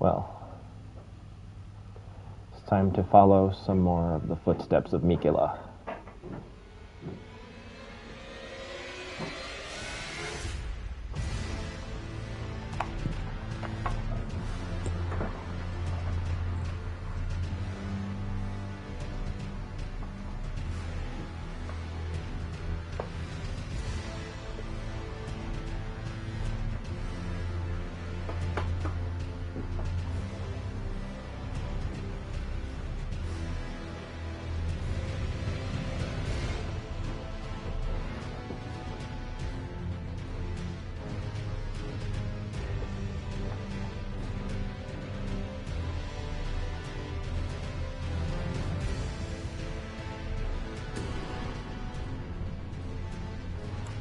Well, it's time to follow some more of the footsteps of Mikula.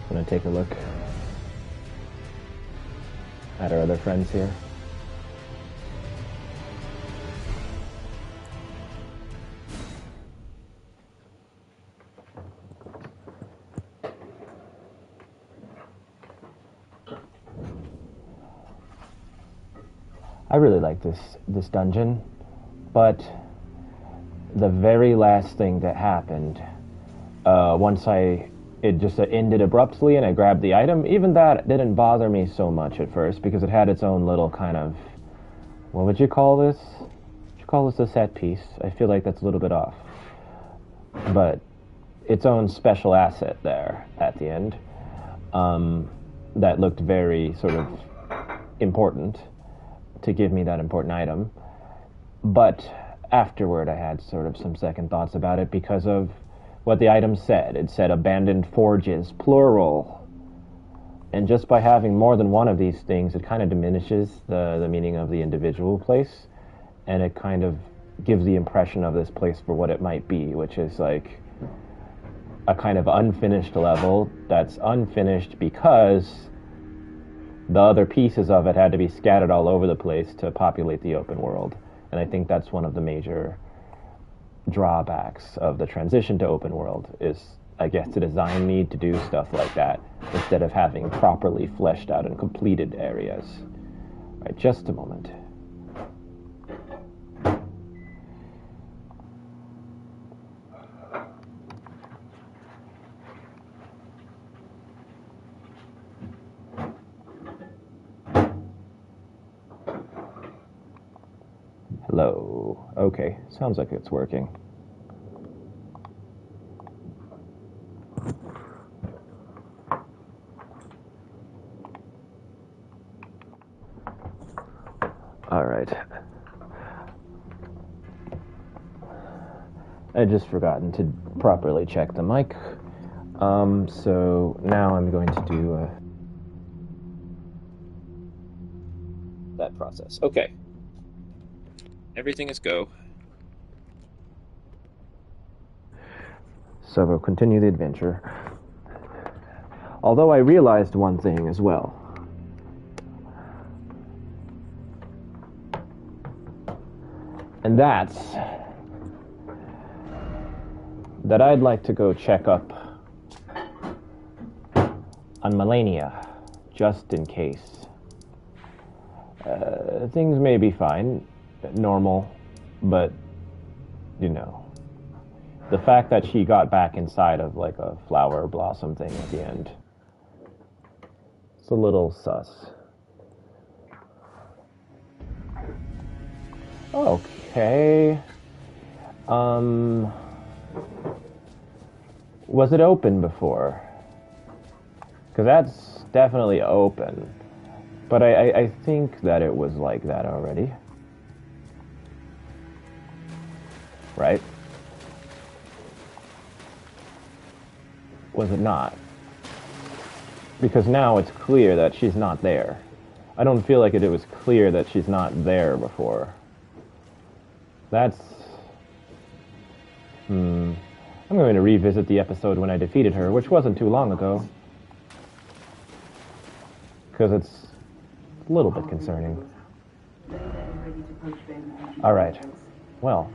I'm gonna take a look at our other friends here. I really like this dungeon, but the very last thing that happened, once it just ended abruptly and I grabbed the item, even that didn't bother me so much at first because it had its own little kind of, what would you call this? Would you call this a set piece? I feel like that's a little bit off. But its own special asset there at the end, that looked very sort of important to give me that important item. But afterward I had sort of some second thoughts about it because of what the item said. It said abandoned forges, plural. And just by having more than one of these things, it kind of diminishes the meaning of the individual place, and it kind of gives the impression of this place for what it might be, which is like a kind of unfinished level that's unfinished because the other pieces of it had to be scattered all over the place to populate the open world. And I think that's one of the major drawbacks of the transition to open world is, I guess, the design need to do stuff like that instead of having properly fleshed out and completed areas. Right, just a moment. Hello. Okay, sounds like it's working. All right. I just forgotten to properly check the mic. So now I'm going to do that process. Okay. Everything is go. So we'll continue the adventure. Although I realized one thing as well. And that's that I'd like to go check up on Melania, just in case. Things may be fine, normal, but, you know, the fact that she got back inside of like a flower blossom thing at the end, it's a little sus. Okay. Was it open before? Because that's definitely open. But I think that it was like that already. Right? Was it not? Because now it's clear that she's not there. I don't feel like it was clear that she's not there before. That's... I'm going to revisit the episode when I defeated her, which wasn't too long ago. Because it's a little bit concerning. Alright. Well,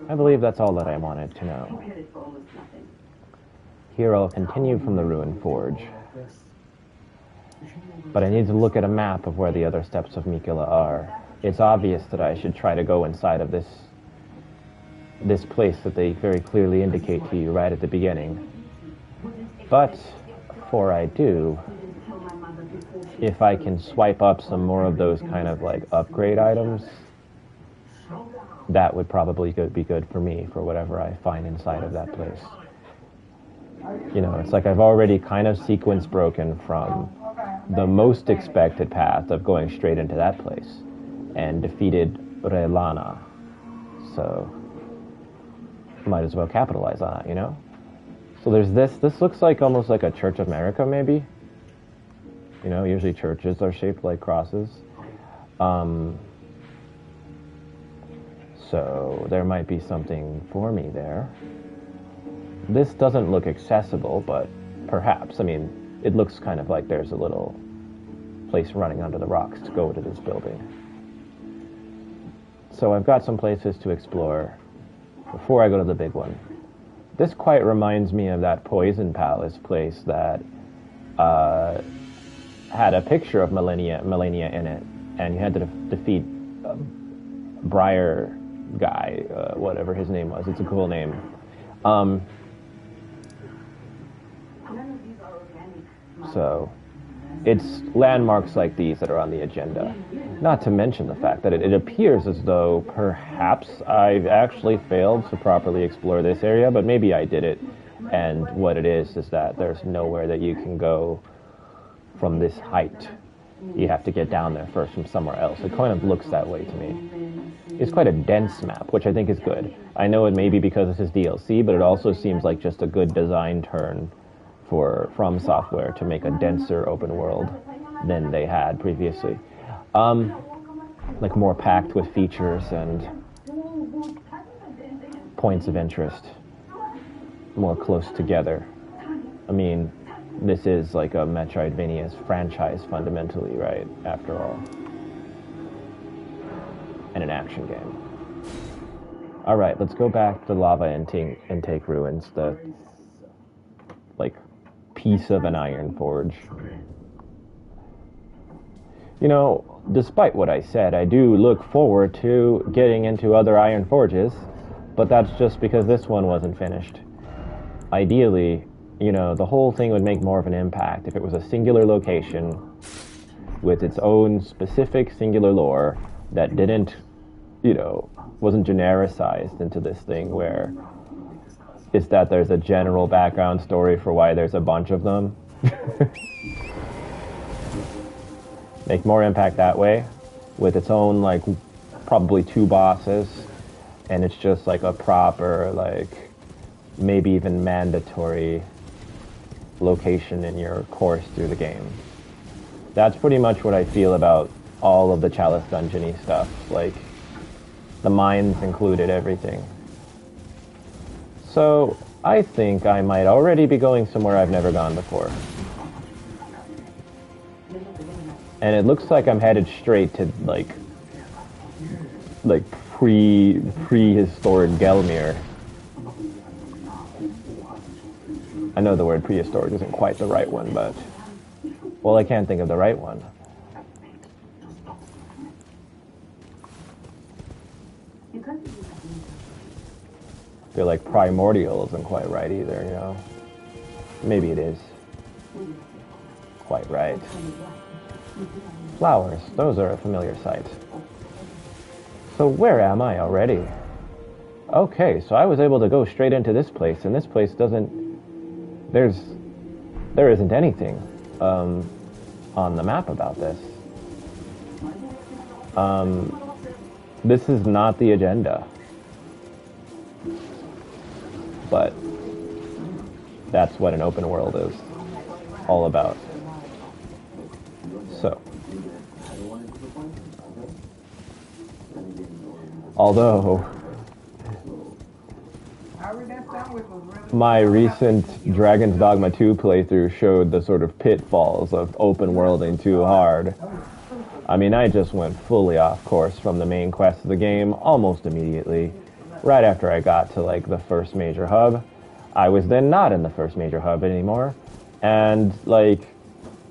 I believe that's all that I wanted to know. Here I'll continue from the ruined forge. But I need to look at a map of where the other steps of Mikula are, it's obvious that I should try to go inside of this place that they very clearly indicate to you right at the beginning. But before I do, if I can swipe up some more of those kind of like upgrade items, that would probably be good for me for whatever I find inside of that place. You know, it's like I've already kind of sequence broken from the most expected path of going straight into that place and defeated Relana. So, might as well capitalize on it, you know? So there's this. This looks like almost like a Church of America, maybe. You know, usually churches are shaped like crosses. So there might be something for me there. This doesn't look accessible, but perhaps. I mean, it looks kind of like there's a little place running under the rocks to go to this building. So I've got some places to explore before I go to the big one. This quite reminds me of that Poison Palace place that had a picture of Melania in it, and you had to defeat Briar guy, whatever his name was. It's a cool name. So it's landmarks like these that are on the agenda. Not to mention the fact that it appears as though perhaps I've actually failed to properly explore this area, but maybe I did it. And what it is that there's nowhere that you can go from this height. You have to get down there first from somewhere else. It kind of looks that way to me. It's quite a dense map, which I think is good. I know it may be because this is DLC, but it also seems like just a good design turn from Software to make a denser open world than they had previously. Like more packed with features and points of interest, more close together. I mean, this is like a Metroidvania's franchise fundamentally, right? After all. And an action game. Alright, let's go back to Lava Intake Ruins, the like piece of an iron forge. You know, despite what I said, I do look forward to getting into other iron forges, but that's just because this one wasn't finished. Ideally, you know, the whole thing would make more of an impact if it was a singular location with its own specific singular lore that didn't, you know, wasn't genericized into this thing where it's that there's a general background story for why there's a bunch of them. Make more impact that way, with its own, like, probably 2 bosses, and it's just like a proper, like, maybe even mandatory location in your course through the game. That's pretty much what I feel about all of the Chalice Dungeon-y stuff, like, the mines included, everything. So, I think I might already be going somewhere I've never gone before. And it looks like I'm headed straight to, like prehistoric Gelmir. I know the word prehistoric isn't quite the right one, but... well, I can't think of the right one. I feel like primordial isn't quite right either, you know? Maybe it is. Quite right. Flowers, those are a familiar sight. So where am I already? Okay, so I was able to go straight into this place, and this place doesn't... there isn't anything on the map about this. This is not the agenda. But that's what an open world is all about. So, although my recent Dragon's Dogma 2 playthrough showed the sort of pitfalls of open worlding too hard, I mean, I just went fully off course from the main quest of the game almost immediately. Right after I got to, like, the first major hub. I was then not in the first major hub anymore, and, like,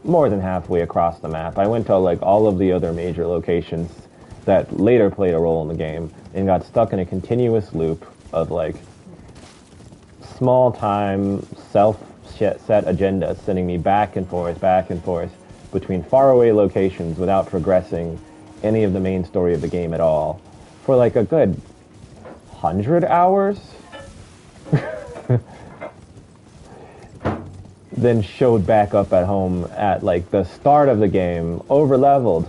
more than halfway across the map, I went to, like, all of the other major locations that later played a role in the game and got stuck in a continuous loop of like small time self-set agendas sending me back and forth between faraway locations without progressing any of the main story of the game at all for like a good 100 hours. Then showed back up at home at like the start of the game, over leveled.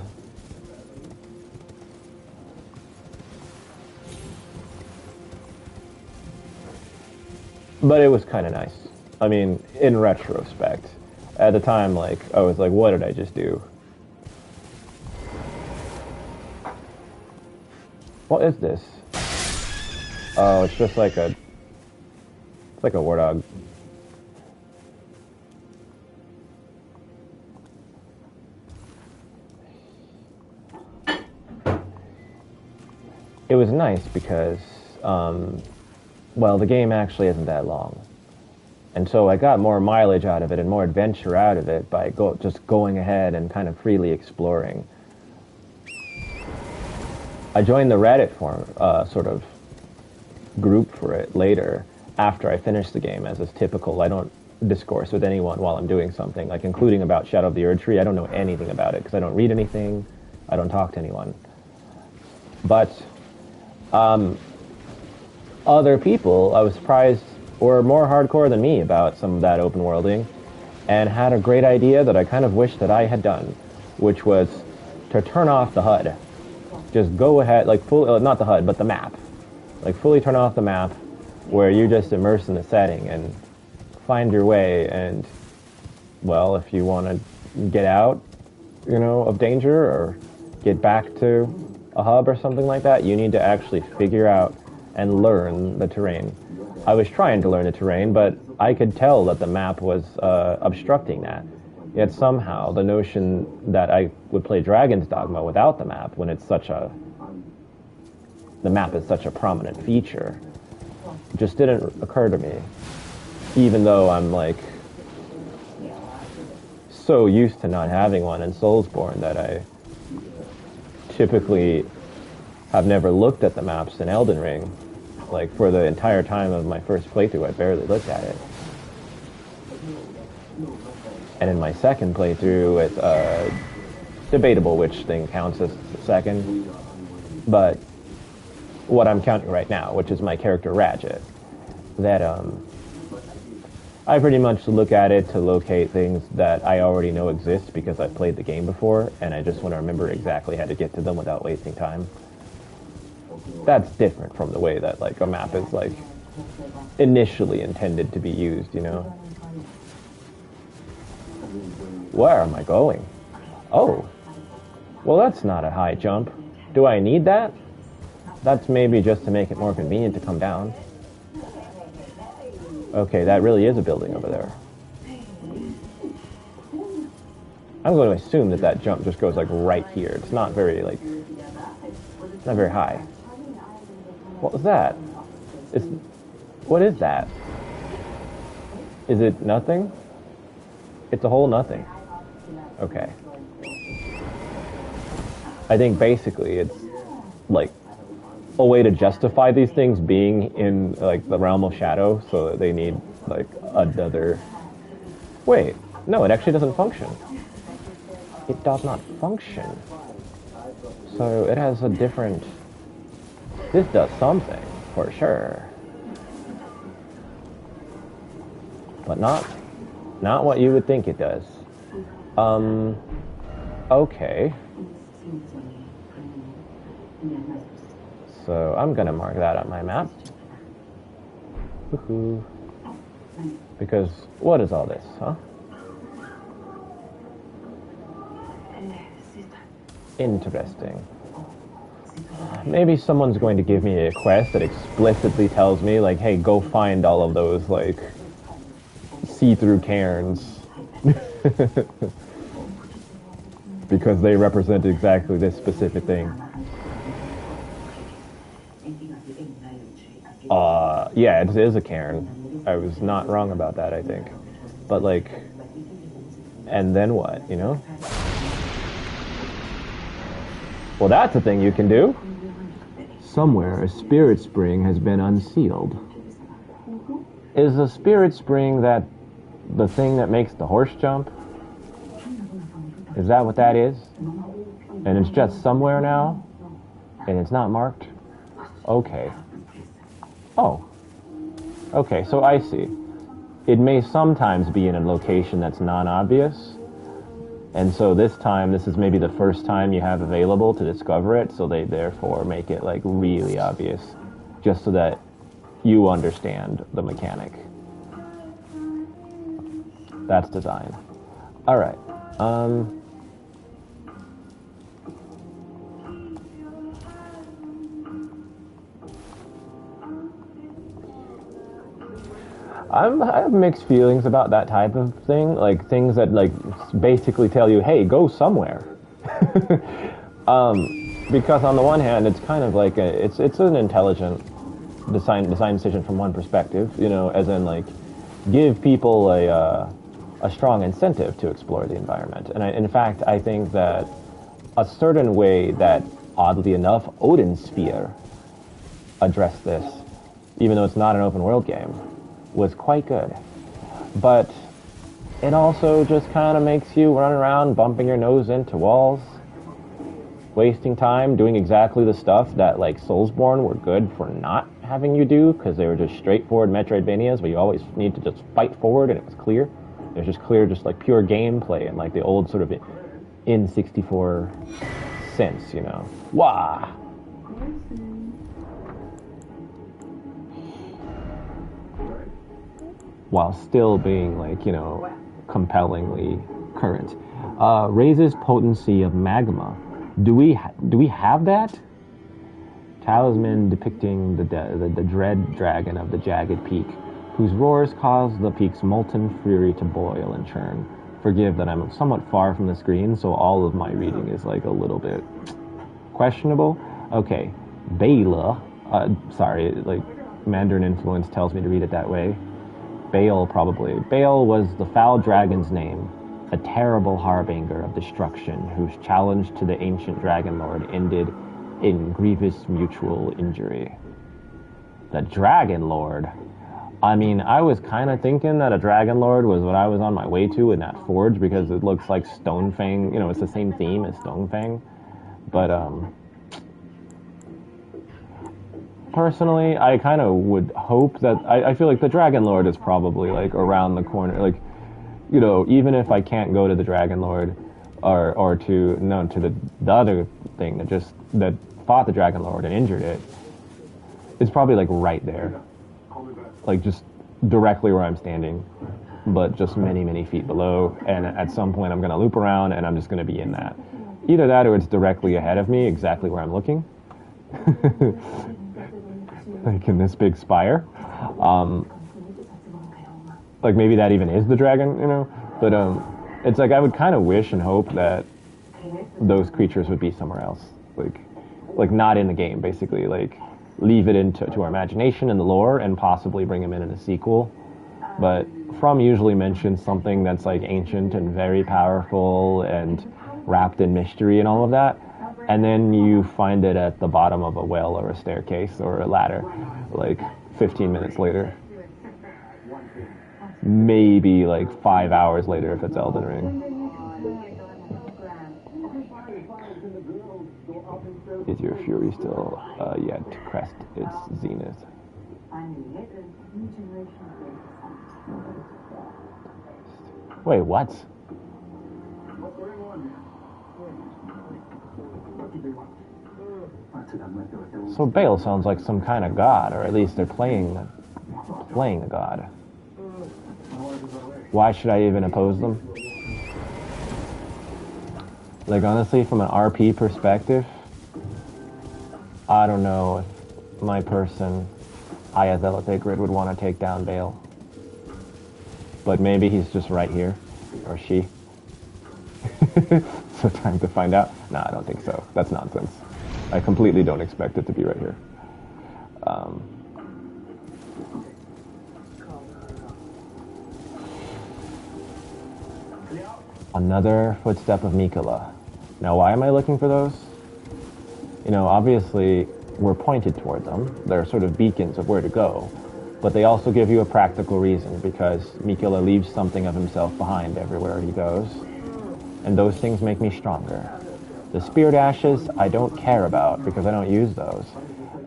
But it was kind of nice. I mean, in retrospect. At the time, like, I was like, what did I just do? What is this? Oh, it's just like a... It's like a war dog. It was nice because, well, the game actually isn't that long. And so I got more mileage out of it and more adventure out of it by just going ahead and kind of freely exploring. I joined the Reddit forum, sort of group for it later, after I finished the game, as is typical. I don't discourse with anyone while I'm doing something, like including about Shadow of the Erdtree. I don't know anything about it because I don't read anything. I don't talk to anyone. But other people, I was surprised, were more hardcore than me about some of that open worlding, and had a great idea that I kind of wish that I had done, which was to turn off the HUD. Just go ahead, like not the HUD, but the map. Like fully turn off the map, where you just immerse in the setting and find your way. And well, if you want to get out, you know, of danger or get back to a hub or something like that, you need to actually figure out and learn the terrain. I was trying to learn the terrain, but I could tell that the map was obstructing that. Yet somehow the notion that I would play Dragon's Dogma without the map, when it's the map is such a prominent feature, just didn't occur to me. Even though I'm like so used to not having one in Soulsborne that I typically have never looked at the maps in Elden Ring. Like, for the entire time of my first playthrough, I barely looked at it. And in my second playthrough, it's debatable which thing counts as the second. But what I'm counting right now, which is my character Ratchet, that I pretty much look at it to locate things that I already know exist because I've played the game before, and I just want to remember exactly how to get to them without wasting time. That's different from the way that, like, a map is, like, initially intended to be used, you know? Where am I going? Oh. Well, that's not a high jump. Do I need that? That's maybe just to make it more convenient to come down. Okay, that really is a building over there. I'm going to assume that that jump just goes, like, right here. It's not very, like... It's not very high. What was that? What is that? Is it nothing? It's a whole nothing. Okay. I think basically it's like a way to justify these things being in like the realm of shadow, so that they need like another... Wait, no, it actually doesn't function. It does not function. So it has a different... This does something, for sure. But not what you would think it does. Okay. So I'm gonna mark that on my map. Woohoo. Because what is all this, huh? Interesting. Maybe someone's going to give me a quest that explicitly tells me, like, hey, go find all of those, like, see-through cairns. Because they represent exactly this specific thing. Yeah, it is a cairn. I was not wrong about that, I think. But, like, and then what, you know? Well, that's a thing you can do. Somewhere, a spirit spring has been unsealed. Is the spirit spring that the thing that makes the horse jump? Is that what that is? And it's just somewhere now? And it's not marked? Okay. Oh. Okay, so I see. It may sometimes be in a location that's non-obvious, and so this time, this is maybe the first time you have available to discover it, so they therefore make it like really obvious, just so that you understand the mechanic. That's design. Alright. I have mixed feelings about that type of thing, like things that like basically tell you, hey, go somewhere. Because on the one hand, it's kind of like it's an intelligent design decision from one perspective, you know, as in like give people a strong incentive to explore the environment. And in fact, I think that a certain way that, oddly enough, Odin's Sphere addressed this, even though it's not an open world game, was quite good. But it also just kind of makes you run around bumping your nose into walls, wasting time doing exactly the stuff that like Soulsborne were good for not having you do, because they were just straightforward Metroidvanias where you always need to just fight forward and it was clear. It was just clear, just like pure gameplay and like the old sort of N64 sense, you know. Wah! While still being like, you know, compellingly current. Raises potency of magma. Do we have that? Talisman depicting the dread dragon of the jagged peak, whose roars cause the peak's molten fury to boil and churn. Forgive that I'm somewhat far from the screen, so all of my reading is like a little bit questionable. Okay, Bela. Sorry, like Mandarin influence tells me to read it that way. Baal, probably. Baal was the foul dragon's name, a terrible harbinger of destruction, whose challenge to the ancient dragon lord ended in grievous mutual injury. The dragon lord? I mean, I was kind of thinking that a dragon lord was what I was on my way to in that forge, because it looks like Stonefang, you know, it's the same theme as Stonefang, but, personally, I kind of would hope that, I feel like the Dragon Lord is probably, like, around the corner, like, you know, even if I can't go to the Dragon Lord, or to the other thing that fought the Dragon Lord and injured it, it's probably, like, right there. Like, just directly where I'm standing, but just many, many feet below, and at some point I'm gonna loop around, and I'm just gonna be in that. Either that, or it's directly ahead of me, exactly where I'm looking. Like in this big spire. Like maybe that even is the dragon, you know? But it's like I would kind of wish and hope that those creatures would be somewhere else. Like not in the game, basically. Like leave it to our imagination and the lore and possibly bring them in a sequel. But From usually mentions something that's like ancient and very powerful and wrapped in mystery and all of that. And then you find it at the bottom of a well or a staircase or a ladder, like 15 minutes later. Maybe like 5 hours later if it's Elden Ring. Is your fury still yet to crest its zenith? Wait, what? So Baal sounds like some kind of god, or at least they're playing a god. Why should I even oppose them? Like honestly, from an RP perspective, I don't know if my person, Ayathelethegrid, would want to take down Baal. But maybe he's just right here, or she. So time to find out. No, I don't think so. That's nonsense. I completely don't expect it to be right here. Another footstep of Mikola. Now, why am I looking for those? You know, obviously, we're pointed toward them. They're sort of beacons of where to go. But they also give you a practical reason, because Mikula leaves something of himself behind everywhere he goes. And those things make me stronger. The spirit ashes, I don't care about, because I don't use those.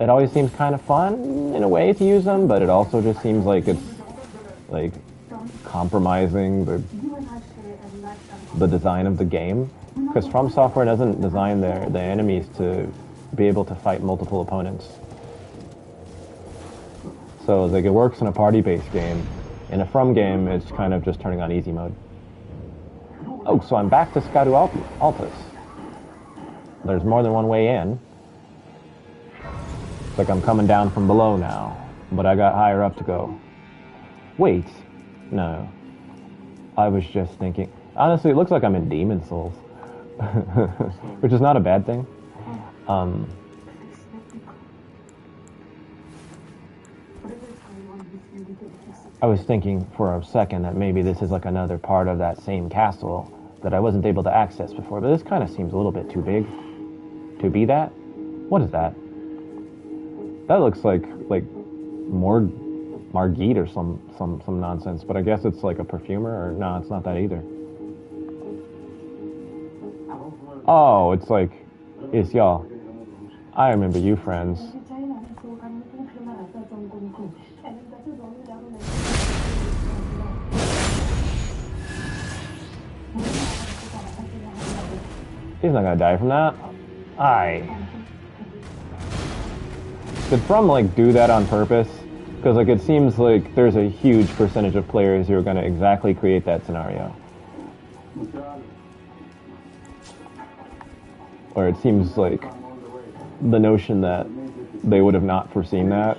It always seems kind of fun, in a way, to use them, but it also just seems like it's, like, compromising the design of the game. Because From Software doesn't design the enemies to be able to fight multiple opponents. So like it works in a party-based game. In a From game, it's kind of just turning on easy mode. Oh, so I'm back to Skadu Altus. There's more than one way in. It's like I'm coming down from below now, but I got higher up to go. Wait, no. I was just thinking. Honestly, it looks like I'm in Demon Souls, which is not a bad thing. I was thinking for a second that maybe this is like another part of that same castle that I wasn't able to access before, but this kind of seems a little bit too big to be that. What is that? That looks like Margit or some nonsense, but I guess it's like a perfumer, or no, it's not that either. Oh, it's like, it's y'all. I remember you, friends. He's not gonna die from that. Did From like do that on purpose? Because like it seems like there's a huge percentage of players who are gonna exactly create that scenario. Or it seems like the notion that they would have not foreseen that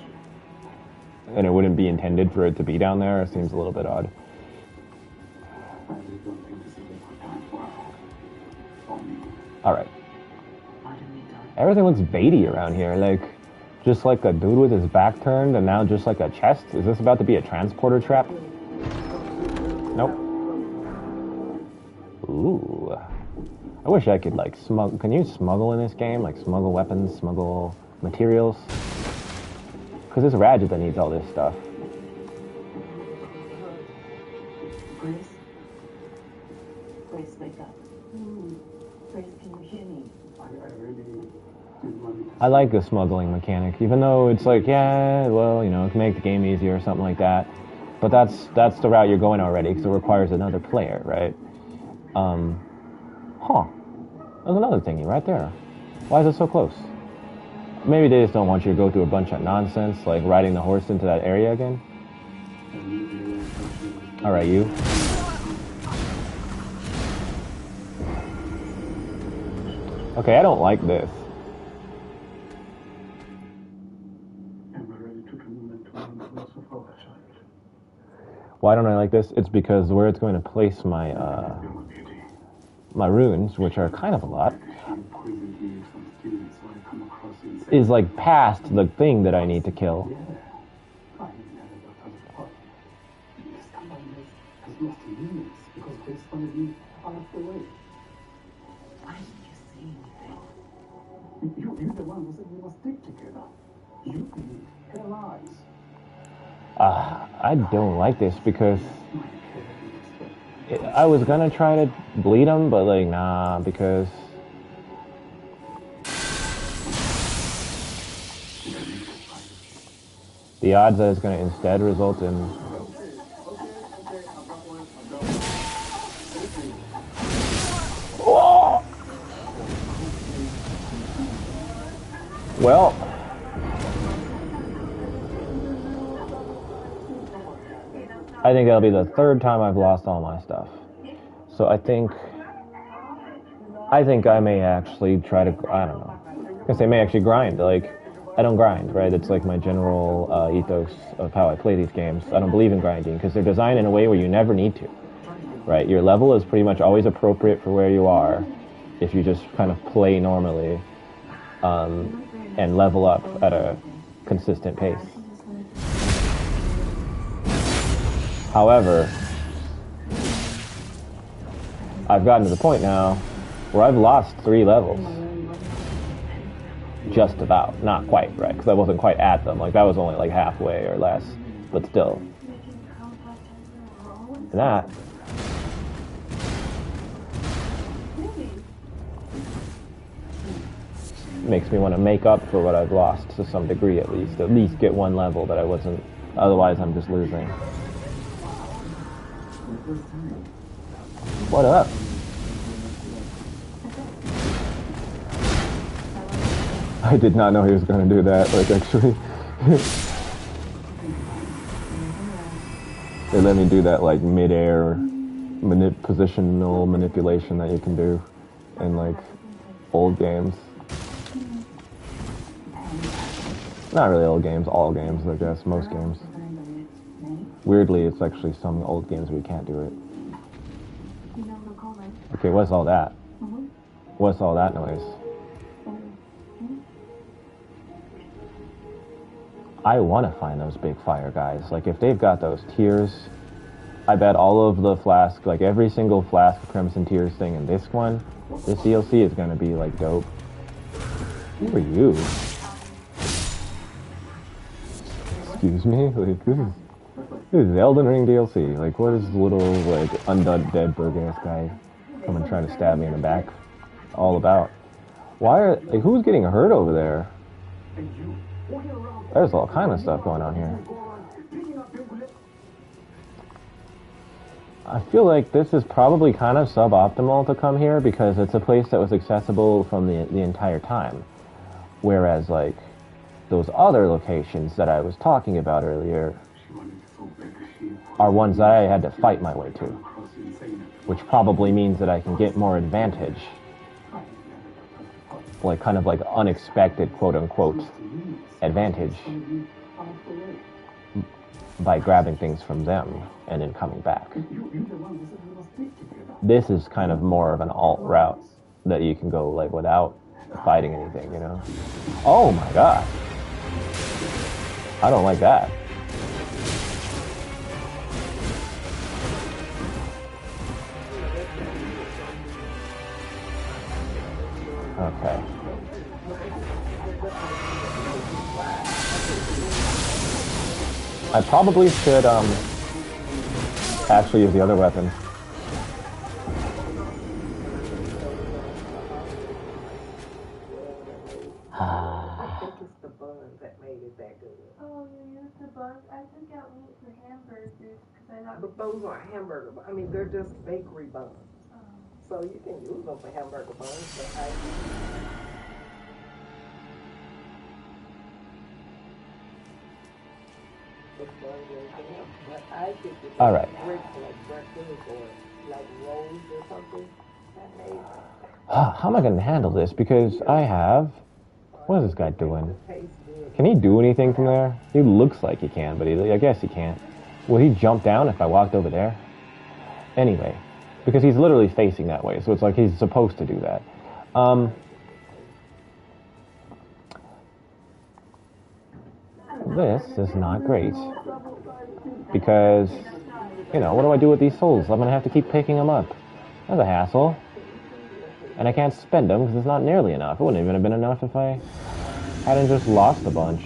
and it wouldn't be intended for it to be down there seems a little bit odd. Alright. Everything looks baity around here, like just like a dude with his back turned and now just like a chest. Is this about to be a transporter trap? Nope. Ooh. I wish I could like smuggle. Can you smuggle in this game? Like smuggle weapons, smuggle materials? Because it's Radget that needs all this stuff. Grace? Grace, wake up. Grace, can you hear me? I like the smuggling mechanic, even though it's like, yeah, well, you know, it can make the game easier or something like that. But that's the route you're going already, because it requires another player, right? Huh. There's another thingy right there. Why is it so close? Maybe they just don't want you to go through a bunch of nonsense, like riding the horse into that area again. Alright, you. Okay, I don't like this. Why don't I like this? It's because where it's going to place my my runes, which are kind of a lot, is like past the thing that I need to kill. You're the one who said we must stick together. You can tell lies. I don't like this because I was gonna try to bleed him, but like, nah, because the odds that it's gonna instead result in well, I think that'll be the third time I've lost all my stuff. So I think I may actually try to, I don't know. I guess I may actually grind. Like, I don't grind, right? It's like my general ethos of how I play these games. I don't believe in grinding because they're designed in a way where you never need to, right? Your level is pretty much always appropriate for where you are if you just kind of play normally and level up at a consistent pace. However, I've gotten to the point now where I've lost 3 levels. Just about. Not quite, right? Because I wasn't quite at them. Like, that was only like halfway or less. But still. And that makes me want to make up for what I've lost to some degree at least. At least get one level that I wasn't. Otherwise, I'm just losing. What up? I did not know he was going to do that, like, actually. They let me do that, like, mid-air positional manipulation that you can do in, like, old games. Not really old games, all games, I guess, most games. Weirdly, it's actually some old games where you can't do it. Okay, what's all that? What's all that noise? I want to find those big fire guys. Like, if they've got those tears, I bet all of the flask, like every single flask of Crimson Tears thing in this one, this DLC is going to be, like, dope. Who are you? Excuse me? Like, this is Elden Ring DLC. Like, what is the little, like, undead burg-ass guy coming trying to stab me in the back all about? Why are, like, who's getting hurt over there? There's all kind of stuff going on here. I feel like this is probably kind of suboptimal to come here because it's a place that was accessible from the entire time. Whereas, like, those other locations that I was talking about earlier are ones that I had to fight my way to. Which probably means that I can get more advantage. Like, kind of like unexpected, quote-unquote, advantage by grabbing things from them and then coming back. This is kind of more of an alt route that you can go, like, without fighting anything, you know? Oh my god! I don't like that. Okay. I probably should, actually use the other weapon. I think it's the buns that made it that good. Oh, you used the buns? I took out meat for hamburgers because I thought... But those aren't hamburger buns. I mean, they're just bakery buns. Oh. So you can use them for hamburger buns, but I... But I think it's all right. bricks like breakfast or like rolls or something. That made... How am I going to handle this? Because I have... What is this guy doing? Can he do anything from there? He looks like he can, but I guess he can't. Will he jump down if I walked over there? Anyway, because he's literally facing that way, so it's like he's supposed to do that. This is not great. Because, you know, what do I do with these souls? I'm going to have to keep picking them up. That's a hassle. And I can't spend them because it's not nearly enough. It wouldn't even have been enough if I hadn't just lost a bunch.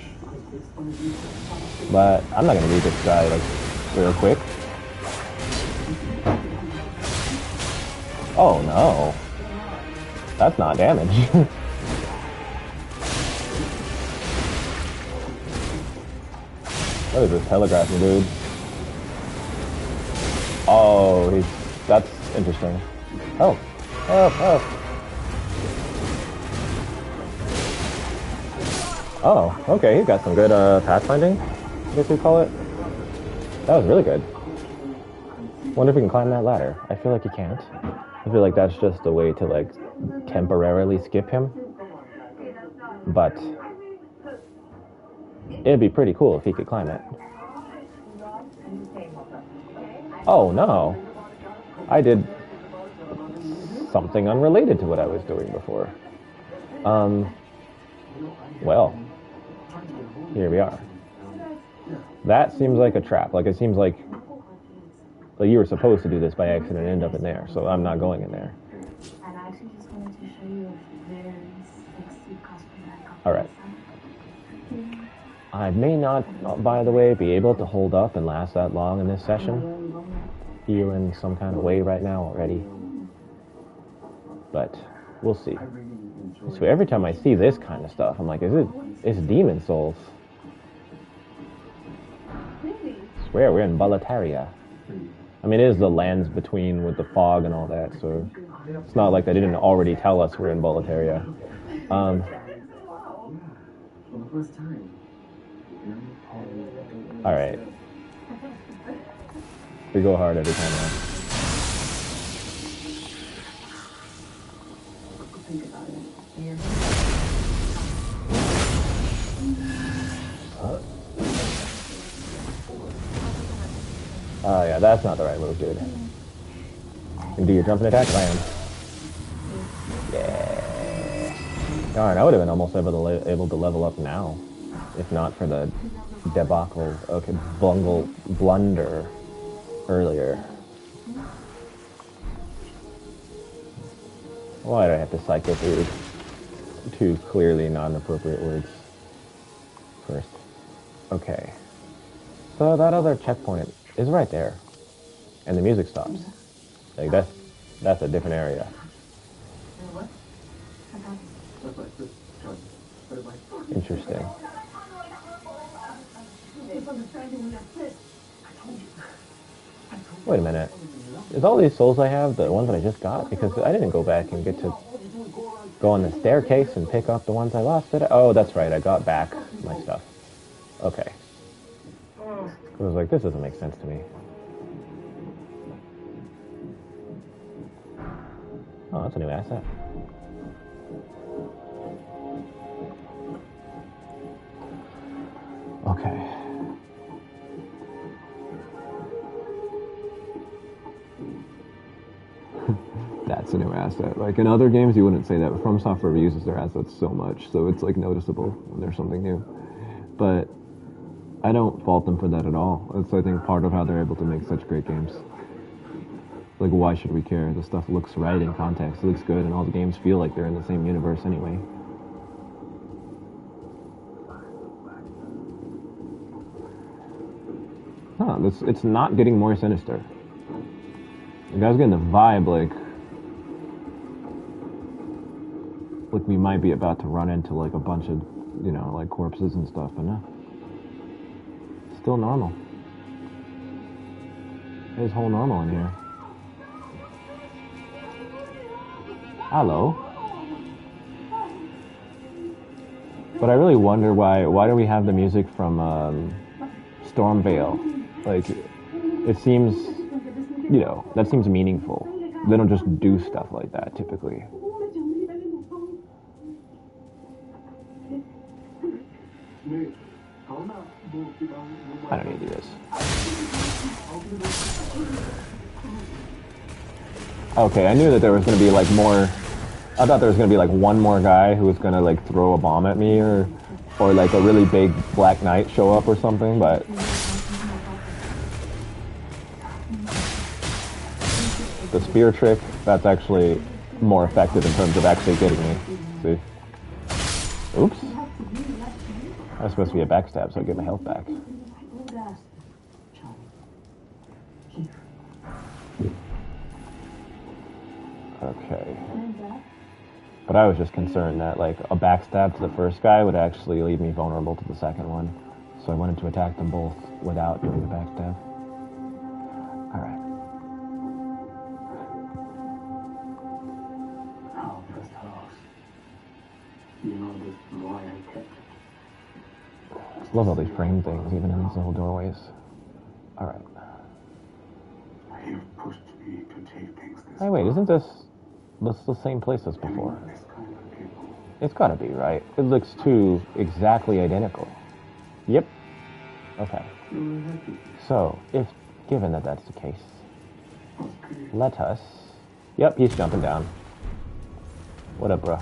But I'm not going to beat this guy, like, real quick. Oh, no. That's not damage. What is this telegraphing, dude? Oh, that's interesting. Oh. Oh, okay, he's got some good pathfinding, I guess we call it. That was really good. Wonder if we can climb that ladder. I feel like you can't. I feel like that's just a way to, like, temporarily skip him. But it'd be pretty cool if he could climb it. Oh, no. I did something unrelated to what I was doing before. Well, here we are. That seems like a trap. Like, it seems like you were supposed to do this by accident and end up in there, so I'm not going in there. And I actually just wanted to show you a very sexy cosplay I got Alright. I may not, by the way, be able to hold up and last that long in this session. Feeling some kind of way right now already. But we'll see. So every time I see this kind of stuff, I'm like, it's Demon Souls. I swear we're in Boletaria. I mean, it is the lands between with the fog and all that, so it's not like they didn't already tell us we're in Boletaria. Alright. We go hard every time now. Oh yeah, that's not the right move, dude. And do your jumping attack? Bam. Yeah. Darn, I would have been almost able to level up now, if not for the debacle, blunder earlier. Why do I have to cycle through two clearly non-appropriate words first? Okay. So that other checkpoint is right there. And the music stops. Like that's a different area. Interesting. Wait a minute. Is all these souls I have the ones that I just got? Because I didn't go back and get to go on the staircase and pick up the ones I lost, did I? Oh, that's right. I got back my stuff. Okay. I was like, this doesn't make sense to me. Oh, that's a new asset. Okay. That's a new asset. Like in other games, you wouldn't say that, but From Software reuses their assets so much, so it's like noticeable when there's something new. But I don't fault them for that at all. It's, I think, part of how they're able to make such great games. Like, why should we care? The stuff looks right in context. It looks good, and all the games feel like they're in the same universe anyway. Huh, it's not getting more sinister. Like, I was getting the vibe, like we might be about to run into, like, a bunch of, you know, like, corpses and stuff, but no. It's still normal. There's whole normal in here. Hello. But I really wonder why do we have the music from Stormveil? Like, it seems, you know, that seems meaningful. They don't just do stuff like that typically. I don't need to do this. Okay, I knew that there was going to be, like, more... I thought there was going to be, like, one more guy who was going to, like, throw a bomb at me or, like, a really big Black Knight show up or something, but... The spear trick, that's actually more effective in terms of actually getting me. See? Oops. That was supposed to be a backstab, so I get my health back. Okay. But I was just concerned that, like, a backstab to the first guy would actually leave me vulnerable to the second one. So I wanted to attack them both without doing the backstab. Alright. I love all these frame things, even in these little doorways. Alright. You've pushed me to take things this Hey, wait, isn't this the same place as before? It's gotta be, right? It looks too exactly identical. Yep. Okay. So, given that that's the case, let us... Yep, he's jumping down. What up, bro?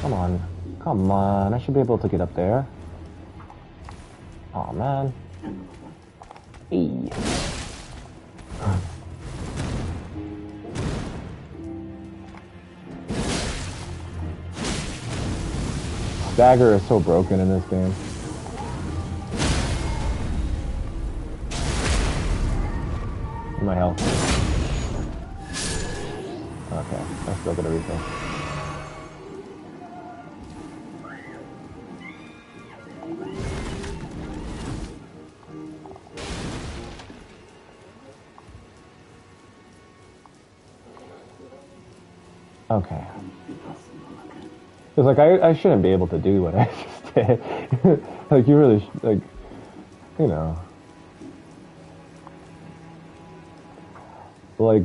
Come on. Come on, I should be able to get up there. Aw, man. Hey. Dagger is so broken in this game. My health. Okay, I still get a refill. Okay. It's like I shouldn't be able to do what I just did. Like you really like, you know. Like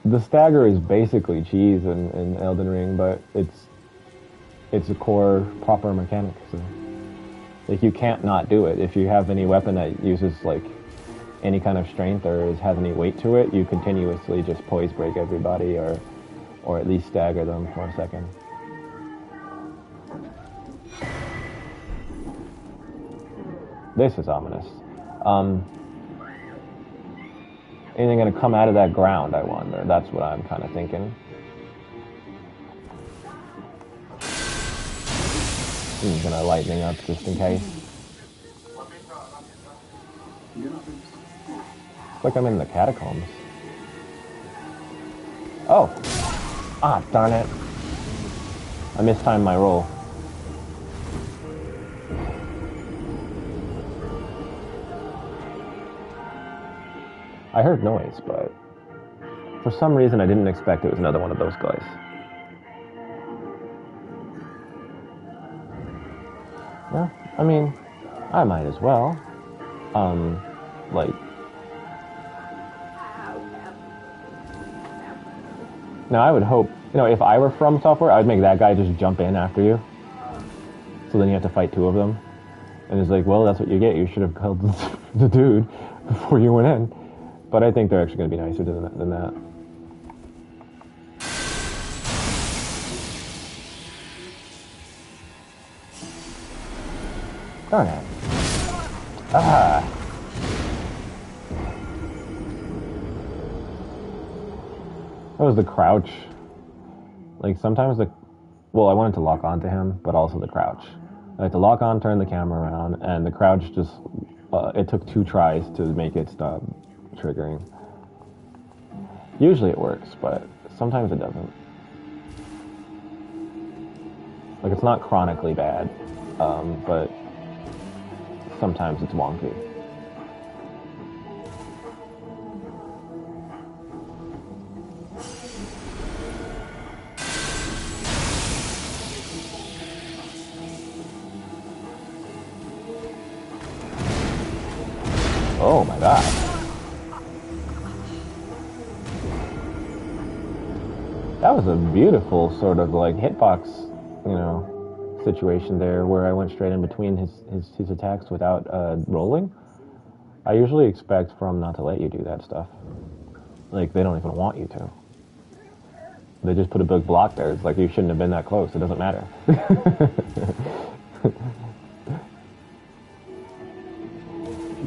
the stagger is basically cheese in Elden Ring, but it's a core proper mechanic. So like you can't not do it. If you have any weapon that uses like any kind of strength or has any weight to it, you continuously just poise break everybody or at least stagger them for a second. This is ominous. Anything gonna come out of that ground, I wonder? That's what I'm kind of thinking. I'm gonna lightning up just in case. It's like I'm in the catacombs. Oh! Ah, darn it. I mistimed my roll. I heard noise, but for some reason I didn't expect it was another one of those guys. Yeah, I mean, I might as well. Like... Now I would hope, you know, if I were From Software, I'd make that guy just jump in after you. So then you have to fight two of them. And it's like, well, that's what you get. You should have killed the dude before you went in. But I think they're actually going to be nicer than that. Darn it. Ah. That was the crouch. Like, sometimes well, I wanted to lock onto him, but also the crouch. I had to lock on, turn the camera around, and the crouch just... it took 2 tries to make it stop triggering. Usually it works, but sometimes it doesn't. Like, it's not chronically bad, but sometimes it's wonky. Oh my god. That was a beautiful sort of like hitbox, you know, situation there where I went straight in between his attacks without rolling. I usually expect From not to let you do that stuff. Like, they don't even want you to. They just put a big block there. It's like you shouldn't have been that close. It doesn't matter.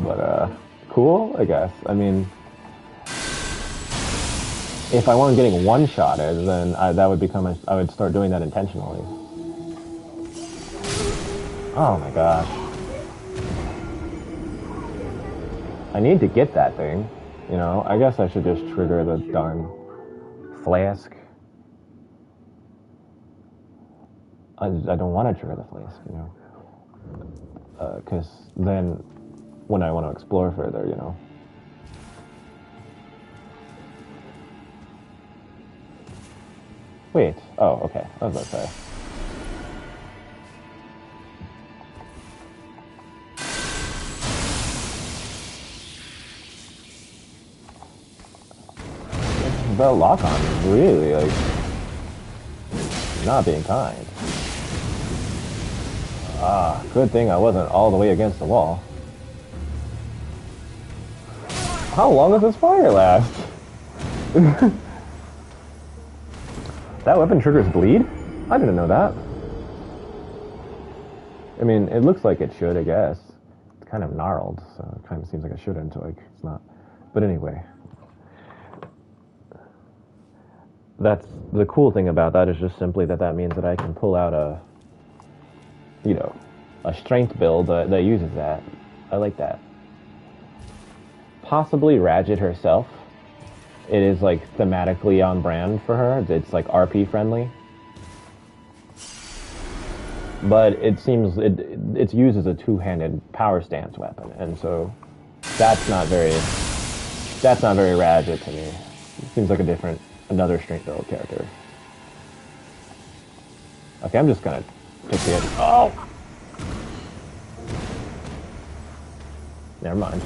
But, cool, I guess. I mean, if I weren't getting one-shotted, then that would become I would start doing that intentionally. Oh my gosh. I need to get that thing, you know? I guess I should just trigger the darn flask. I don't want to trigger the flask, you know? Because then, when I want to explore further, you know? Wait. Oh, okay. I was about to say. The lock-on is really, like, not being kind. Ah, good thing I wasn't all the way against the wall. How long does this fire last? That weapon triggers bleed? I didn't know that. I mean, it looks like it should, I guess. It's kind of gnarled, so it kind of seems like it shouldn't, like, it's not. But anyway, that's the cool thing about that is just simply that means that I can pull out a strength build that uses that. I like that. Possibly Radget herself. It is like thematically on brand for her. It's like RP friendly. But it seems it's used as a two-handed power stance weapon, and so that's not very Radget to me. It seems like another strength build character. Okay, I'm just gonna take the edge. Oh! Never mind.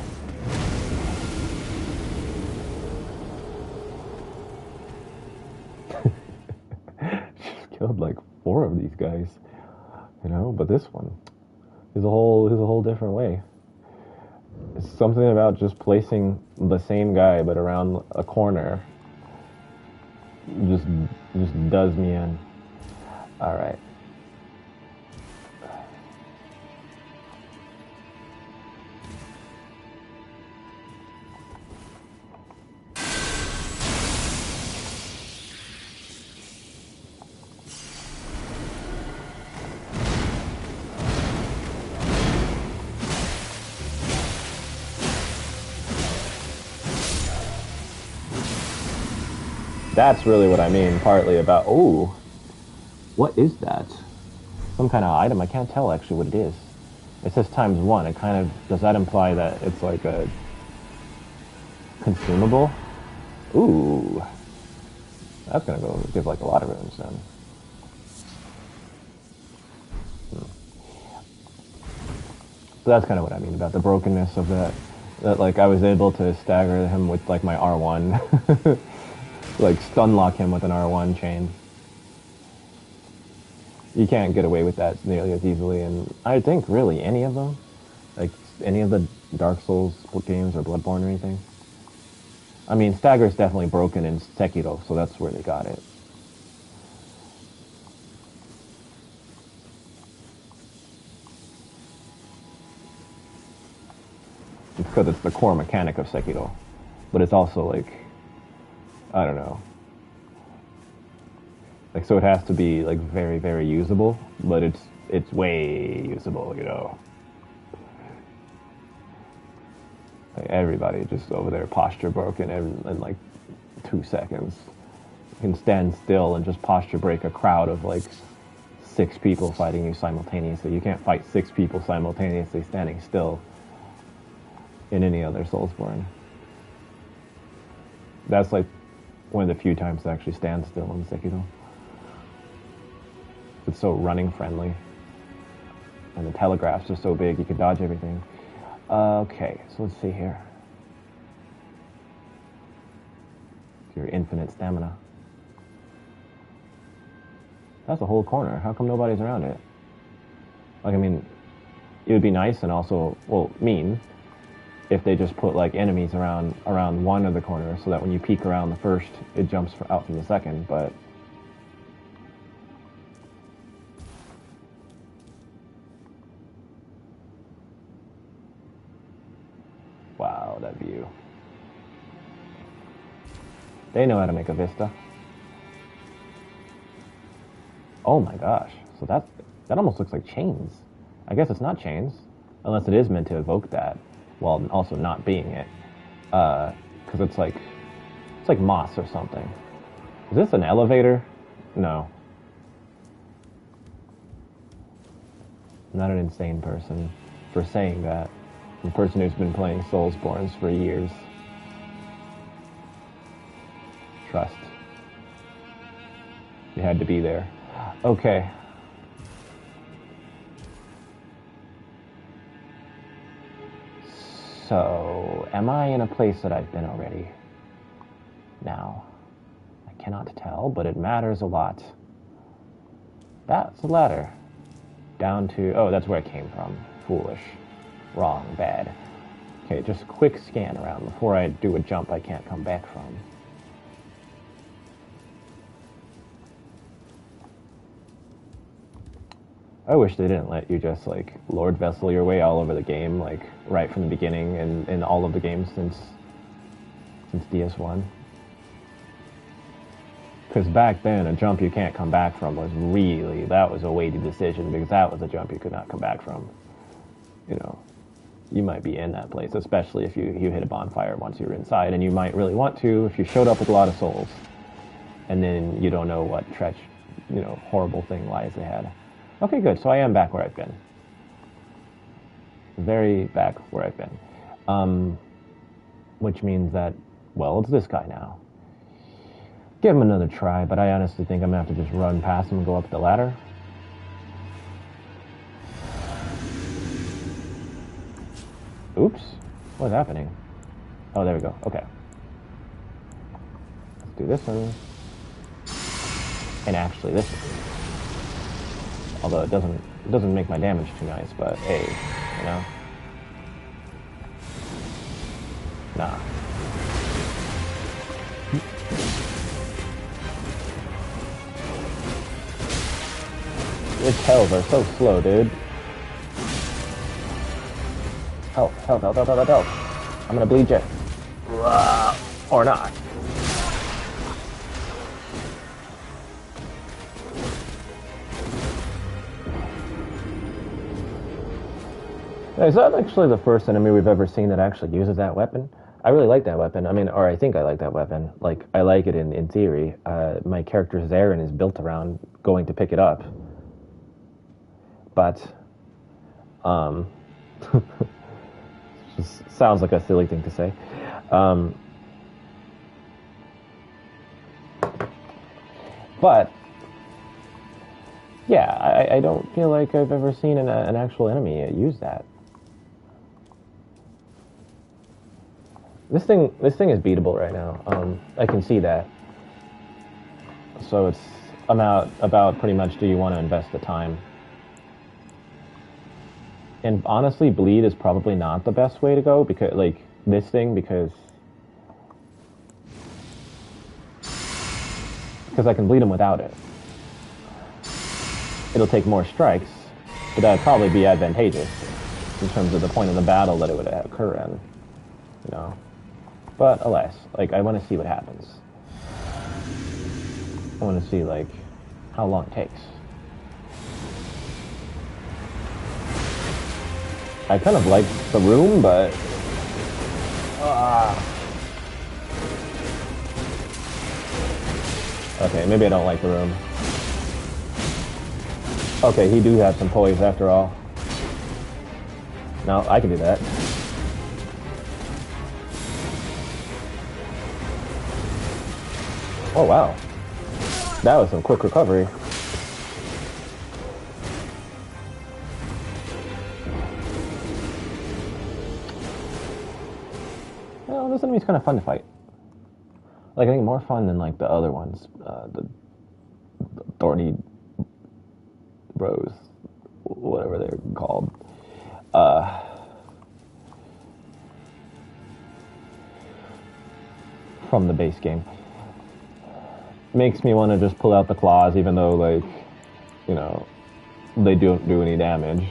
Just killed like 4 of these guys. But this one is a whole different way. It's something about just placing the same guy but around a corner just does me in. All right. That's really what I mean, partly about... Ooh. What is that? Some kind of item. I can't tell, actually, what it is. It says ×1. It kind of... Does that imply that it's like a... consumable? Ooh. That's gonna go give, like, a lot of runes, then. So that's kind of what I mean about the brokenness of that. That, like, I was able to stagger him with, like, my R1. Like, stun lock him with an R1 chain. You can't get away with that nearly as easily, and I think, really, any of them. Like, any of the Dark Souls games or Bloodborne or anything. I mean, Stagger's definitely broken in Sekiro, so that's where they got it. It's because it's the core mechanic of Sekiro. But it's also, like... I don't know. Like, so it has to be, like, very, very usable, but it's way usable, Like, everybody just over there posture broken in like 2 seconds. You can stand still and just posture break a crowd of, like, 6 people fighting you simultaneously. You can't fight 6 people simultaneously standing still in any other Soulsborne. That's, like, one of the few times to actually stand still in Sekiro. It's so running friendly. And the telegraphs are so big you can dodge everything. Okay, so let's see here. Your infinite stamina. That's a whole corner. How come nobody's around it? Like, I mean, it would be nice and also, well, mean if they just put, like, enemies around one of the corners so that when you peek around the first, it jumps out from the second, but... Wow, that view. They know how to make a vista. Oh my gosh. So that almost looks like chains. I guess it's not chains, unless it is meant to evoke that, while also not being it. Because it's like moss or something. Is this an elevator? No. I'm not an insane person for saying that. I'm a person who's been playing Soulsborns for years. Trust. You had to be there. Okay. So, am I in a place that I've been already? Now, I cannot tell, but it matters a lot. That's a ladder. Down to... Oh, that's where I came from. Foolish. Wrong. Bad. Okay, just a quick scan around before I do a jump I can't come back from. I wish they didn't let you just, like, Lord Vessel your way all over the game, like, right from the beginning in all of the games since DS1. Because back then, a jump you can't come back from that was a weighty decision, because that was a jump you could not come back from. You know, you might be in that place, especially if you hit a bonfire once you're inside, and you might really want to if you showed up with a lot of souls. And then you don't know what horrible thing lies ahead. Okay, good. So I am back where I've been. Very back where I've been. Which means that, well, it's this guy now. Give him another try, but I honestly think I'm going to have to just run past him and go up the ladder. Oops. What's happening? Oh, there we go. Okay. Let's do this one. And actually this one. Although it doesn't make my damage too nice, but hey, you know? Nah. These hells are so slow, dude. Help. I'm gonna bleed you. Or not. Is that actually the first enemy we've ever seen that actually uses that weapon? I really like that weapon. I mean, or I think I like that weapon. Like, I like it in theory. My character Zarin is built around going to pick it up. But, just sounds like a silly thing to say. But, yeah, I don't feel like I've ever seen an actual enemy use that. This thing is beatable right now. I can see that. So it's about pretty much, do you want to invest the time? And honestly, bleed is probably not the best way to go, because because I can bleed him without it. It'll take more strikes, but that'd probably be advantageous in terms of the point of the battle that it would occur in, you know. But alas, like, I want to see what happens. I want to see, like, how long it takes. I kind of like the room, but okay, maybe I don't like the room. Okay, he do have some poise after all. No, I can do that. Oh wow, that was some quick recovery. Well, this enemy's kind of fun to fight. Like, I think more fun than, like, the other ones. The thorny bros, whatever they're called. From the base game. Makes me want to just pull out the claws, even though, like, you know, they don't do any damage.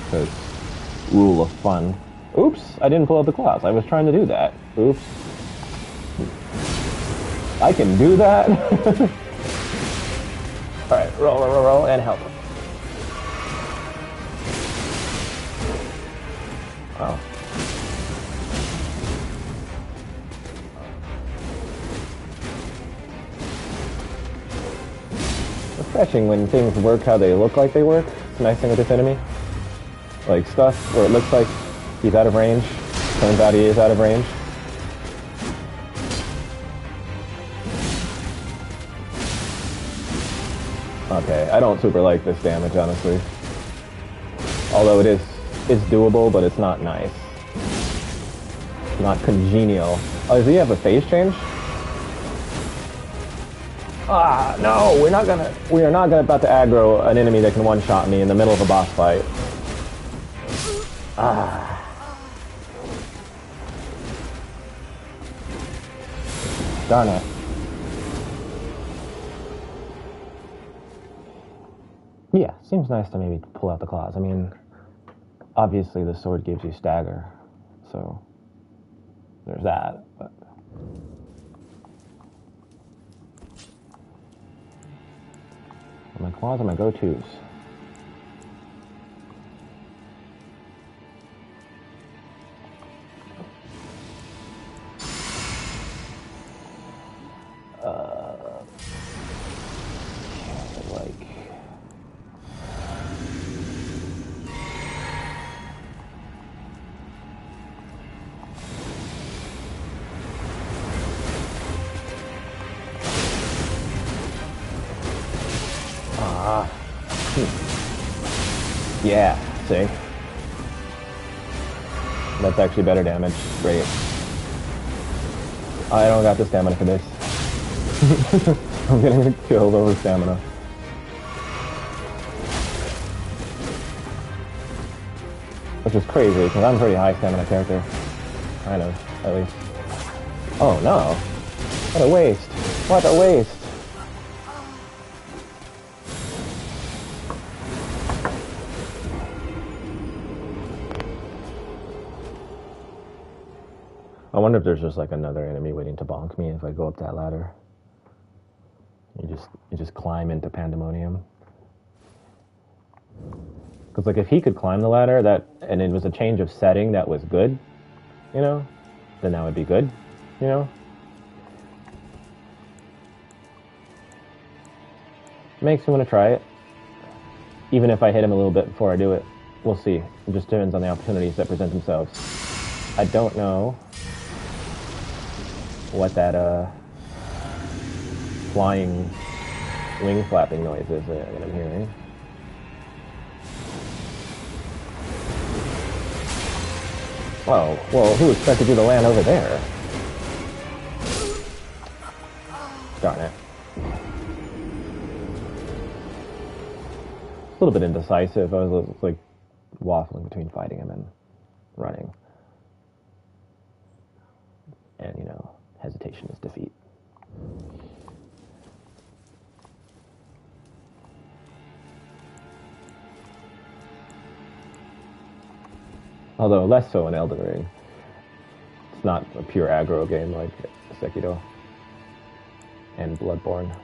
Because rule of fun. Oops, I didn't pull out the claws. I was trying to do that. Oops. I can do that? Alright, roll, and help. Oh. Refreshing when things work how they look like they work. It's a nice thing with this enemy. Like, stuff where it looks like he's out of range, turns out he is out of range. Okay, I don't super like this damage, honestly. Although it's doable, but it's not nice. Not congenial. Oh, does he have a phase change? Ah, no, we are not gonna about to aggro an enemy that can one-shot me in the middle of a boss fight. Ah. Darn it. Yeah, seems nice to maybe pull out the claws. I mean, obviously the sword gives you stagger, so there's that, but... My claws are my go-tos. Yeah, see? That's actually better damage. Great. I don't got the stamina for this. I'm getting killed over stamina. Which is crazy, because I'm a pretty high stamina character. Kind of, at least. Oh no! What a waste! What a waste! I wonder if there's just like another enemy waiting to bonk me if I go up that ladder. You just climb into Pandemonium. Because like if he could climb the ladder and it was a change of setting that was good, you know, then that would be good, you know. Makes me want to try it. Even if I hit him a little bit before I do it. We'll see. It just depends on the opportunities that present themselves. I don't know what that flying wing flapping noise is that I'm hearing. Well, who expected you to land over there? Darn it. A little bit indecisive. I was like waffling between fighting him and running. And, you know, hesitation is defeat. Although less so in Elden Ring. It's not a pure aggro game like Sekiro and Bloodborne.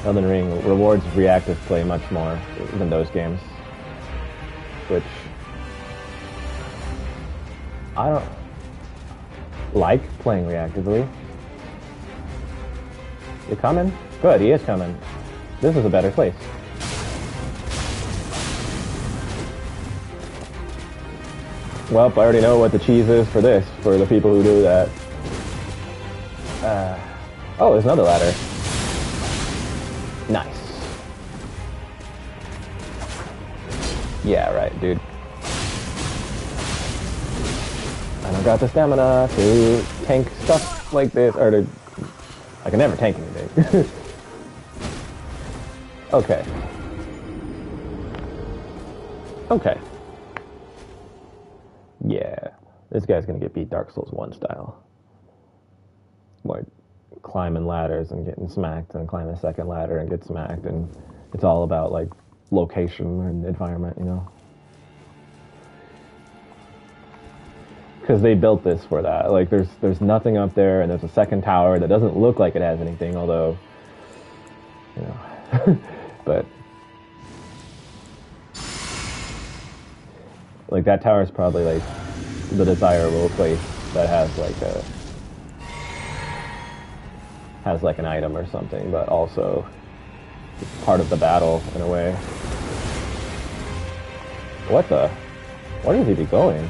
Elden Ring rewards reactive play much more than those games, which I don't like playing reactively. You coming? Good, he is coming. This is a better place. Well, I already know what the cheese is for this, for the people who do that. Oh, there's another ladder. Nice. Yeah, right, dude. I don't got the stamina to tank stuff like this, or to... I can never tank anything. Okay. Okay. Yeah. This guy's gonna get beat Dark Souls 1 style. Like, climbing ladders and getting smacked, and climb a second ladder and get smacked, and it's all about like location and environment, you know. Because they built this for that. Like there's nothing up there, and there's a second tower that doesn't look like it has anything, although, you know, but like that tower is probably like the desirable place that has like an item or something, but also it's part of the battle in a way. What the? Where did he be going?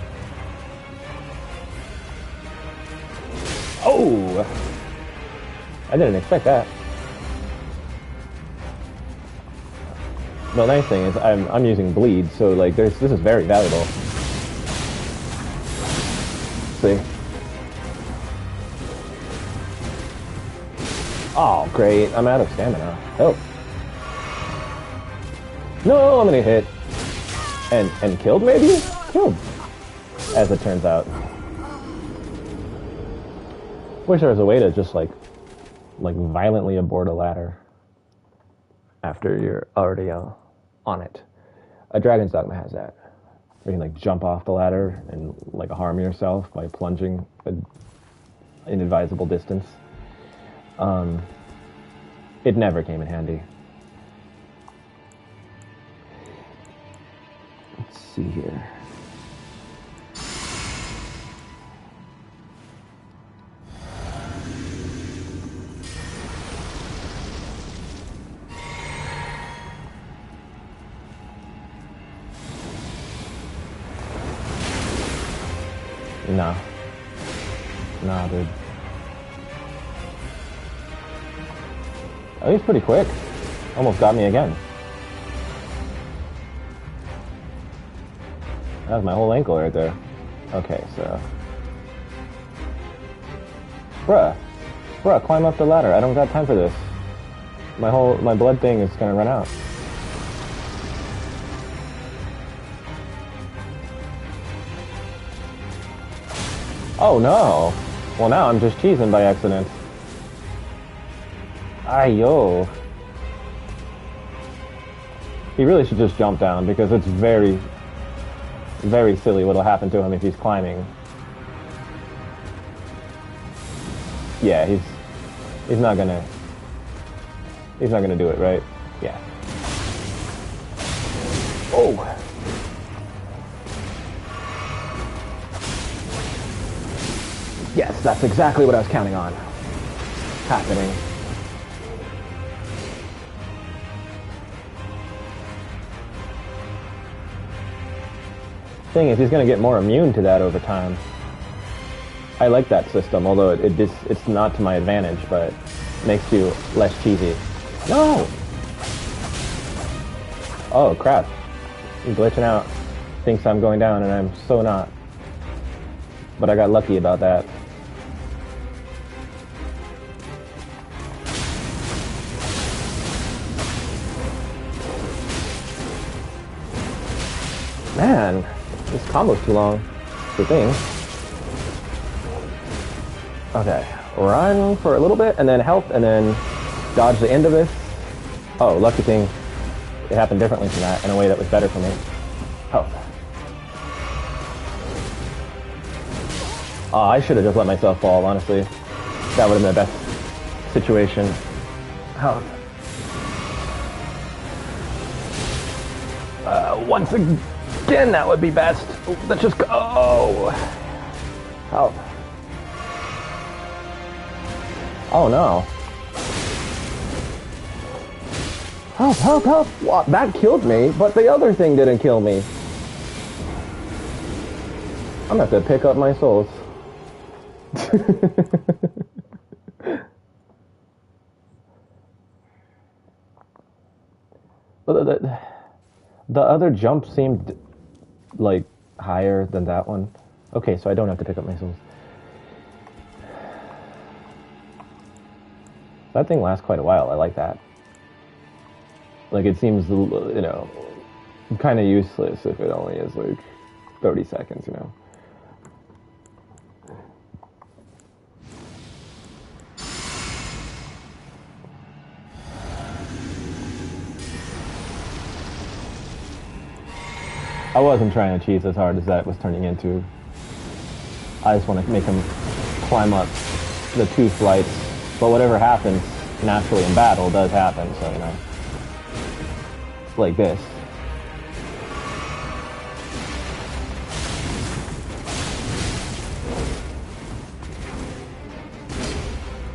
Oh! I didn't expect that. The nice thing is I'm using bleed, so like this is very valuable. see. Oh, great. I'm out of stamina. Help. No, I'm gonna hit. And killed, maybe? Killed. As it turns out. Wish there was a way to just, like violently abort a ladder after you're already on it. A Dragon's Dogma has that. Where you can, like, jump off the ladder and, like, harm yourself by plunging an inadvisable distance. It never came in handy. Let's see here. Nah. Nah, dude. Oh, he's pretty quick. Almost got me again. That was my whole ankle right there. Okay, so... Bruh, climb up the ladder. I don't got time for this. My blood thing is gonna run out. Oh no! Well, now I'm just cheesing by accident. Ayo. He really should just jump down because it's very, very silly what'll happen to him if he's climbing. Yeah, he's not gonna do it, right? Yeah. Oh. Yes, that's exactly what I was counting on happening. Thing is, he's going to get more immune to that over time. I like that system, although it's not to my advantage, but makes you less cheesy. No! Oh, crap. He's glitching out. Thinks I'm going down, and I'm so not. But I got lucky about that. Man, this combo's too long. It's the thing. Okay, run for a little bit, and then health, and then dodge the end of this. Oh, lucky thing, it happened differently from that, in a way that was better for me. Health. Oh, I should have just let myself fall, honestly. That would have been the best situation. Health. Once again, that would be best. Let's just go. Oh. Help. Oh no. Help, help, help. What? That killed me, but the other thing didn't kill me. I'm gonna have to pick up my souls. The other jump seemed like higher than that one. Okay, so I don't have to pick up my souls. That thing lasts quite a while. I like that. Like, it seems, you know, kind of useless if it only is like 30 seconds, you know. I wasn't trying to cheese as hard as that was turning into. I just want to make him climb up the 2 flights. But whatever happens naturally in battle does happen, so, you know. Like this.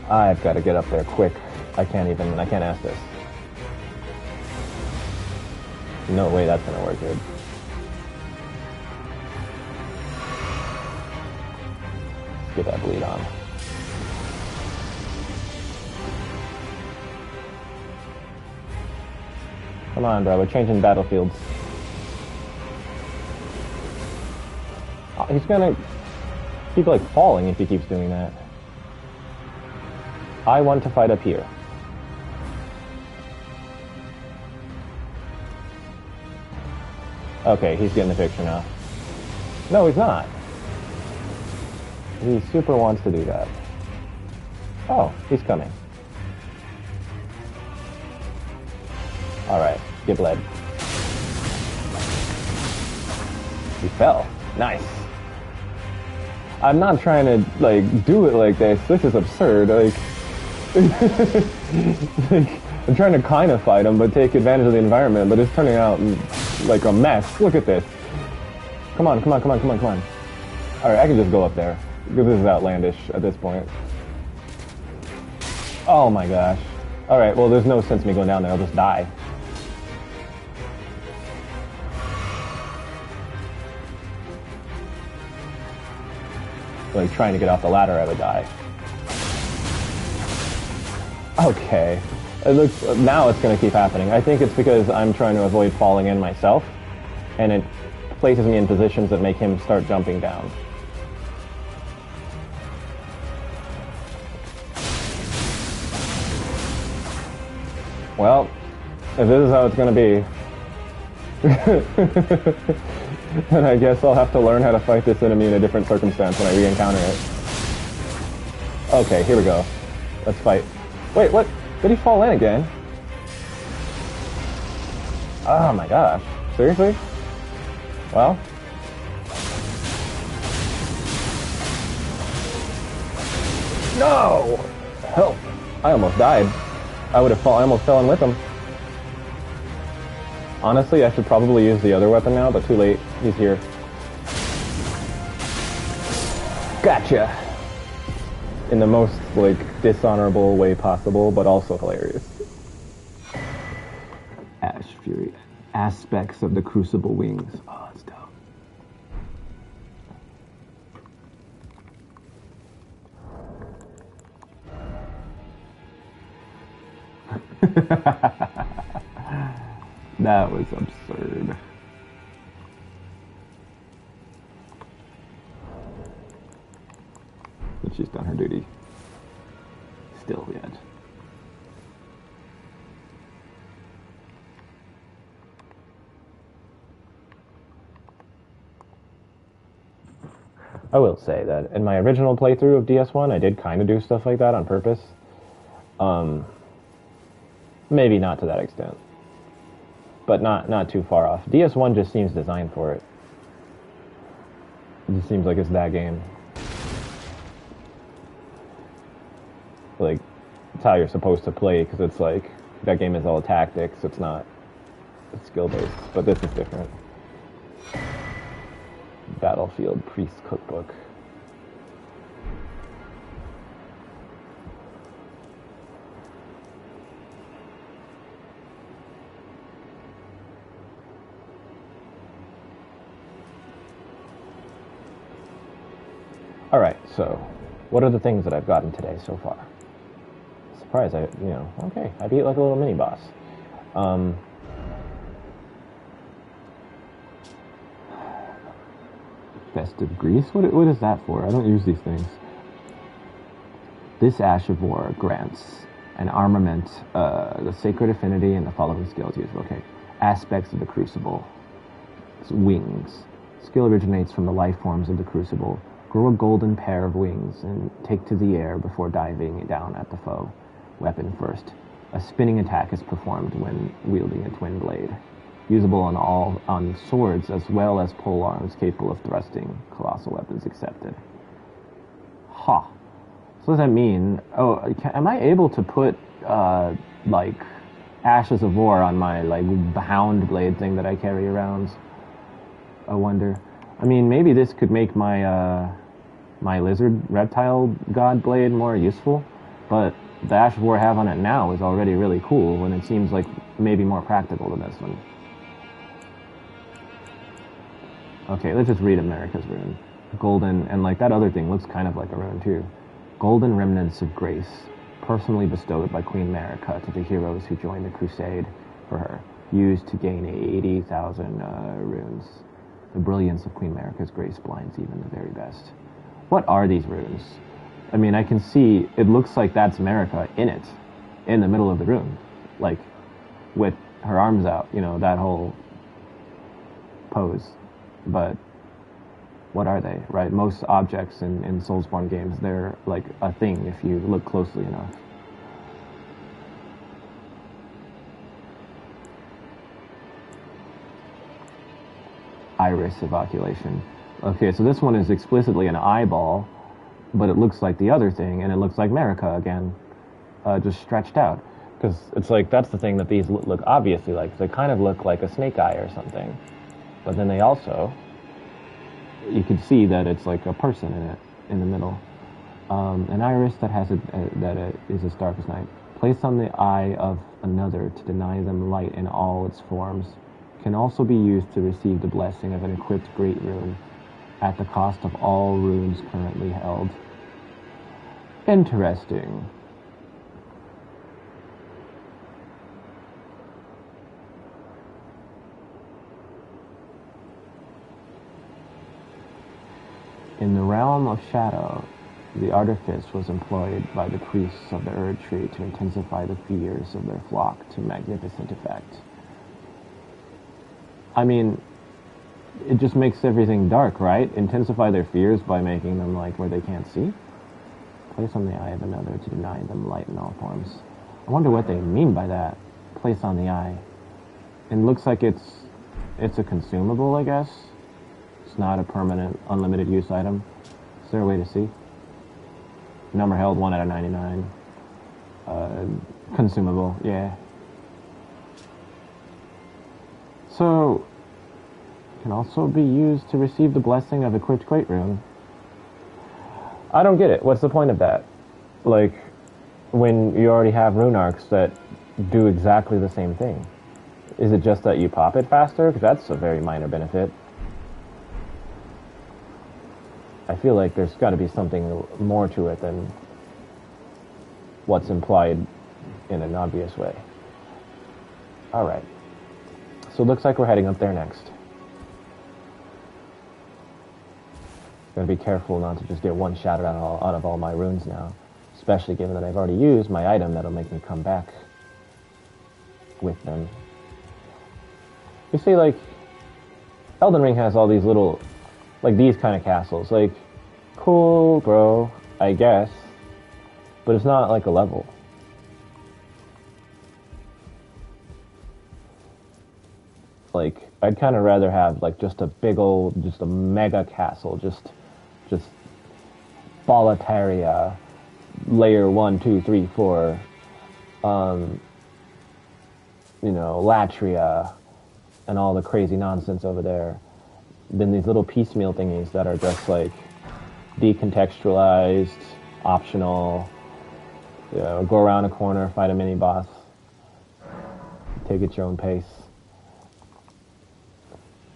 I've got to get up there quick. I can't ask this. No way that's gonna work, dude. Get that bleed on. Come on, bro. We're changing battlefields. Oh, he's gonna... He'd be, like, falling if he keeps doing that. I want to fight up here. Okay, he's getting the picture now. No, he's not. He super wants to do that. Oh, he's coming. Alright, get bled. He fell. Nice. I'm not trying to, like, do it like this. This is absurd. Like, like, I'm trying to kind of fight him, but take advantage of the environment, but it's turning out like a mess. Look at this. Come on, come on, come on, come on, come on. Alright, I can just go up there. Because this is outlandish at this point. Oh my gosh. Alright, well, there's no sense me going down there. I'll just die. Like, trying to get off the ladder, I would die. Okay. It looks, now it's going to keep happening. I think it's because I'm trying to avoid falling in myself, and it places me in positions that make him start jumping down. Well, if this is how it's going to be, then I guess I'll have to learn how to fight this enemy in a different circumstance when I re-encounter it. Okay, here we go. Let's fight. Wait, what? Did he fall in again? Oh my gosh. Seriously? Well. No! Help! I almost died. I almost fell in with him. Honestly, I should probably use the other weapon now, but too late. He's here. Gotcha! In the most, like, dishonorable way possible, but also hilarious. Ash Fury. Aspects of the Crucible wings. Oh, that's dope. That was absurd. But she's done her duty. Still yet. I will say that in my original playthrough of DS1, I did kind of do stuff like that on purpose. Maybe not to that extent. But not too far off. DS1 just seems designed for it. It just seems like it's that game. Like, it's how you're supposed to play, because it's like, that game is all tactics, it's not skill-based, but this is different. Battlefield Priest Cookbook. Alright, so, what are the things that I've gotten today so far? Surprise, okay, I beat like a little mini-boss. Festive Grease? What is that for? I don't use these things. This Ash of War grants an armament, the Sacred Affinity, and the following skills used. Okay. Aspects of the Crucible. It's wings. Skill originates from the life forms of the Crucible. Grow a golden pair of wings and take to the air before diving down at the foe. Weapon first. A spinning attack is performed when wielding a twin blade. Usable on swords as well as pole arms capable of thrusting. Colossal weapons accepted. Ha. So what does that mean? Oh, am I able to put, like, Ashes of War on my, like, bound blade thing that I carry around? I wonder. I mean, maybe this could make my, my lizard reptile god blade more useful, but the Ash of War I have on it now is already really cool, and it seems like maybe more practical than this one. Okay, let's just read America's rune. Golden, and like that other thing looks kind of like a rune too. Golden remnants of grace, personally bestowed by Queen America to the heroes who joined the crusade for her, used to gain 80,000 runes. The brilliance of Queen America's grace blinds even the very best. What are these runes? I mean, I can see, it looks like that's America in it, in the middle of the room. Like, with her arms out, you know, that whole pose. But what are they, right? Most objects in Soulsborne games, they're like a thing if you look closely enough. Iris evoculation. Okay, so this one is explicitly an eyeball, but it looks like the other thing, and it looks like America again, just stretched out. Because it's like, that's the thing that these look obviously like. They kind of look like a snake eye or something. But then they also, you can see that it's like a person in it, in the middle. An iris that has is as dark as night. Placed on the eye of another to deny them light in all its forms. Can also be used to receive the blessing of an equipped great rune at the cost of all runes currently held. Interesting. In the realm of shadow, the artifice was employed by the priests of the Erdtree to intensify the fears of their flock to magnificent effect. I mean, it just makes everything dark, right? Intensify their fears by making them like where they can't see. Place on the eye of another to deny them light in all forms. I wonder what they mean by that. Place on the eye. It looks like it's a consumable, I guess. It's not a permanent, unlimited use item. Is there a way to see? Number held 1 out of 99. Consumable, yeah. So, can also be used to receive the blessing of equipped great rune. I don't get it. What's the point of that? Like, when you already have rune arcs that do exactly the same thing. Is it just that you pop it faster? Because that's a very minor benefit. I feel like there's got to be something more to it than what's implied in an obvious way. Alright. So it looks like we're heading up there next. Gotta be careful not to just get one shot out of all my runes now. Especially given that I've already used my item that'll make me come back with them. You see, like, Elden Ring has all these little, like, these kind of castles. Like, cool, bro, I guess. But it's not like a level. Like, I'd kind of rather have, like, just a big old, just a mega castle. Just Boletaria, layer 1, 2, 3, 4. You know, Latria, and all the crazy nonsense over there. Then these little piecemeal thingies that are just like decontextualized, optional. You know, go around a corner, fight a mini boss. Take it your own pace.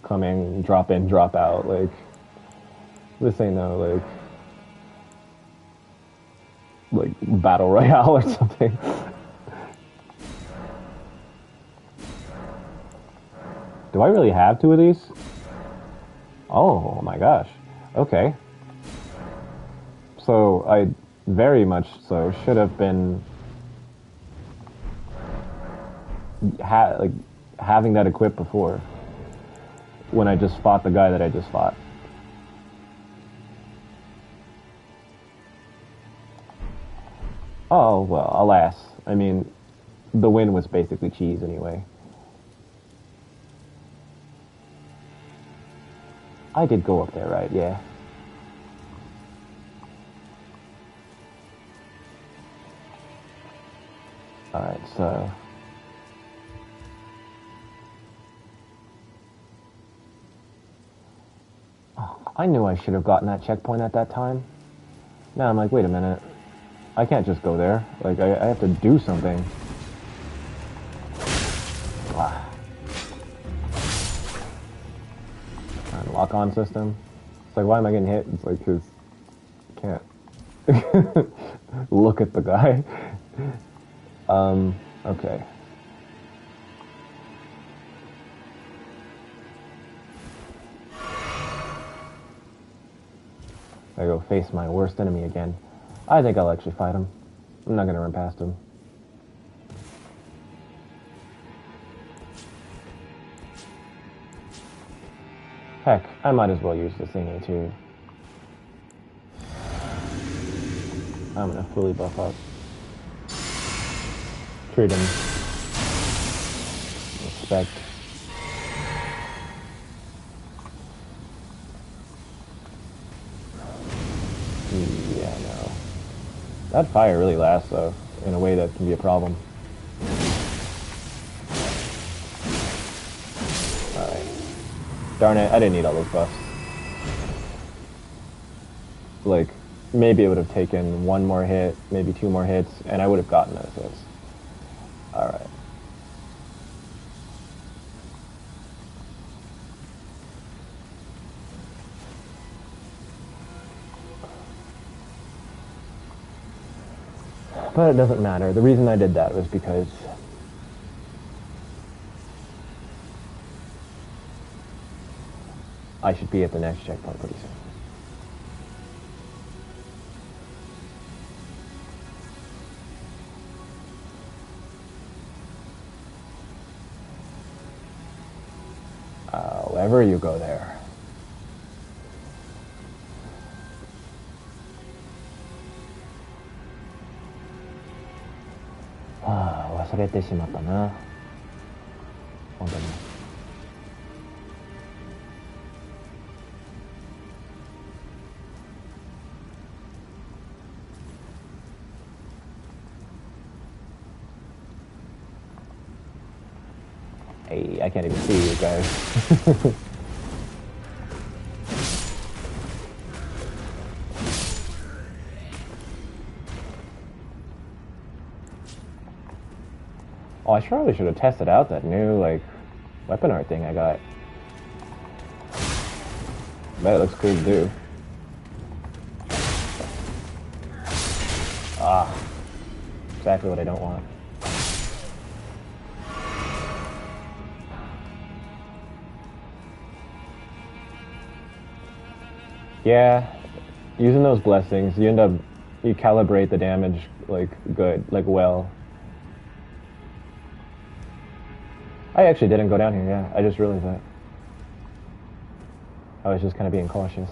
Come in, drop out. Like, this ain't no like battle royale or something. Do I really have 2 of these? Oh my gosh. Okay. So I very much so should have been having that equipped before when I just fought the guy that I just fought. Oh, well, alas. I mean, the win was basically cheese anyway. I did go up there, right? Yeah. Alright, so... Oh, I knew I should have gotten that checkpoint at that time. Now I'm like, wait a minute. I can't just go there. Like, I have to do something. Ah. Lock-on system. It's like, why am I getting hit? It's like, because I can't look at the guy. Okay. I go face my worst enemy again. I think I'll actually fight him. I'm not gonna run past him. Heck, I might as well use the thingy too. I'm gonna fully buff up. Treat him. Respect. Yeah, no. That fire really lasts, though, in a way that can be a problem. Alright. Darn it, I didn't need all those buffs. Like, maybe it would have taken one more hit, maybe two more hits, and I would have gotten those hits. Alright. But it doesn't matter. The reason I did that was because I should be at the next checkpoint pretty soon. However you go there. 忘れてしまったな。本当に。Hey, I can't even see you guys. Oh, I probably should have tested out that new, like, weapon art thing I got. Bet it looks cool to do. Ah. Exactly what I don't want. Yeah, using those blessings, you calibrate the damage, like, good, like, well. I actually didn't go down here, yeah. I just realized that. I was just kind of being cautious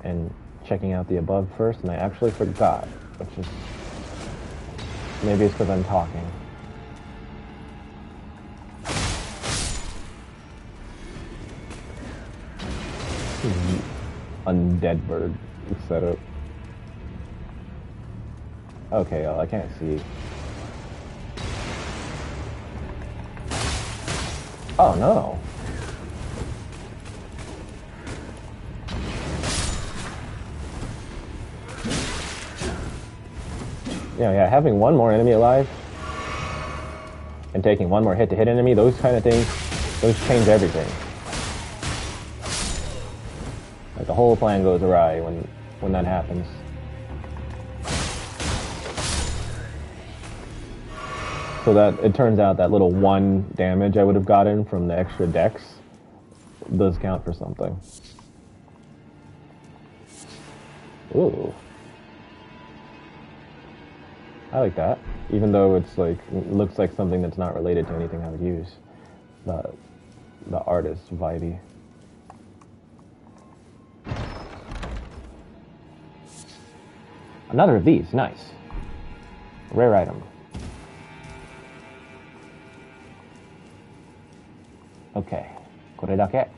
and checking out the above first, and I actually forgot, which is... Maybe it's because I'm talking. Undead bird setup. Okay, I can't see. Oh no. Yeah, having one more enemy alive and taking one more hit to hit enemy, those kind of things, those change everything. Like the whole plan goes awry when that happens. So that it turns out that little 1 damage I would have gotten from the extra dex does count for something. Ooh. I like that. Even though it's like, it looks like something that's not related to anything I would use. The art is vibey. Another of these, nice. Rare item. Okay, これだけ.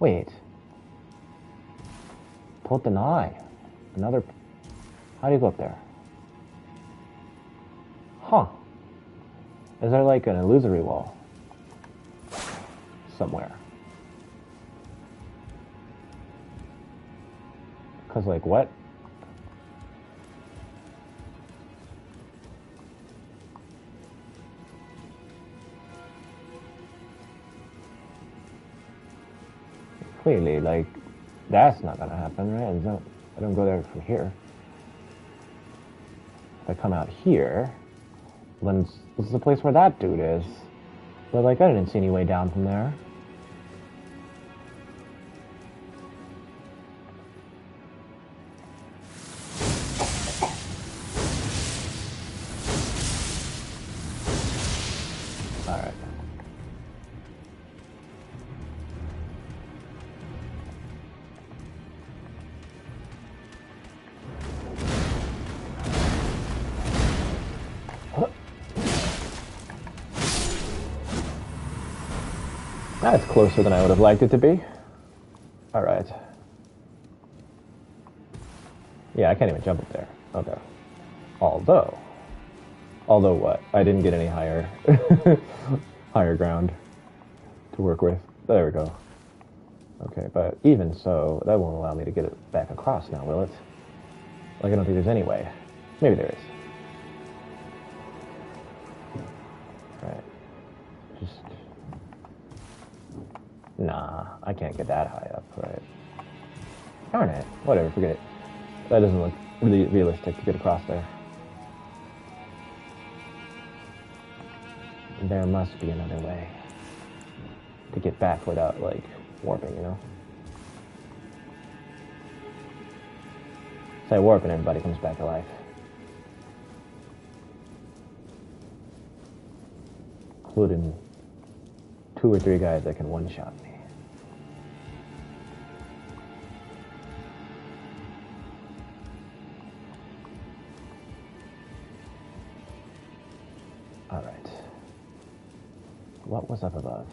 Wait. 通ってない. Another... How do you go up there? Huh. Is there like an illusory wall? Somewhere. Cause like what? Clearly, like That's not gonna happen, right? I don't go there from here. If I come out here, then this is the place where that dude is. But, like, I didn't see any way down from there. Alright. That's closer than I would have liked it to be. Alright. Yeah, I can't even jump up there. Okay. Although what? I didn't get any higher higher ground to work with. There we go. Okay, but even so, that won't allow me to get it back across now, will it? Like, I don't think there's any way. Maybe there is. Alright. Just... Nah, I can't get that high up, right? Darn it. Whatever, forget it. That doesn't look really realistic to get across there. There must be another way to get back without, like, warping, you know? Say warp and everybody comes back to life. Including 2 or 3 guys that can one-shot me. Alright. What was up above?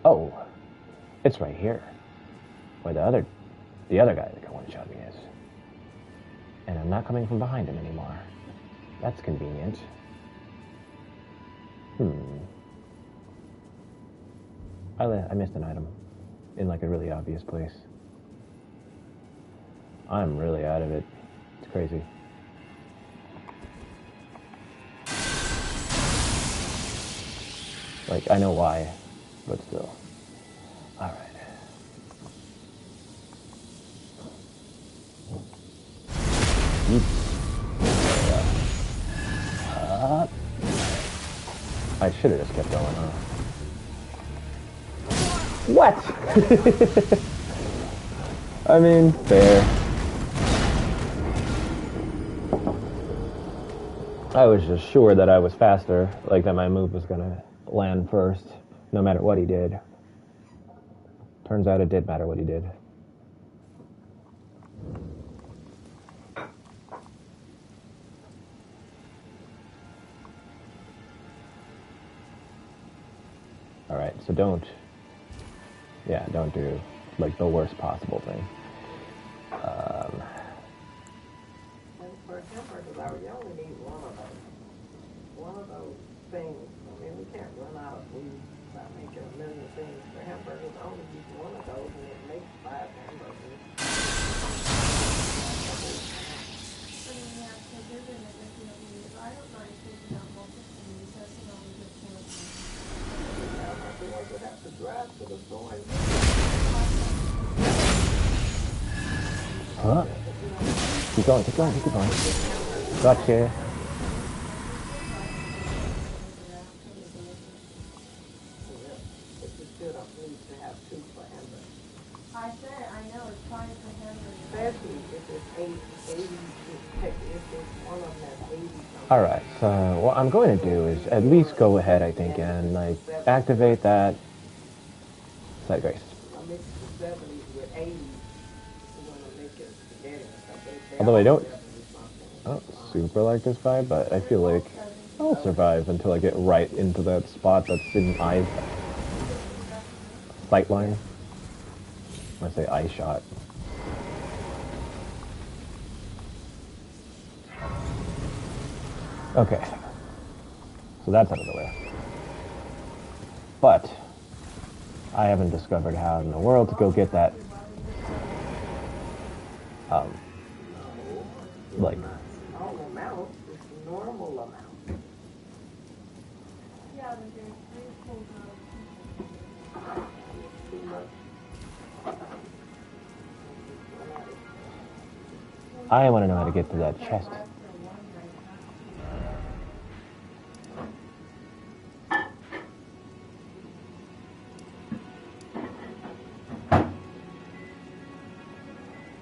Oh, it's right here. Where the other guy that can one-shot me is. And I'm not coming from behind him anymore. That's convenient. I missed an item in, like, a really obvious place. I'm really out of it. It's crazy. Like, I know why, but still. Alright. I should have just kept going, huh? What? I mean, fair. I was just sure that I was faster, like that my move was gonna land first, no matter what he did. Turns out it did matter what he did. Alright, so don't do, like, the worst possible thing. And for hamburgers, you only need one of those things. I mean, we can't run out of food by making a million things. For hamburgers, I only use one of those, and it makes 5 hamburgers. I don't mind taking out multiple because it only gets one. The ones that have to drive to the store and Huh? Keep going. Gotcha. I said, I know, it's fine for hamburgers. especially if it's 80, if it's one of them that's 80 something. Alright, so what I'm going to do is at least go ahead, I think, and, like, activate that side grace. I mix the 70s with 80s. We're going to make it spaghetti and stuff. Although I don't super like this vibe, but I feel like I'll survive until I get right into that spot that's in eye sight line. I say eye shot. Okay, so that's out of the way. But I haven't discovered how in the world to go get that, like, Normal amount is the normal amount. Yeah, but there's 3 full girls. I want to know how to get to that chest.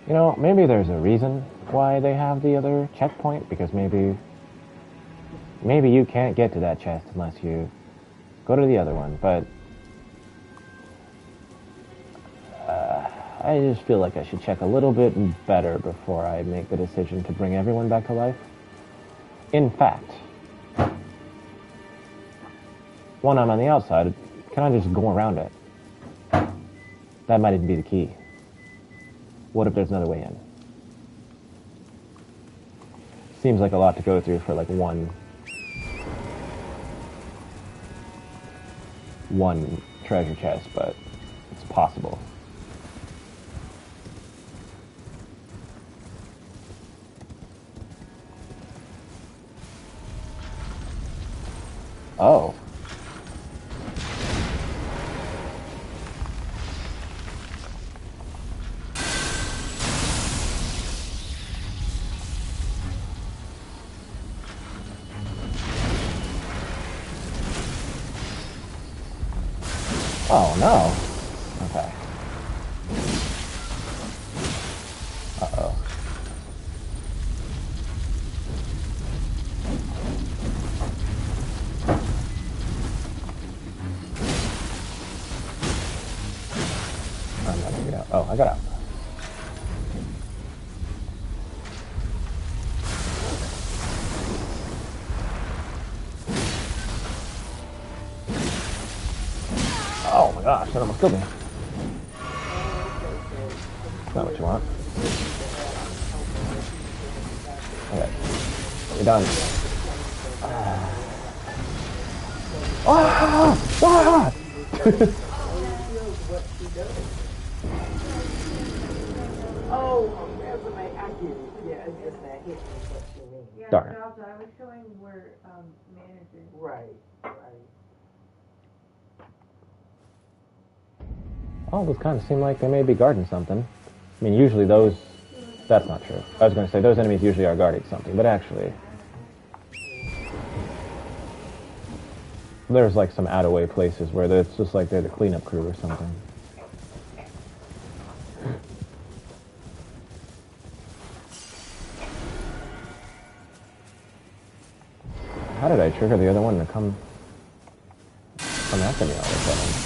You know, maybe there's a reason why they have the other checkpoint, because maybe you can't get to that chest unless you go to the other one, but I just feel like I should check a little bit better before I make the decision to bring everyone back to life. In fact, when I'm on the outside, can I just go around it? That might even be the key. What if there's another way in? Seems like a lot to go through for like one treasure chest, but it's possible. Oh. Oh no. Okay. Uh-oh. I'm not gonna get out. Oh, I got out. Oh my gosh, that almost killed me. That's not what you want. Okay. You're done. Ah! Ah! Oh, resume, I get it. Yeah, it's just that hit me what you mean. Yeah, Darn. the jobs I was showing were managers. Right. Oh, those kind of seem like they may be guarding something. I mean, usually those... That's not true. I was going to say, those enemies usually are guarding something, but actually... There's like some out-of-way places where it's just like they're the cleanup crew or something. How did I trigger the other one to come after me all of a sudden?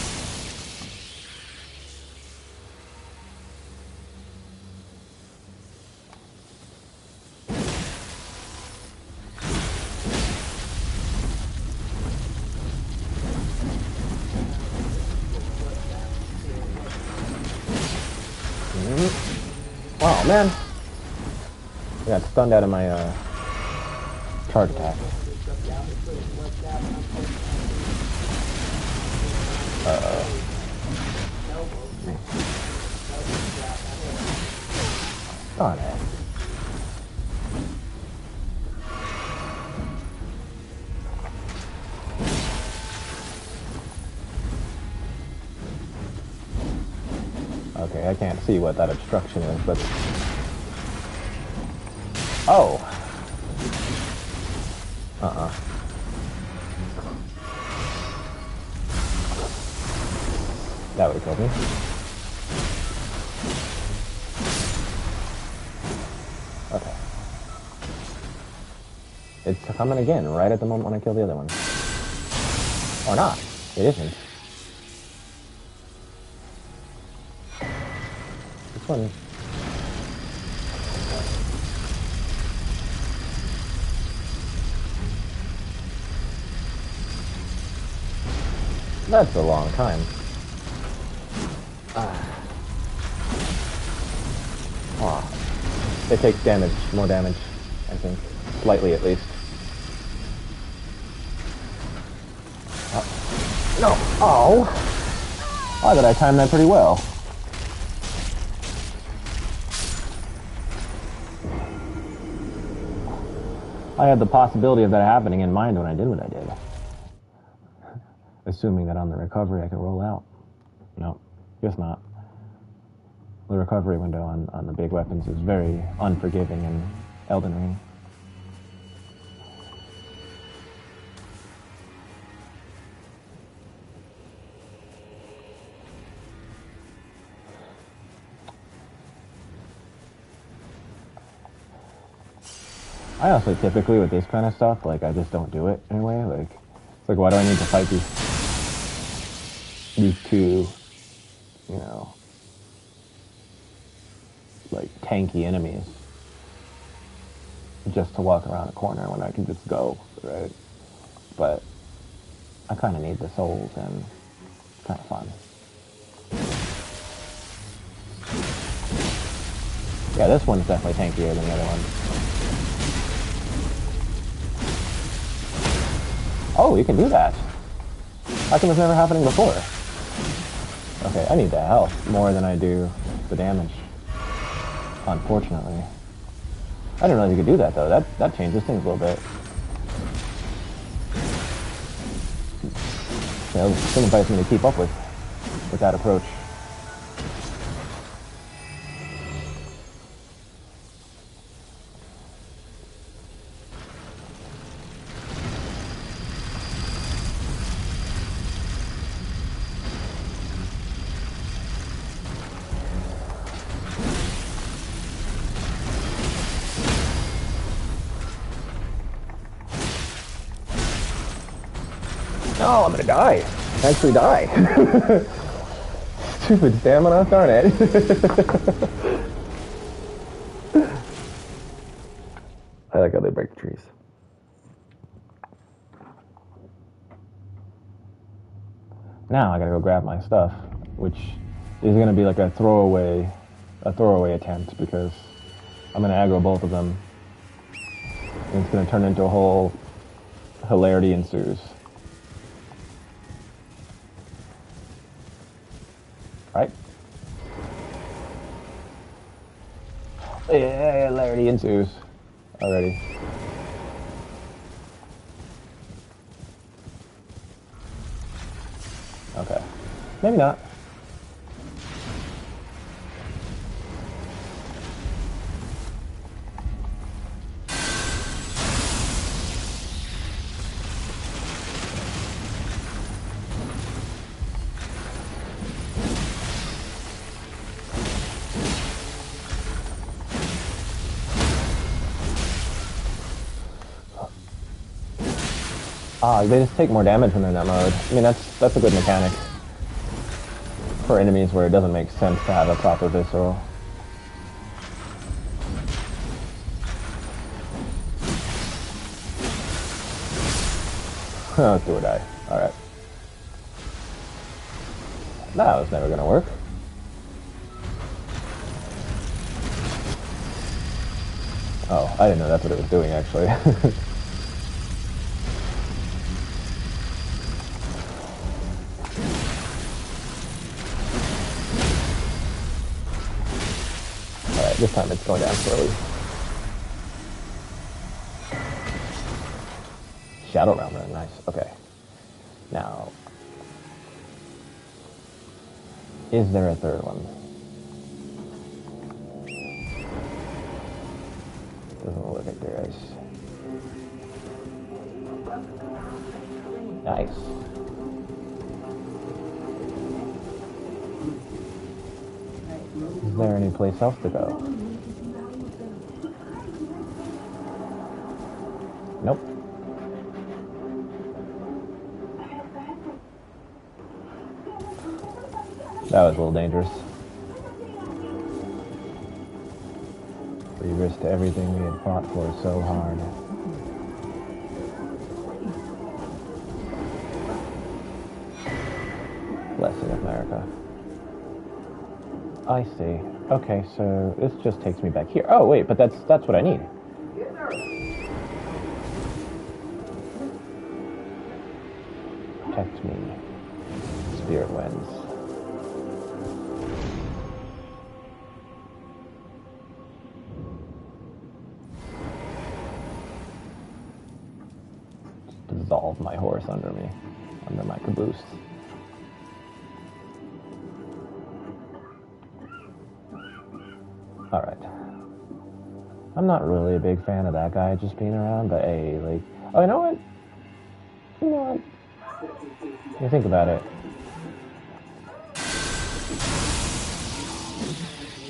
Oh man, I got stunned out of my charge attack. Uh-oh. Darn it. Okay, I can't see what that obstruction is, but... Oh! Uh-uh. That would have killed me. Okay. It's coming again, right at the moment when I kill the other one. Or not. It isn't. This one... That's a long time. Oh. It takes damage, more damage, I think. Slightly at least. No! Oh! I thought I timed that pretty well. I had the possibility of that happening in mind when I did what I did. Assuming that on the recovery I could roll out. No, guess not. the recovery window on the big weapons is very unforgiving in Elden Ring. I also typically with this kind of stuff, like I just don't do it anyway. Like, it's like, why do I need to fight these two, you know, like tanky enemies just to walk around a corner when I can just go, right? But I kind of need the souls, and it's kind of fun. Yeah, this one's definitely tankier than the other one. Oh, you can do that. How come it's never happening before? Okay, I need the health more than I do the damage. Unfortunately. I didn't realize you could do that though. That changes things a little bit. Yeah, it signifies me to keep up with that approach. No, I'm gonna die. Actually die. Stupid stamina, darn it. I like how they break the trees. Now I gotta go grab my stuff, which is gonna be like a throwaway attempt because I'm gonna aggro both of them. And it's gonna turn into a whole hilarity ensues. Right? Yeah, hilarity ensues already. Okay. Maybe not. They just take more damage when they're in that mode. I mean, that's a good mechanic for enemies where it doesn't make sense to have a proper visceral. Let's do or die. Alright. That was never gonna work. Oh, I didn't know that's what it was doing, actually. Alright, this time it's going down slowly. Shadow Realm, really nice. Okay. Now, is there a third one? Doesn't look like there is. Nice. Is there any place else to go? Nope. That was a little dangerous. We risked everything we had fought for so hard. Blessing America. I see. Okay, so this just takes me back here. Oh wait, but that's what I need. Protect me, spirit winds. Just dissolve my horse under me, under my caboose. I'm not really a big fan of that guy just being around, but hey, like, oh, you know what? You know what? You think about it.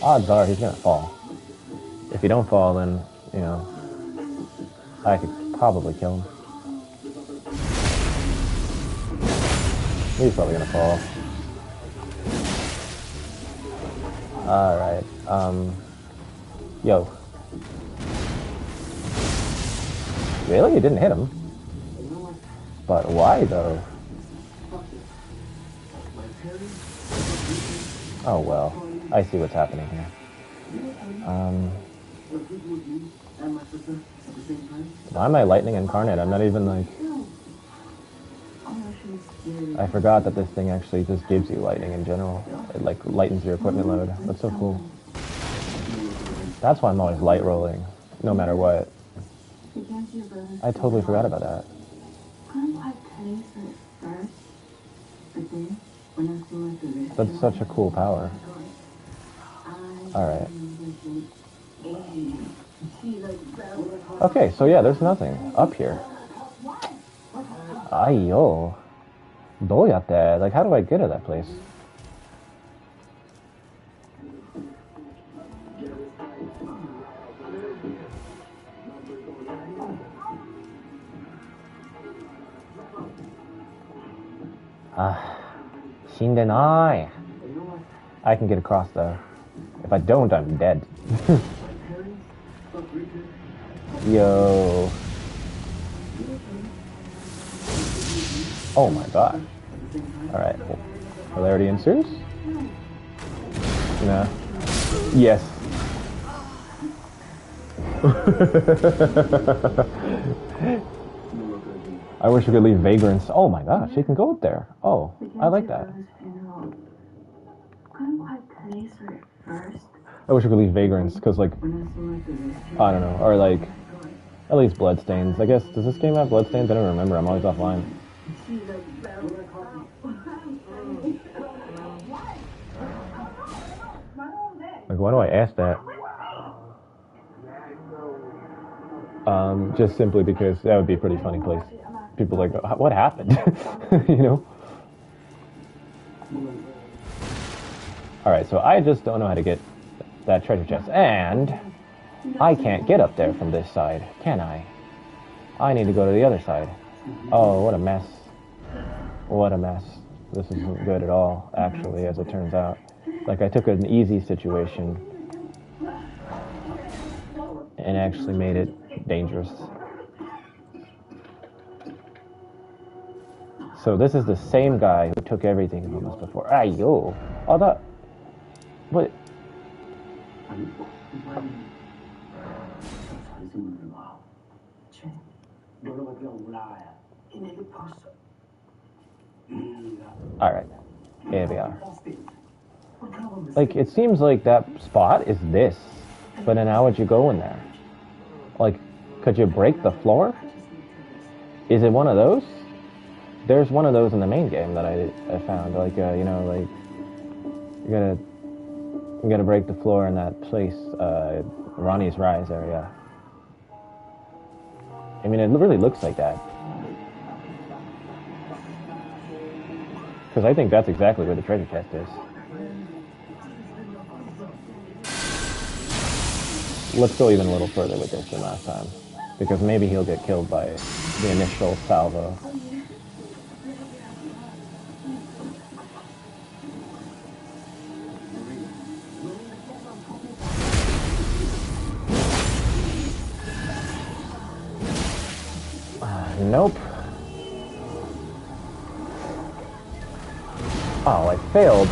Odds are he's gonna fall. If he don't fall, then, you know, I could probably kill him. He's probably gonna fall. Alright, yo. Really? You didn't hit him? But why, though? Oh, well. I see what's happening here. Why am I lightning incarnate? I'm not even, like... I forgot that this thing actually just gives you lightning in general. It, like, lightens your equipment load. That's so cool. That's why I'm always light rolling, no matter what. I totally forgot about that. That's such a cool power. Alright. Okay, so yeah, there's nothing up here. Ayo. Doyatte. Like, how do I get to that place? Shindenai. I can get across though. If I don't, I'm dead. Yo. Oh my god. Alright. Hilarity ensues? No. Yes. I wish we could leave vagrants. Oh my gosh, she can go up there. Oh, I like that. I wish we could leave vagrants, because, like, I don't know, or, like, at least bloodstains. I guess, does this game have bloodstains? I don't remember, I'm always offline. Like, why do I ask that? Just simply because that would be a pretty funny place. People like, what happened? You know? Alright, so I just don't know how to get that treasure chest. And I can't get up there from this side, can I? I need to go to the other side. Oh, what a mess. What a mess. This isn't good at all, actually, as it turns out. Like, I took an easy situation and actually made it dangerous. So this is the same guy who took everything from us before. Ayo! Oh, that... What? Alright. Here we are. Like, it seems like that spot is this. But then how would you go in there? Like, could you break the floor? Is it one of those? There's one of those in the main game that I found. Like, you know, like, you gotta break the floor in that place, Ronnie's Rise area. I mean, it really looks like that. Because I think that's exactly where the treasure chest is. Let's go even a little further with this than last time. Because maybe he'll get killed by the initial salvo. Nope. Oh, I failed.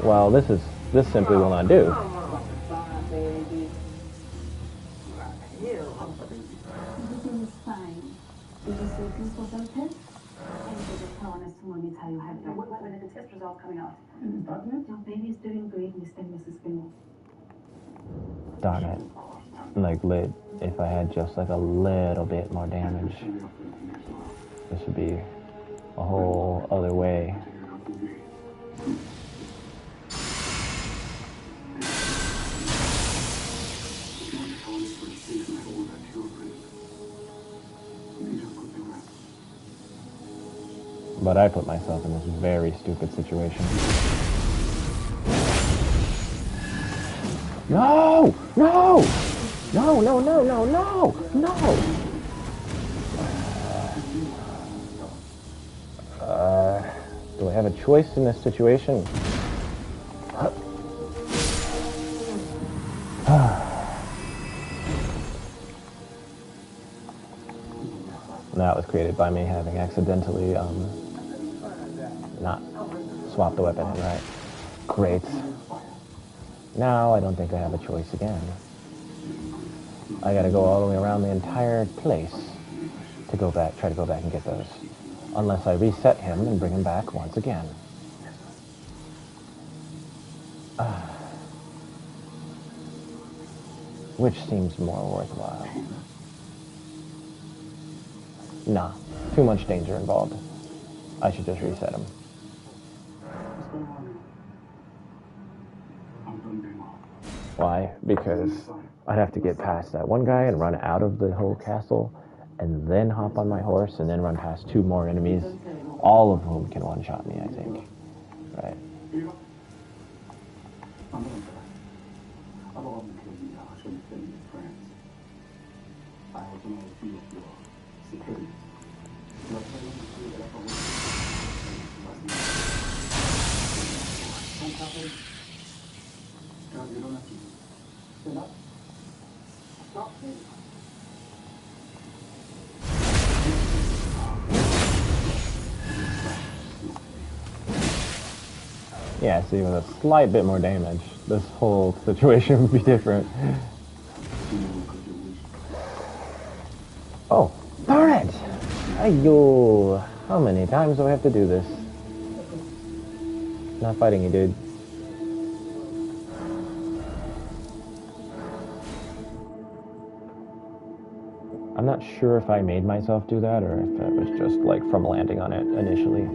Well, this simply will not do. Everything is fine. Did you say this was a test? And you just telling us to tell you how to do it. When are the test results coming out? Your baby's doing great, Mr. and Mrs. Bingle. Darn it. Like, if I had just like a little bit more damage, this would be a whole other way. But I put myself in this very stupid situation. No! No! No, no, no, no, no! No! Do I have a choice in this situation? That was created by me having accidentally not swapped the weapon in, right? Great. Now I don't think I have a choice again. I gotta go all the way around the entire place to go back, try to go back and get those. Unless I reset him and bring him back once again. Which seems more worthwhile? Nah, too much danger involved. I should just reset him. Why? Because I'd have to get past that one guy and run out of the whole castle, and then hop on my horse, and then run past 2 more enemies, all of whom can one-shot me, I think. Right. Yeah, see, with a slight bit more damage, this whole situation would be different. Oh, darn it! Ayo! How many times do I have to do this? Not fighting you, dude. I'm not sure if I made myself do that or if it was just like from landing on it initially.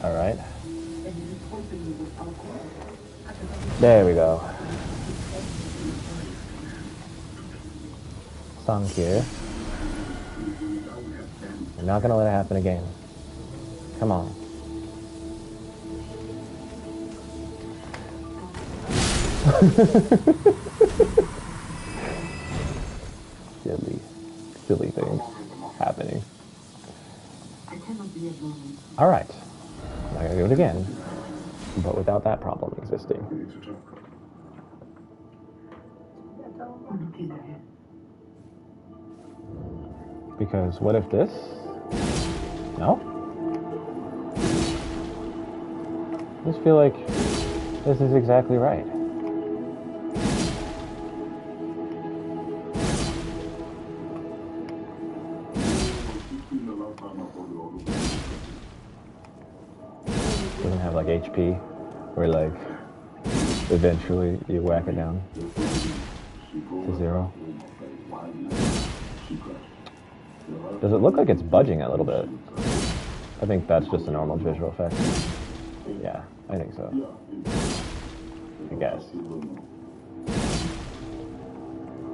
Alright. There we go. Thank you. We're not gonna let it happen again. Come on. Silly things happening. Alright. I'm gonna do it again, but without that problem existing. Because what if this? No? I just feel like this is exactly right. Doesn't have like HP, where like eventually you whack it down to 0. Does it look like it's budging a little bit? I think that's just a normal visual effect. Yeah, I think so. I guess.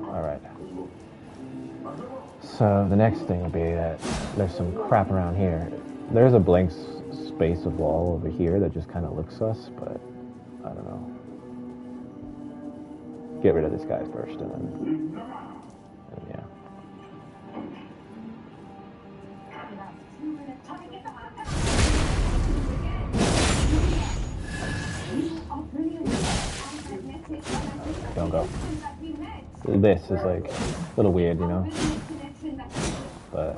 Alright. So the next thing will be that there's some crap around here. There's a blank space of wall over here that just kind of looks sus, but I don't know. Get rid of this guy first, and then yeah. Don't go. This is like a little weird, you know? But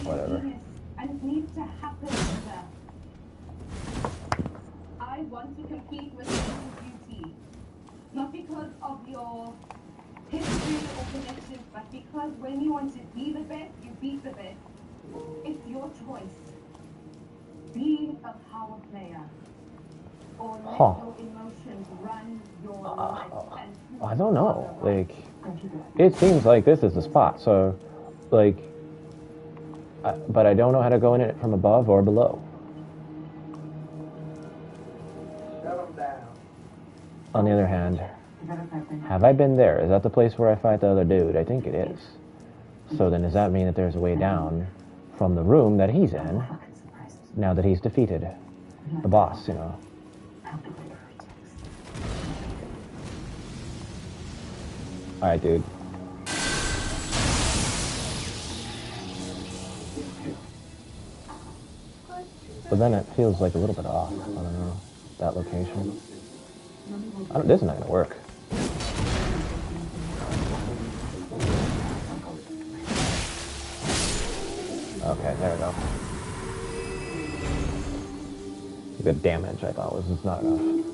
whatever. And it needs to happen, sir. I want to compete with beauty. Not because of your history or connections, but because when you want to be the best, you beat the best. It's your choice. Be a power player. Or let Huh. your emotions run your life. I don't know. Like, it seems like this is the spot. So, like, but I don't know how to go in it from above or below. Shut them down. On the other hand, have I been there? Is that the place where I fight the other dude? I think it is. So then does that mean that there's a way down from the room that he's in, now that he's defeated the boss, you know? Alright, dude. But then it feels like a little bit off. I don't know. That location. This is not gonna work. Okay, there we go. The damage I thought was just not enough.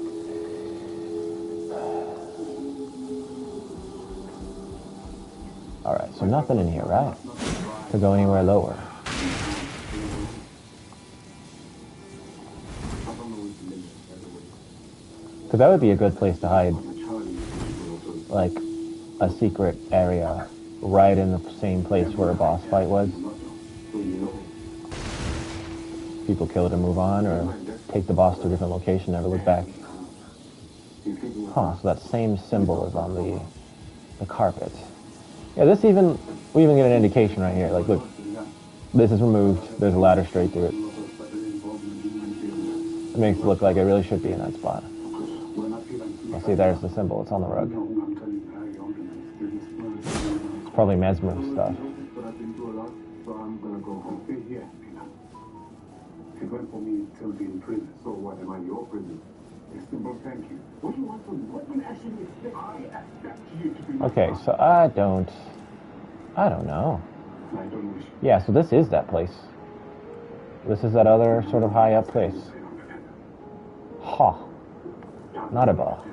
Alright, so nothing in here, right? To go anywhere lower. Because that would be a good place to hide, like, a secret area right in the same place where a boss fight was. People kill it and move on, or take the boss to a different location, never look back. Huh, so that same symbol is on the carpet. Yeah, we even get an indication right here. Like, look, this is removed, there's a ladder straight through it. It makes it look like it really should be in that spot. Well, see, there's the symbol, it's on the rug. It's probably Mesmer stuff. It went for me till being prison. So what am I your prison? A simple thank you. What do you want from me? What do you actually expect? I expect you to be. Okay, so I don't know. I don't wish. Yeah, so this is that place. This is that other sort of high up place. Ha. Not above.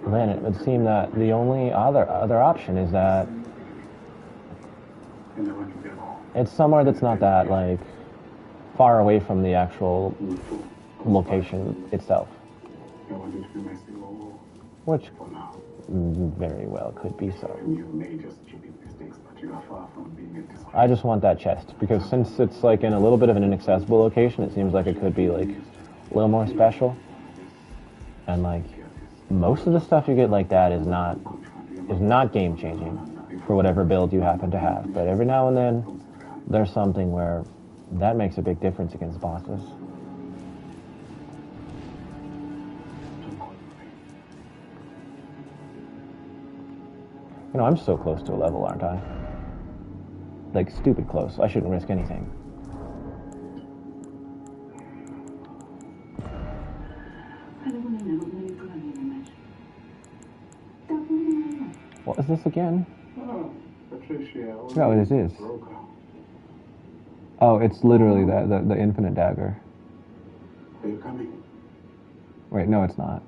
Then it would seem that the only other option is that it's somewhere that's not that, like, far away from the actual location itself. Which very well could be so. I just want that chest, because since it's like in a little bit of an inaccessible location, it seems like it could be like a little more special. And like most of the stuff you get like that is not game changing for whatever build you happen to have. But every now and then there's something where that makes a big difference against bosses. You know, I'm so close to a level, aren't I? Like, stupid close. I shouldn't risk anything. What is this again? Oh, Patricia. No, this is. Oh, it's literally the infinite dagger. Are you coming? Wait, no, it's not.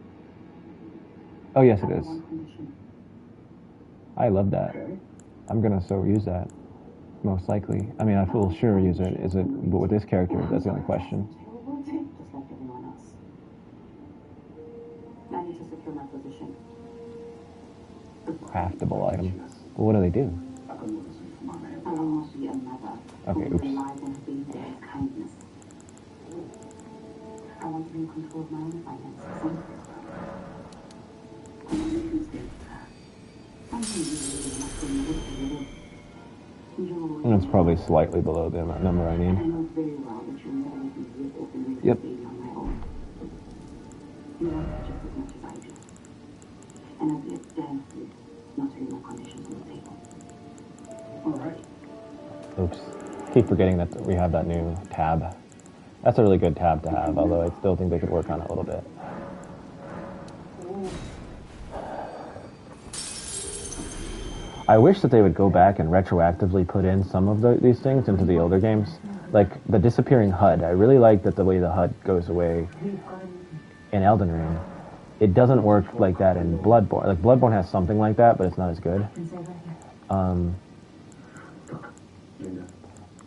Oh, yes, it is. I love that. Okay. I'm gonna so use that, most likely. I mean, I will sure use it. Is it? But with this character, that's the only question. Just like everyone else. I need to secure my position. Craftable item. Well, what do they do? I can notice you from my man. I don't want to be another. Okay, who oops. relies on being there with kindness. I want to be in control of my own finances. And it's probably slightly below the number I I need. know very well that you'll never let me live openly with Yep. a baby on my own. You love her just as much as I do. And I'd be a damn fool not to leave my conditions on the table. All right. Oops. Keep forgetting that we have that new tab. That's a really good tab to have, although I still think they could work on it a little bit. I wish that they would go back and retroactively put in some of these things into the older games. Like the disappearing HUD. I really like that the way the HUD goes away in Elden Ring. It doesn't work like that in Bloodborne. Like Bloodborne has something like that, but it's not as good.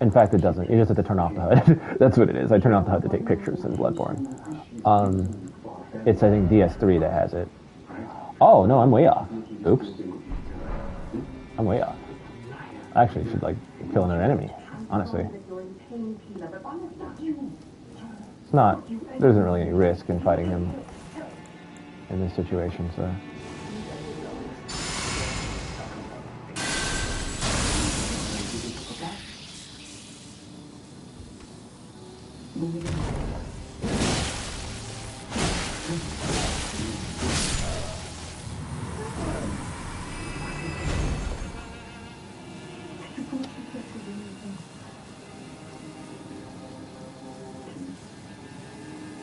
In fact, it doesn't. You just have to turn off the HUD. That's what it is. I turn off the HUD to take pictures in Bloodborne. It's, I think, DS3 that has it. Oh, no, I'm way off. Oops. I'm way off. I actually should, like, kill another enemy, honestly. It's not, there isn't really any risk in fighting him in this situation, so.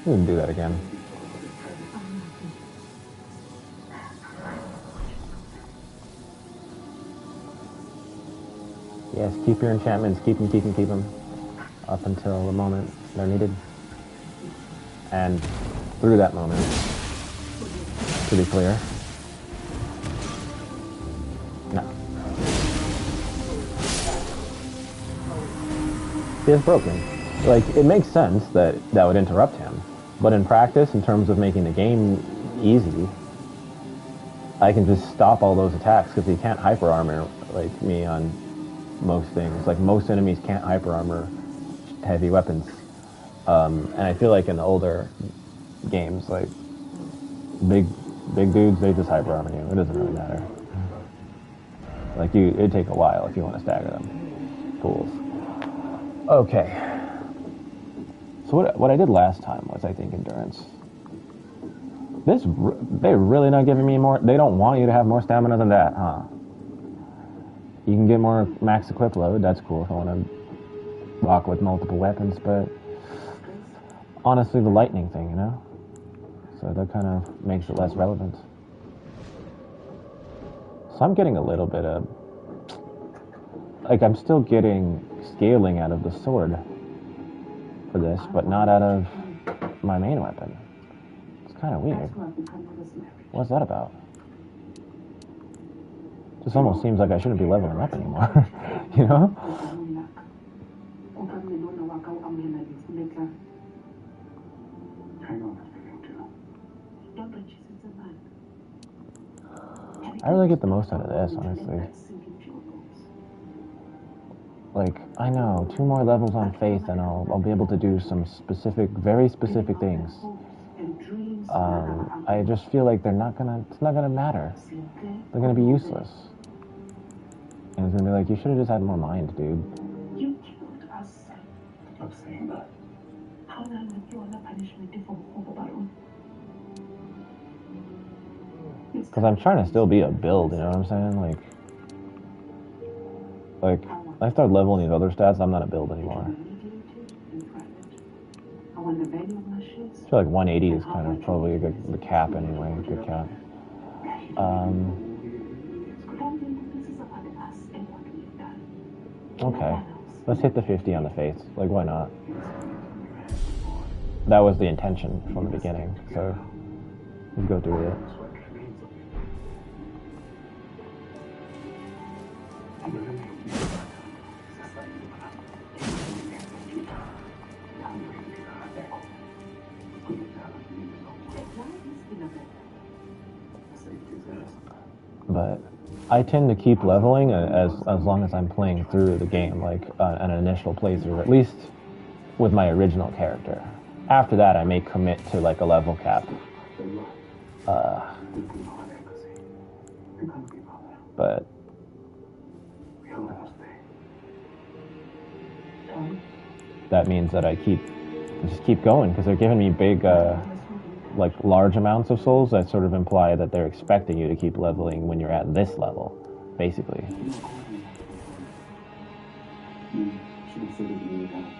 We can do that again. Yes, keep your enchantments. Keep them. Up until the moment they're needed. And through that moment, to be clear. No. See, it's broken. Like, it makes sense that that would interrupt him. But in practice, in terms of making the game easy, I can just stop all those attacks because he can't hyper armor like me on most things. Like, most enemies can't hyper armor heavy weapons. And I feel like in the older games, like, big dudes, they just hyper armor you. It doesn't really matter. Like, it'd take a while if you want to stagger them. Fools. Okay. So what I did last time was, I think, endurance. They're really not giving me more. They don't want you to have more stamina than that, huh? You can get more max equip load. That's cool if I want to walk with multiple weapons, but honestly, the lightning thing, you know? So that kind of makes it less relevant. So I'm getting a little bit of, like, I'm still getting scaling out of the sword for this, but not out of my main weapon. It's kind of weird. What's that about? This almost seems like I shouldn't be leveling up anymore, you know? I really get the most out of this, honestly. Like, I know, 2 more levels on Faith and I'll be able to do some specific, very specific things. I just feel like it's not gonna matter. They're gonna be useless. And it's gonna be like, you should have just had more mind, dude. You killed us. Stop saying that. How long would you want punishment for Baron? Because I'm trying to still be a build, you know what I'm saying? Like, I start leveling these other stats, I'm not a build anymore. I feel like 180 is kind of probably the cap anyway, a good cap. Okay, let's hit the 50 on the face. Like, why not? That was the intention from the beginning, so we'll go through it. But I tend to keep leveling as long as I'm playing through the game, like an initial playthrough, at least with my original character. After that, I may commit to like a level cap. But that means that I just keep going because they're giving me big, like large amounts of souls that sort of imply that they're expecting you to keep leveling when you're at this level, basically.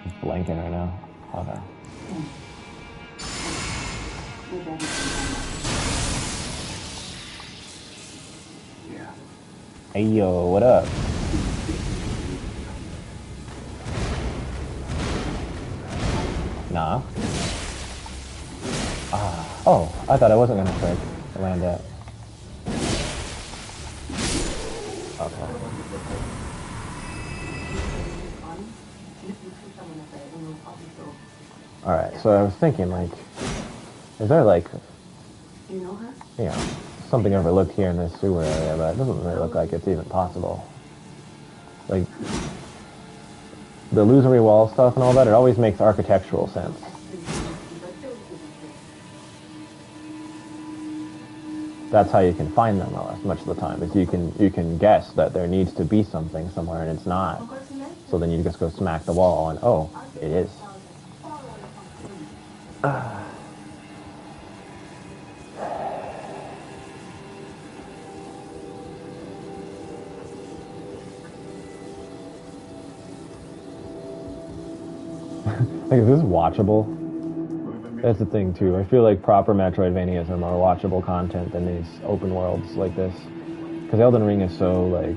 It's blanking right now. Okay. Hey yo, what up? Nah. Oh, I thought I wasn't gonna strike. Land that. Okay. Alright, so I was thinking, like, is there, like, You know her? you know, something overlooked here in this sewer area, but it doesn't really look like it's even possible. Like, the illusory wall stuff and all that, it always makes architectural sense. That's how you can find them much of the time, is you can guess that there needs to be something somewhere and it's not. So then you just go smack the wall and, oh, it is. Like, is this watchable? That's the thing, too. I feel like proper Metroidvanias are more watchable content than these open worlds like this. Because Elden Ring is so, like,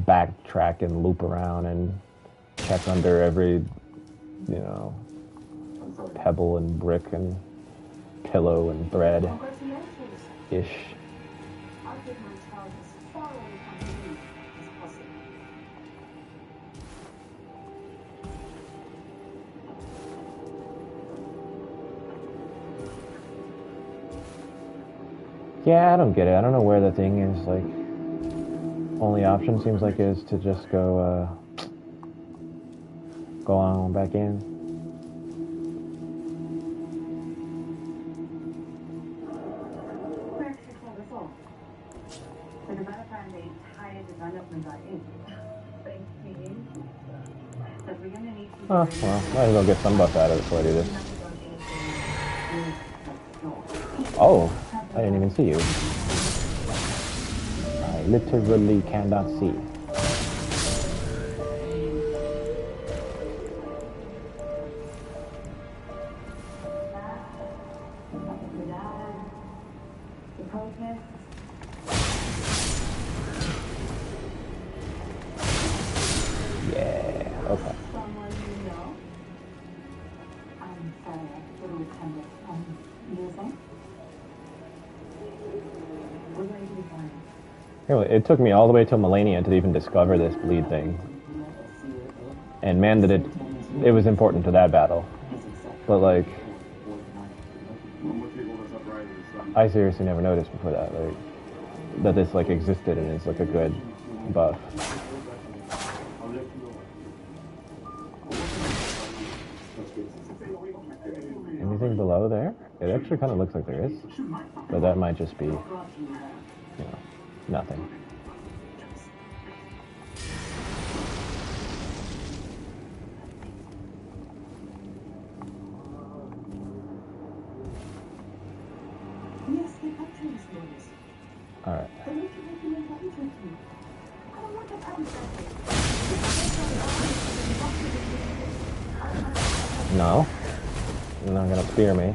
backtrack and loop around and check under every, you know, pebble and brick and pillow and thread-ish. I'll give my child as far away from you as possible. Yeah, I don't get it. I don't know where the thing is, like, only option seems like is to just go on back in. Where actually told us all. The developer and the entire development are in. Thanks to you. But we're gonna need to Oh, well, might as well get some buff out of it before I do this. Oh, I didn't even see you. I literally cannot see. The protest. Yeah, okay. Someone you know. I'm sorry, I couldn't attend it. You were saying? We're going to be fine. Anyway, it took me all the way to Melania to even discover this bleed thing. And man, did it was important to that battle. But, like, I seriously never noticed before that, like, that this, like, existed and it's, like, a good buff. Anything below there? It actually kind of looks like there is. But that might just be, you know, nothing. Yes, get back to this notice. Alright. But make it make an with me. I don't want to come No. You're not gonna spear me.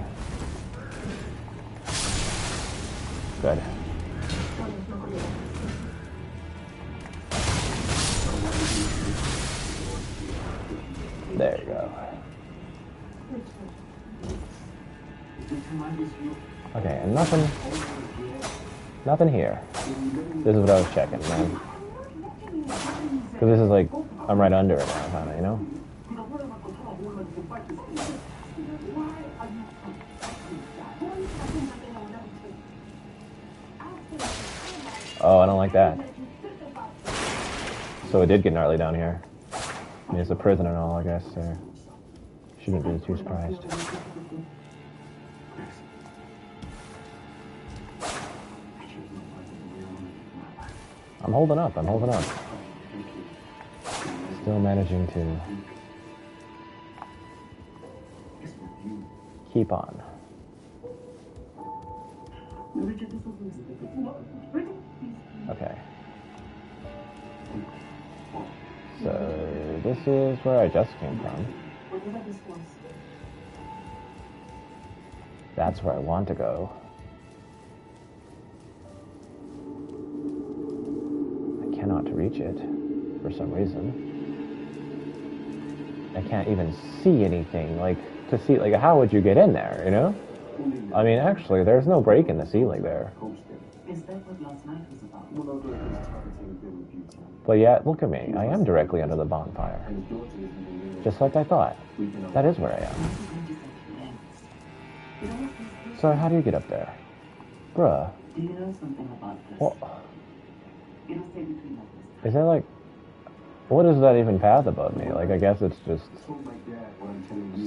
Good. There you go. Okay, and nothing here. This is what I was checking, man. Because this is like, I'm right under it now, kinda, you know? Oh, I don't like that. So it did get gnarly down here. I mean, it's a prison and all, I guess, so shouldn't be too surprised. I'm holding up. Still managing to keep on. Okay. So this is where I just came from. That's where I want to go. I cannot reach it for some reason. I can't even see anything. Like, to see, like, how would you get in there, you know? I mean, actually, there's no break in the ceiling there. Is that what last night was about? But yeah, look at me. I am directly under the bonfire. Just like I thought. That is where I am. So how do you get up there? Bruh. Do you know something about this? What? It'll stay between us. Is there like... What is that even path above me? Like, I guess it's just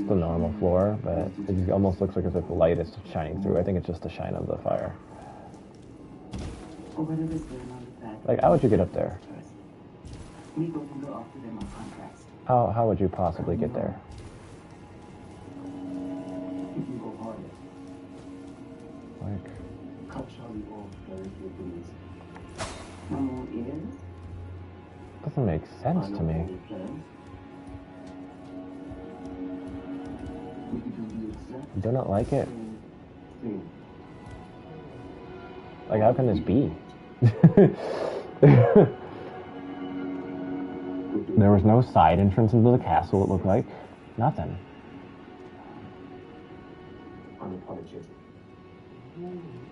the normal floor, but it almost looks like as if the light is shining through. I think it's just the shine of the fire. Like, how would you get up there? How would you possibly get there? Like... Doesn't make sense to me. You do not like it? Like, how can this be? There was no side entrance into the castle, it looked like. Nothing.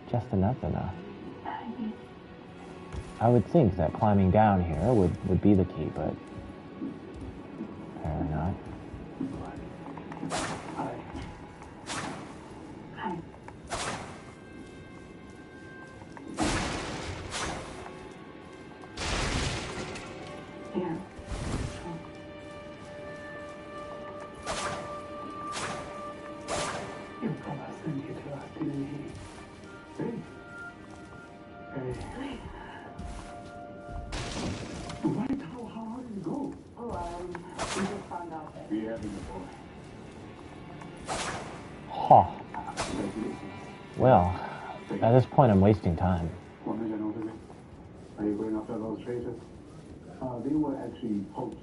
Just a nothing, I would think that climbing down here would be the key, but apparently not. Huh. Well, at this point I'm wasting time. Are you going after those traitors? They were actually poached.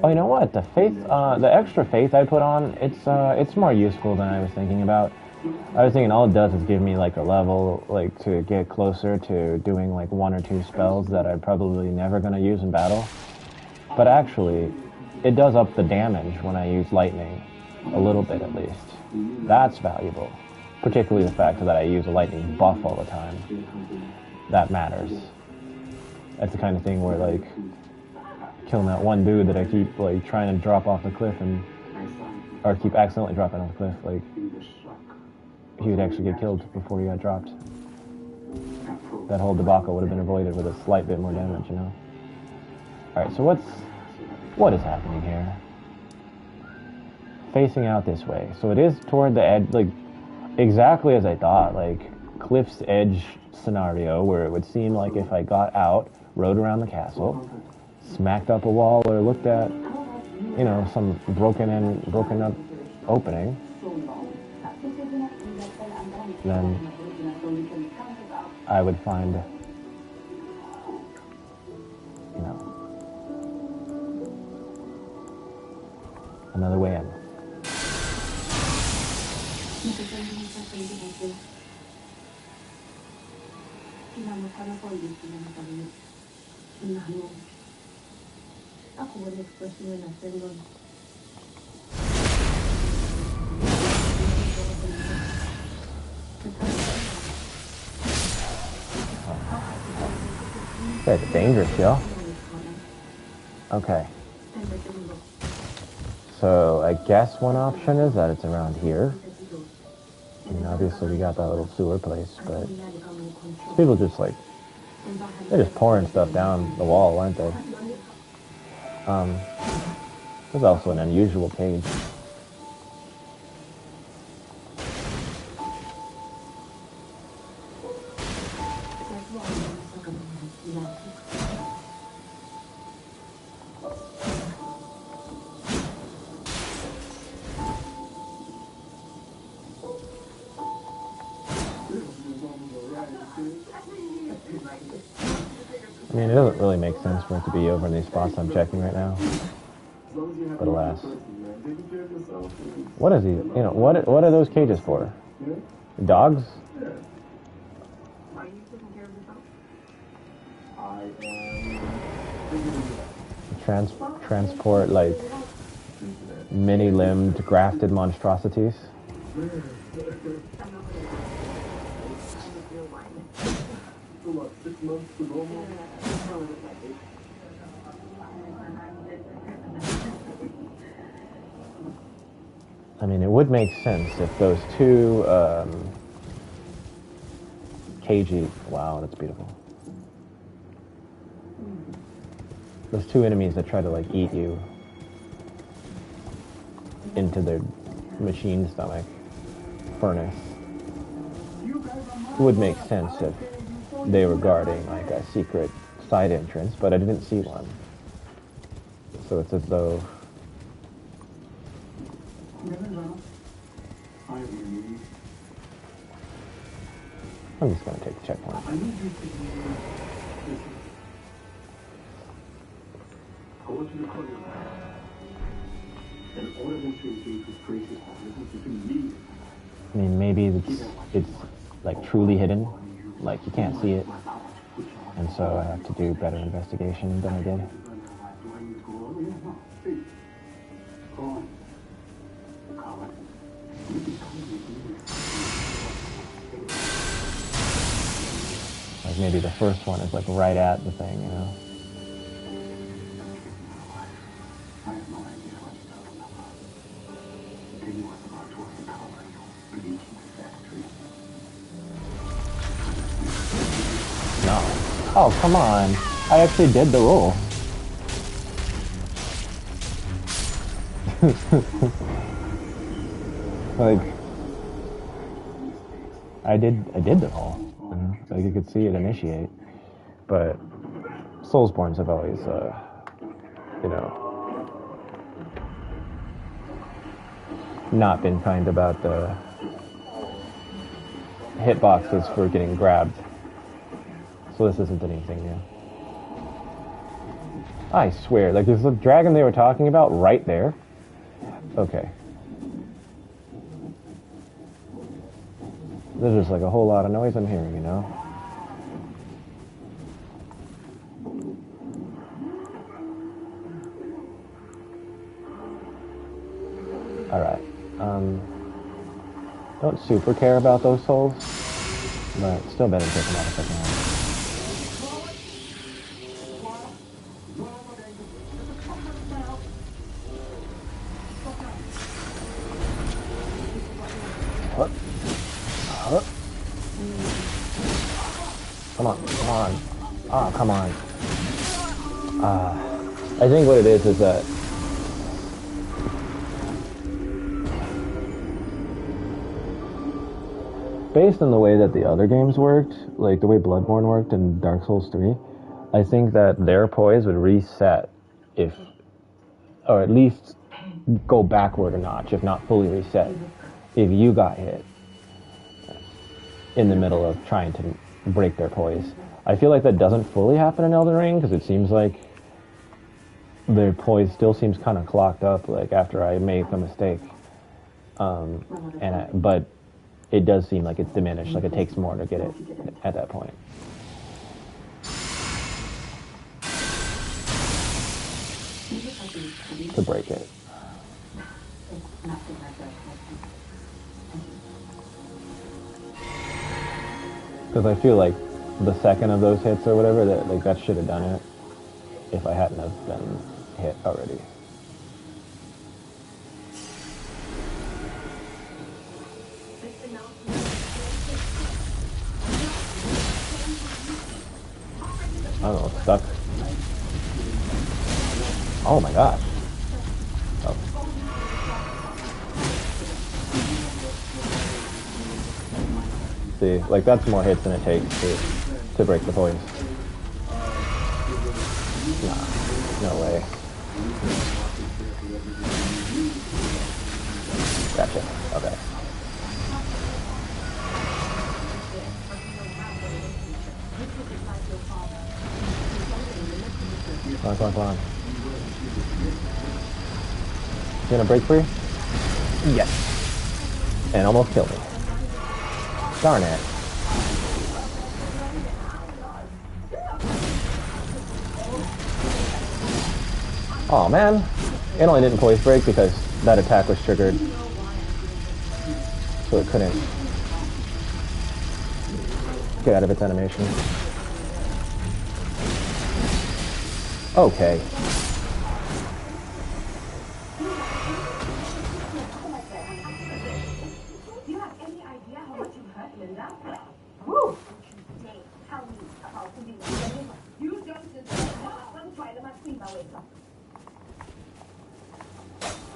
Oh, you know what? The faith, the extra faith I put on, it's more useful than I was thinking about. I was thinking all it does is give me like a level, like to get closer to doing like 1 or 2 spells that I'm probably never going to use in battle. But actually, it does up the damage when I use lightning, a little bit at least. That's valuable. Particularly the fact that I use a lightning buff all the time. That matters. That's the kind of thing where like, killing that one dude that I keep like trying to drop off the cliff or keep accidentally dropping off the cliff, like, he would actually get killed before he got dropped. That whole debacle would have been avoided with a slight bit more damage, you know? Alright, so what is happening here? Facing out this way. So it is toward the edge, like, exactly as I thought, like, cliff's edge scenario, where it would seem like if I got out, rode around the castle, smacked up a wall, or looked at, you know, some broken up opening, then I would find, you know, another way in. That's dangerous, yo. Okay. So I guess one option is that it's around here. I mean, obviously we got that little sewer place, but people just like, they're just pouring stuff down the wall, aren't they? There's also an unusual page. I mean, it doesn't really make sense for it to be over in these spots I'm checking right now. But alas. What is he? You know, what are those cages for? Dogs? Are you taking care of yourself? Transport, like, many-limbed, grafted monstrosities? I mean, it would make sense if those two KG. Wow, that's beautiful. Those two enemies that try to like eat you into their machine stomach furnace. It would make sense if they were guarding like a secret side entrance, but I didn't see one. So it's as though I'm just gonna take the checkpoint. I need you to listen. I want you to call your and order them to engage with Tracy's listen to me. I mean, maybe it's like truly hidden, like you can't see it, and so I have to do better investigation than I did. Like maybe the first one is like right at the thing, you know? I have no idea what you're talking about. Then you was about to uncover your bleaching factory. No. Oh, come on. I actually did the roll. Like, I did the roll. You know? Like you could see it initiate. But Soulsborns have always, you know, not been kind about the hitboxes for getting grabbed. So this isn't anything new. I swear, like, is the dragon they were talking about right there? Okay. There's just like a whole lot of noise I'm hearing, you know? Alright. Don't super care about those souls, but still better to take them out if I can. Come on, come on. Ah, come on. I think what it is that based on the way that the other games worked, like the way Bloodborne worked in Dark Souls 3, I think that their poise would reset if, or at least go backward a notch, if not fully reset, if you got hit in the middle of trying to break their poise. I feel like that doesn't fully happen in Elden Ring, because it seems like their poise still seems kind of clocked up, like after I make a mistake. But it does seem like it's diminished, like it takes more to get it at that point. To break it. Because I feel like the second of those hits or whatever, that should have done it if I hadn't have been hit already. I don't know, it's stuck. Oh my gosh. Oh. See, like that's more hits than it takes to break the poise. Nah, no way. Gotcha. Okay. Come on, come on, come on. You gonna break free? Yes. And almost killed me. Darn it. Oh man. It only didn't poise break because that attack was triggered. So it couldn't get out of its animation. Okay.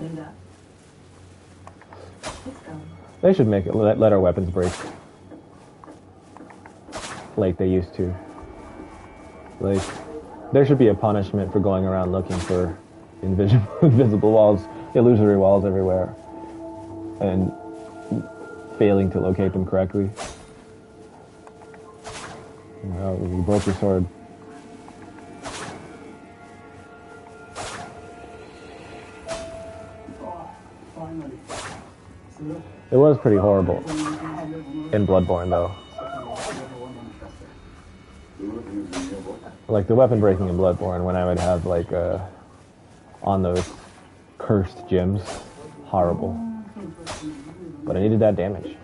Linda. Let's go. They should make it let our weapons break like they used to. Like, there should be a punishment for going around looking for invisible walls, illusory walls everywhere, and failing to locate them correctly. Oh, you broke your sword. It was pretty horrible in Bloodborne, though. Like, the weapon breaking in Bloodborne, when I would have, like, on those cursed gems, horrible. But I needed that damage.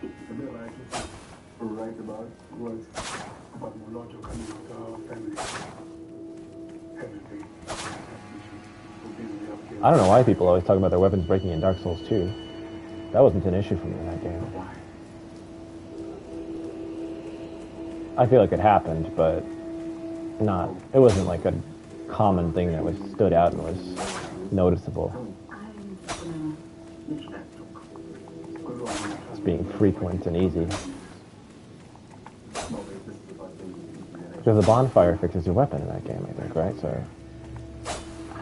I don't know why people always talk about their weapons breaking in Dark Souls 2. That wasn't an issue for me in that game. I feel like it happened, but it wasn't like a common thing that stood out and was noticeable. It's being frequent and easy. Because the bonfire fixes your weapon in that game, I think, right? So,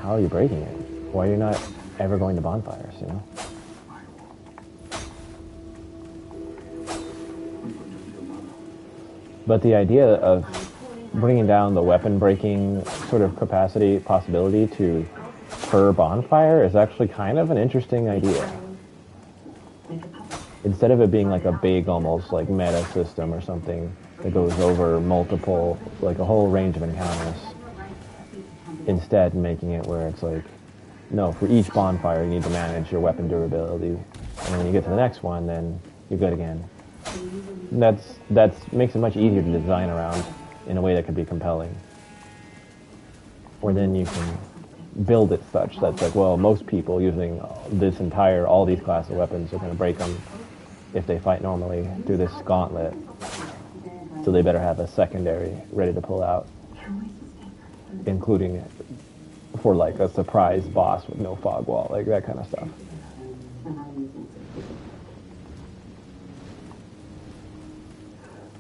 how are you breaking it? Why are you not ever going to bonfires, you know? But the idea of bringing down the weapon breaking sort of possibility to per bonfire is actually kind of an interesting idea. Instead of it being like a big, almost like meta system or something that goes over multiple, like a whole range of encounters, instead making it where it's like, no, for each bonfire you need to manage your weapon durability, and then when you get to the next one, then you're good again. That's makes it much easier to design around in a way that could be compelling. Or then you can build it such that's like, well, most people using all these class of weapons are going to break them if they fight normally through this gauntlet. So they better have a secondary ready to pull out, including for like a surprise boss with no fog wall, like that kind of stuff.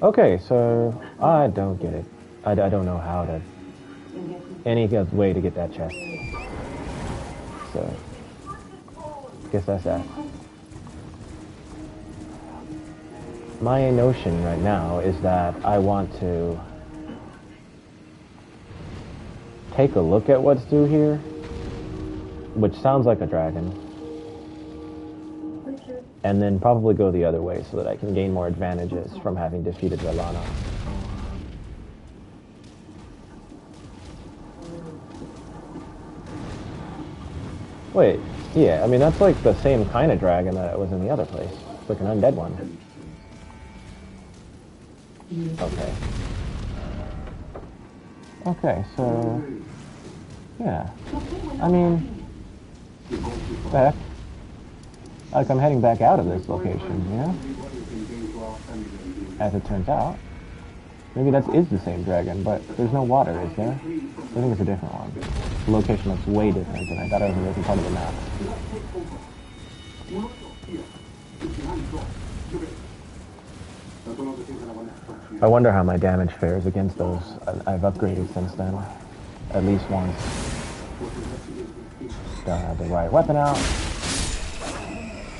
Okay, so I don't get it. I don't know how to any way to get that chest. So I guess that's that. My notion right now is that I want to take a look at what's through here, which sounds like a dragon, and then probably go the other way so that I can gain more advantages from having defeated Relana. Wait, yeah, I mean that's like the same kind of dragon that was in the other place. It's like an undead one. Okay. Okay, so yeah. I mean, back. Like I'm heading back out of this location, you know? As it turns out. Maybe that is the same dragon, but there's no water, is there? I think it's a different one. The location looks way different than I thought it was a different part of the map. I wonder how my damage fares against those. I've upgraded since then. At least once. Don't have the right weapon out.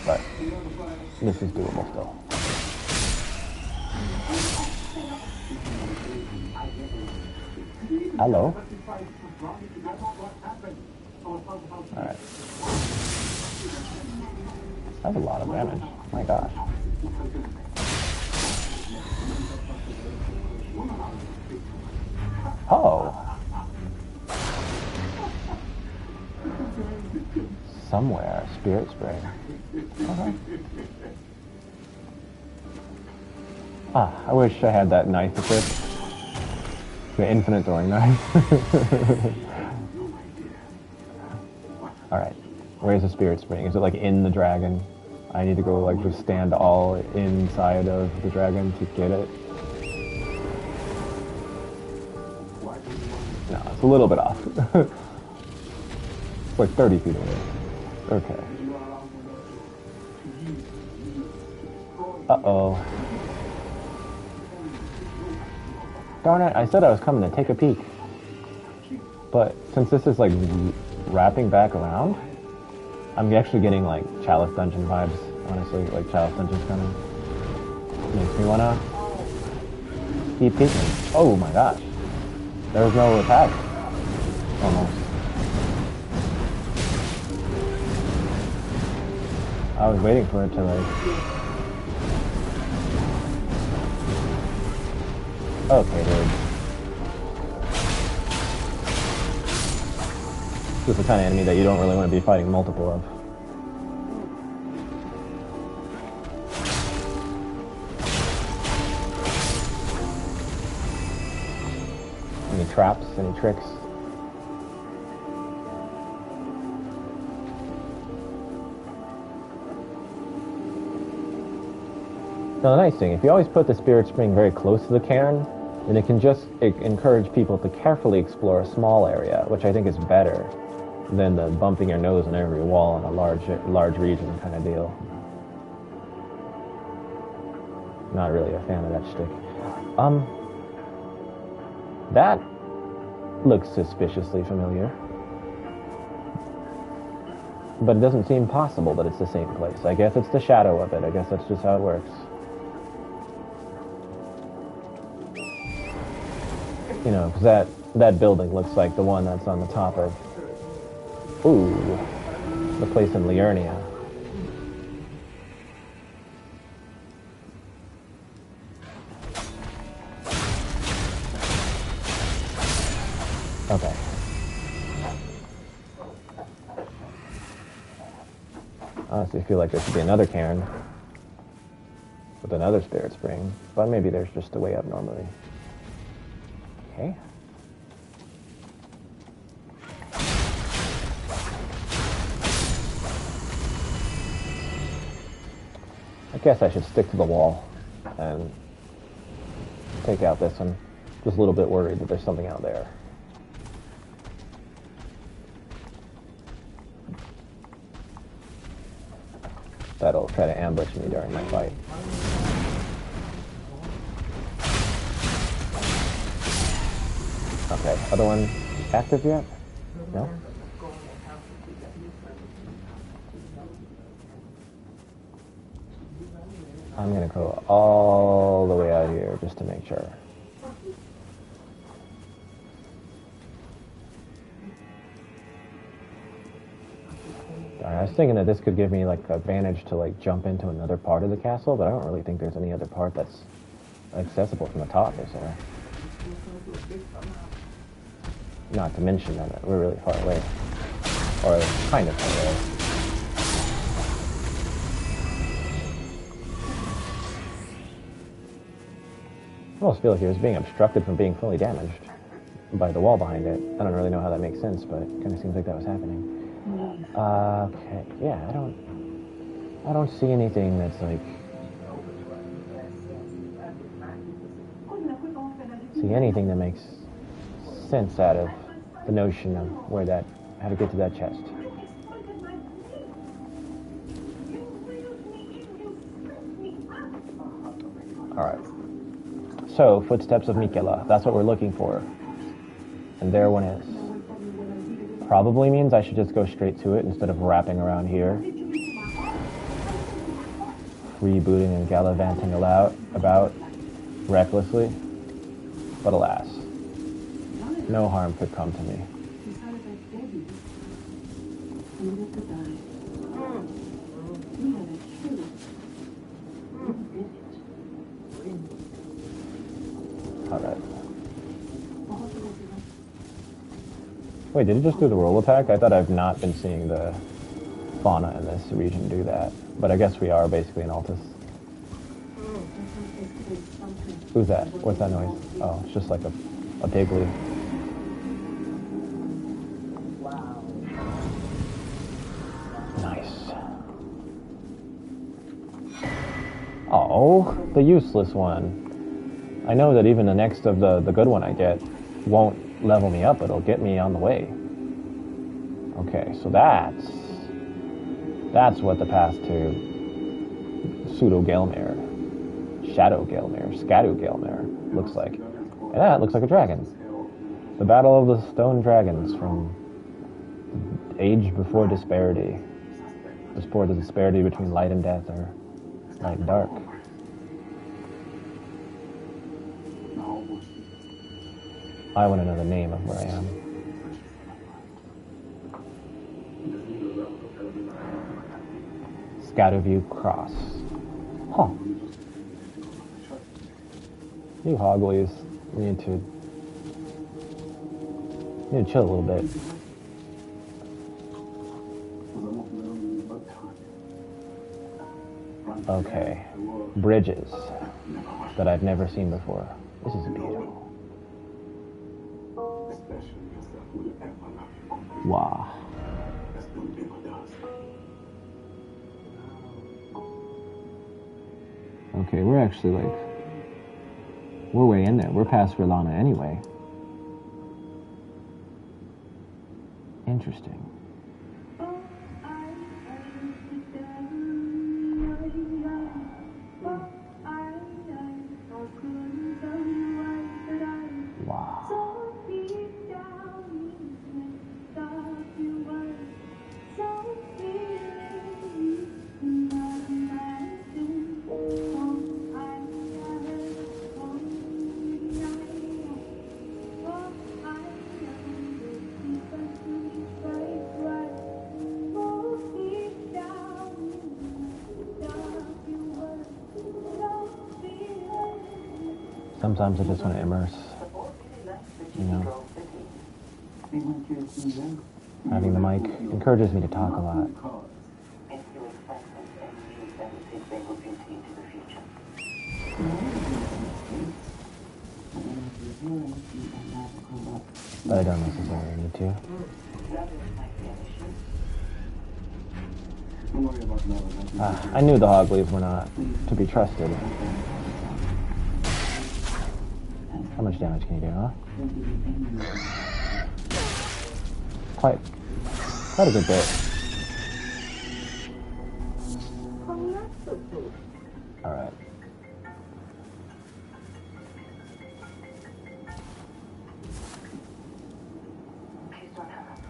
But this is doable still. Hello. Alright. That's a lot of damage. My gosh. Oh. Somewhere, spirit spray. Okay. I wish I had that knife equipped. The infinite throwing knife. Alright. Where's the spirit spring? Is it like in the dragon? I need to go like just stand all inside of the dragon to get it? No, it's a little bit off. Like 30 feet away. Okay. Uh-oh. Darn it, I said I was coming to take a peek. But since this is like wrapping back around, I'm actually getting like Chalice Dungeon vibes, honestly. Like Chalice Dungeon's kind of makes me wanna keep peeking. Oh my gosh. There's no attack. Almost. I was waiting for it to like... Okay, dude. This is the kind of enemy that you don't really want to be fighting multiple of. Any traps? Any tricks? Now the nice thing, if you always put the Spirit Spring very close to the cairn, then it can just encourage people to carefully explore a small area, which I think is better than the bumping your nose on every wall in a large region kind of deal. Not really a fan of that shtick. That looks suspiciously familiar. But it doesn't seem possible that it's the same place. I guess it's the shadow of it. I guess that's just how it works. You know, because that building looks like the one that's on the top of... Ooh, the place in Liurnia. Okay. I honestly feel like there should be another cairn with another Spirit Spring, but maybe there's just a way up normally. Okay. I guess I should stick to the wall and take out this one. Just a little bit worried that there's something out there. That'll try to ambush me during my fight. Okay, other one active yet? No? I'm gonna go all the way out here just to make sure. I was thinking that this could give me like advantage to like jump into another part of the castle, but I don't really think there's any other part that's accessible from the top, is there? Not to mention that we're really far away. Or kind of far away. I almost feel like it was being obstructed from being fully damaged by the wall behind it. I don't really know how that makes sense, but it kind of seems like that was happening. Okay, yeah, I don't see anything that's like... see anything that makes sense out of the notion of where that... how to get to that chest. Alright. So, footsteps of Miquella. That's what we're looking for. And there one is. Probably means I should just go straight to it instead of wrapping around here. Freebooting and gallivanting about recklessly. But alas, no harm could come to me. Alright. Wait, did it just do the roll attack? I thought I've not been seeing the fauna in this region do that. But I guess we are basically in Altus. Who's that? What's that noise? Oh, it's just like a pigley. Wow. Nice. Oh, the useless one. I know that even the next of the good one I get won't level me up, it'll get me on the way. Okay, so that's what the path to Pseudo-Gelmir, Shadow-Gelmir, Scadu-Gelmir looks like. And that looks like a dragon. The Battle of the Stone Dragons from Age Before Disparity. Before the disparity between light and death, or light and dark. I want to know the name of where I am. Scatterview Cross. Huh. You Hoglies need to chill a little bit. Okay. Bridges that I've never seen before. This is beautiful. Wow. Okay, we're actually we're way in there. We're past Rilana anyway. Interesting. Sometimes I just want to immerse, you know. Having the mic encourages me to talk a lot. But I don't necessarily need to. I knew the Hoglies were not to be trusted. How much damage can you do, huh? Quite a good bit. Alright.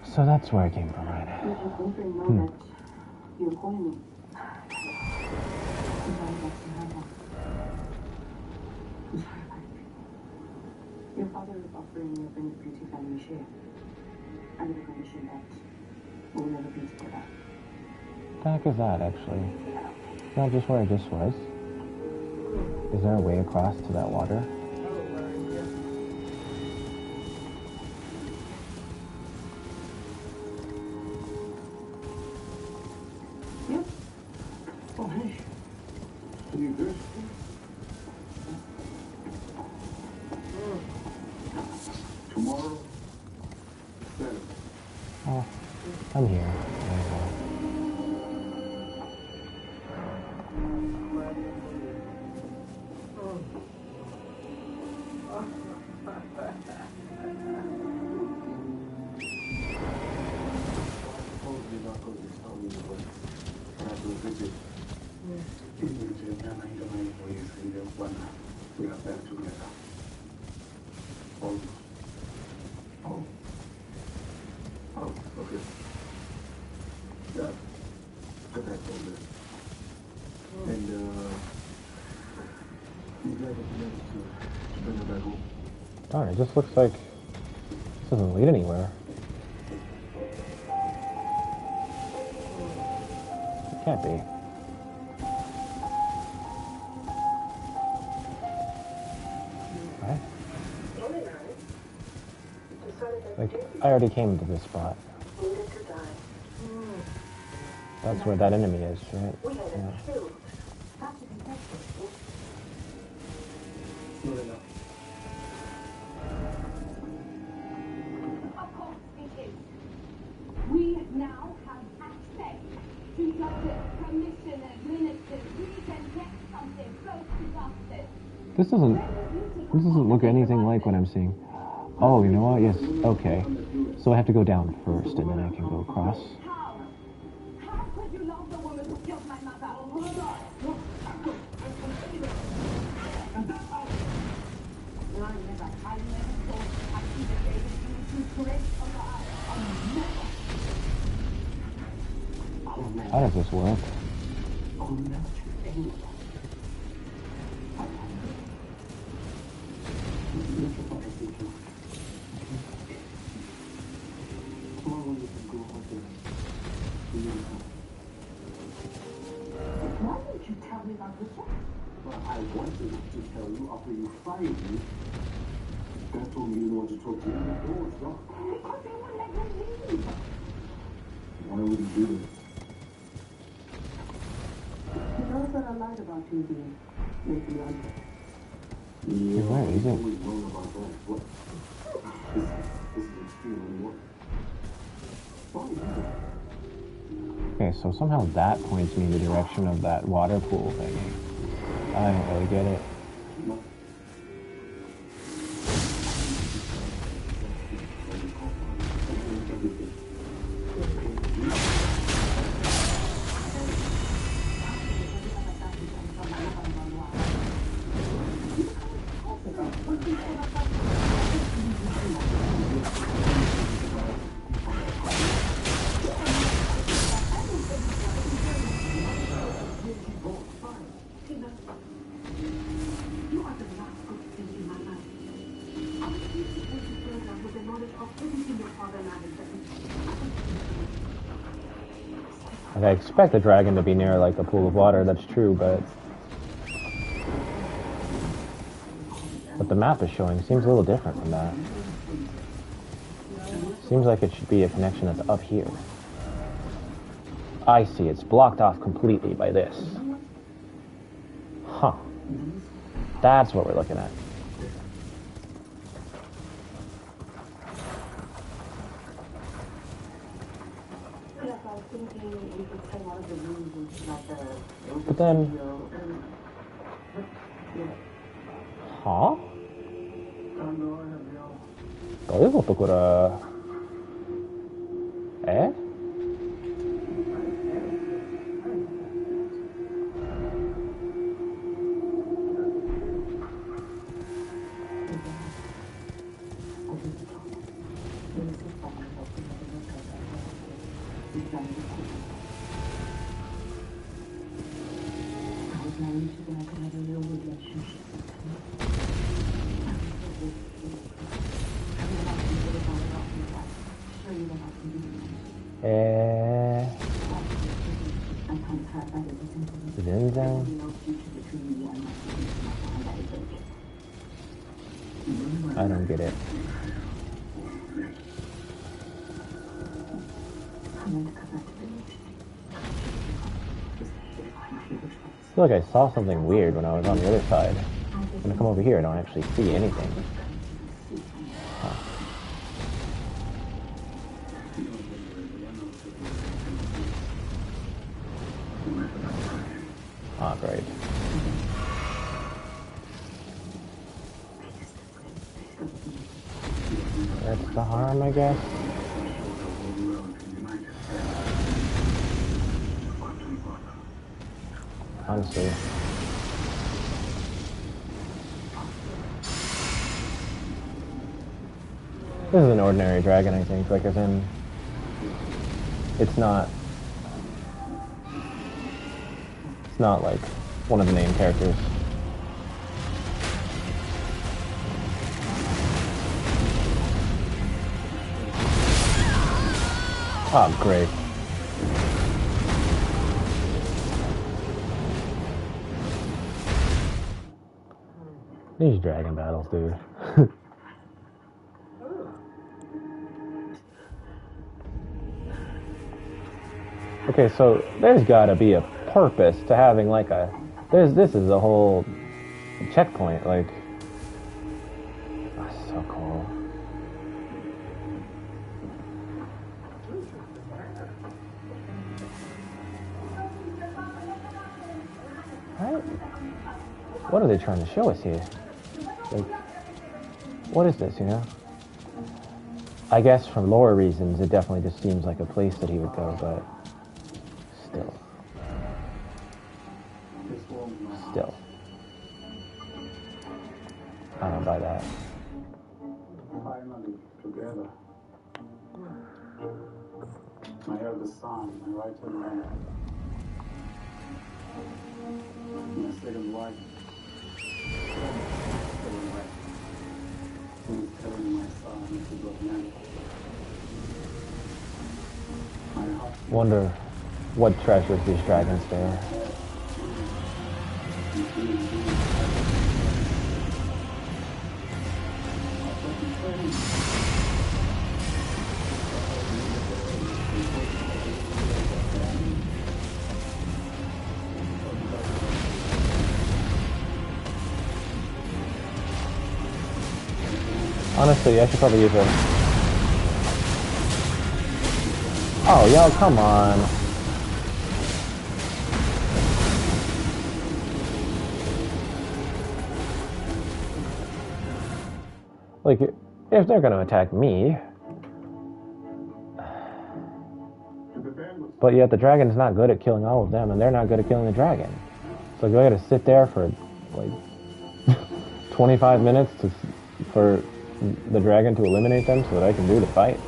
So that's where I came from, right? You're calling me. Your father is offering me a Brings Beauty family share. Under the condition that we'll never be together. What the heck is that, actually? Not just where I just was. Is there a way across to that water? Yep. Oh, hey. Are you good? Tomorrow, Saturday. Oh, I'm here. We are back together. Oh, okay. Yeah, I told it. And, you guys have managed to bring her back home. Darn, it just looks like this doesn't lead anywhere. It can't be. Right? Like, I already came to this spot. That's where that enemy is, right? Yeah. Of course it is. We now have access to justice, commissioners, ministers. We can get something close to justice. This doesn't look anything like what I'm seeing. Oh, you know what? Yes, okay. So I have to go down first, and then I can go across. How could you love the woman who killed my mother? I never thought I'd see the day that you would be great alive. How does this work? Why didn't you tell me about this one? Well, I wanted to tell you after you fired me. Dad told me you didn't want to talk to me. The door was locked. Because they wouldn't let me leave. Why would you do this? He knows that I lied about you being making me unfair. Yeah, Where is it? always wrong about that. What? This is extremely work. Why are you doing that? Okay, so somehow that points me in the direction of that water pool thingy. I don't really get it. You are the last good thing in my life. I was supposed to further with the knowledge of everything your father and I had done. Like, I expect the dragon to be near like a pool of water, that's true, but what the map is showing seems a little different from that. Seems like it should be a connection that's up here. I see, it's blocked off completely by this. Huh. That's what we're looking at. Yes, I was thinking we could say one of the rooms like a... But then... Huh? どういうことこれ? Eh? I don't get it. I feel like I saw something weird when I was on the other side. When I come over here, I don't actually see anything. Huh. Ah, great. That's the harm, I guess. Honestly. This is an ordinary dragon, I think. Like, as in, it's not like one of the main characters. Oh, great. These dragon battles, dude. Okay, so there's gotta be a purpose to having like a... This is a whole checkpoint, like... That's so cool. Right? What are they trying to show us here? Like, what is this, you know? I guess for lore reasons, it definitely just seems like a place that he would go, but still. Still. I don't buy that. Finally, together. My eldest son, my right hand man. My second wife. He's telling my son to go man. My heart. Wonder what treasures these dragons bear. Honestly, I should probably use a... Oh, yo, come on. Like, if they're gonna attack me... But yet the dragon's not good at killing all of them, and they're not good at killing the dragon. So I gotta sit there for, like, 25 minutes for the dragon to eliminate them so that I can do the fight.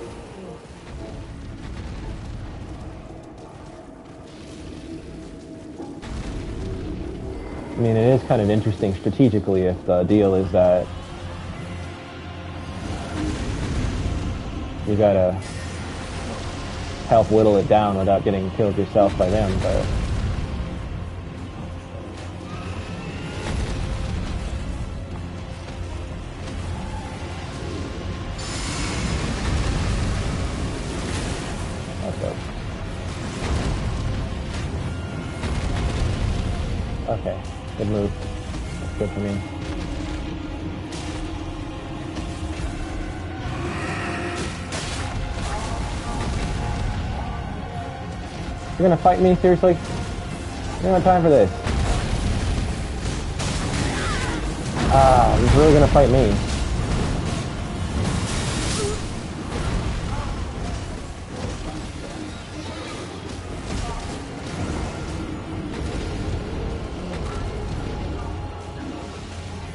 I mean, it is kind of interesting strategically if the deal is that you gotta help whittle it down without getting killed yourself by them, but... Okay, good move. That's good for me. You're gonna fight me? Seriously? I don't have time for this. He's really gonna fight me.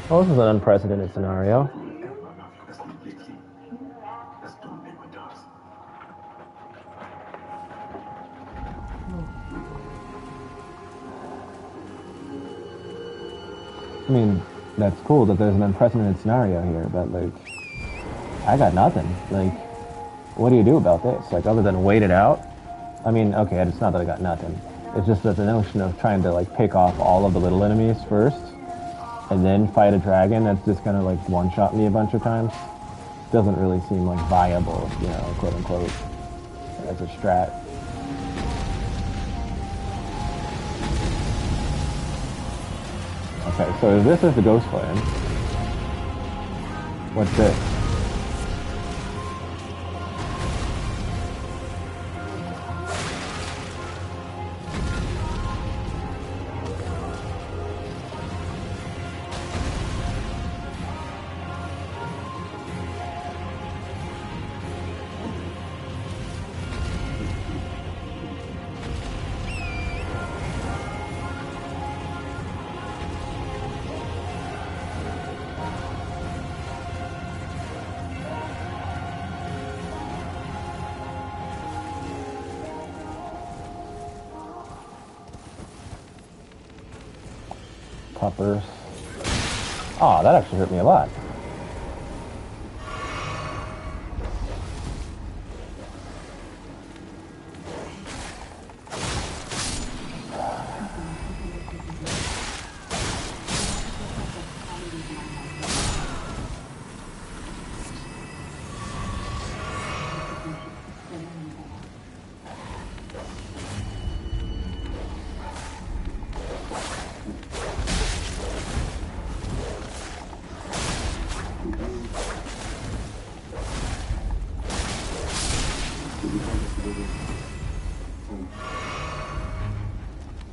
Well, this is an unprecedented scenario. I mean, that's cool that there's an unprecedented scenario here, but, like, I got nothing. Like, what do you do about this? Like, other than wait it out? I mean, okay, it's not that I got nothing. It's just that the notion of trying to, like, pick off all of the little enemies first, and then fight a dragon that's just gonna, like, one-shot me a bunch of times, doesn't really seem, like, viable, you know, quote-unquote, as a strat. Okay, so if this is the ghost clan, what's this? Puppers. Oh, that actually hurt me a lot.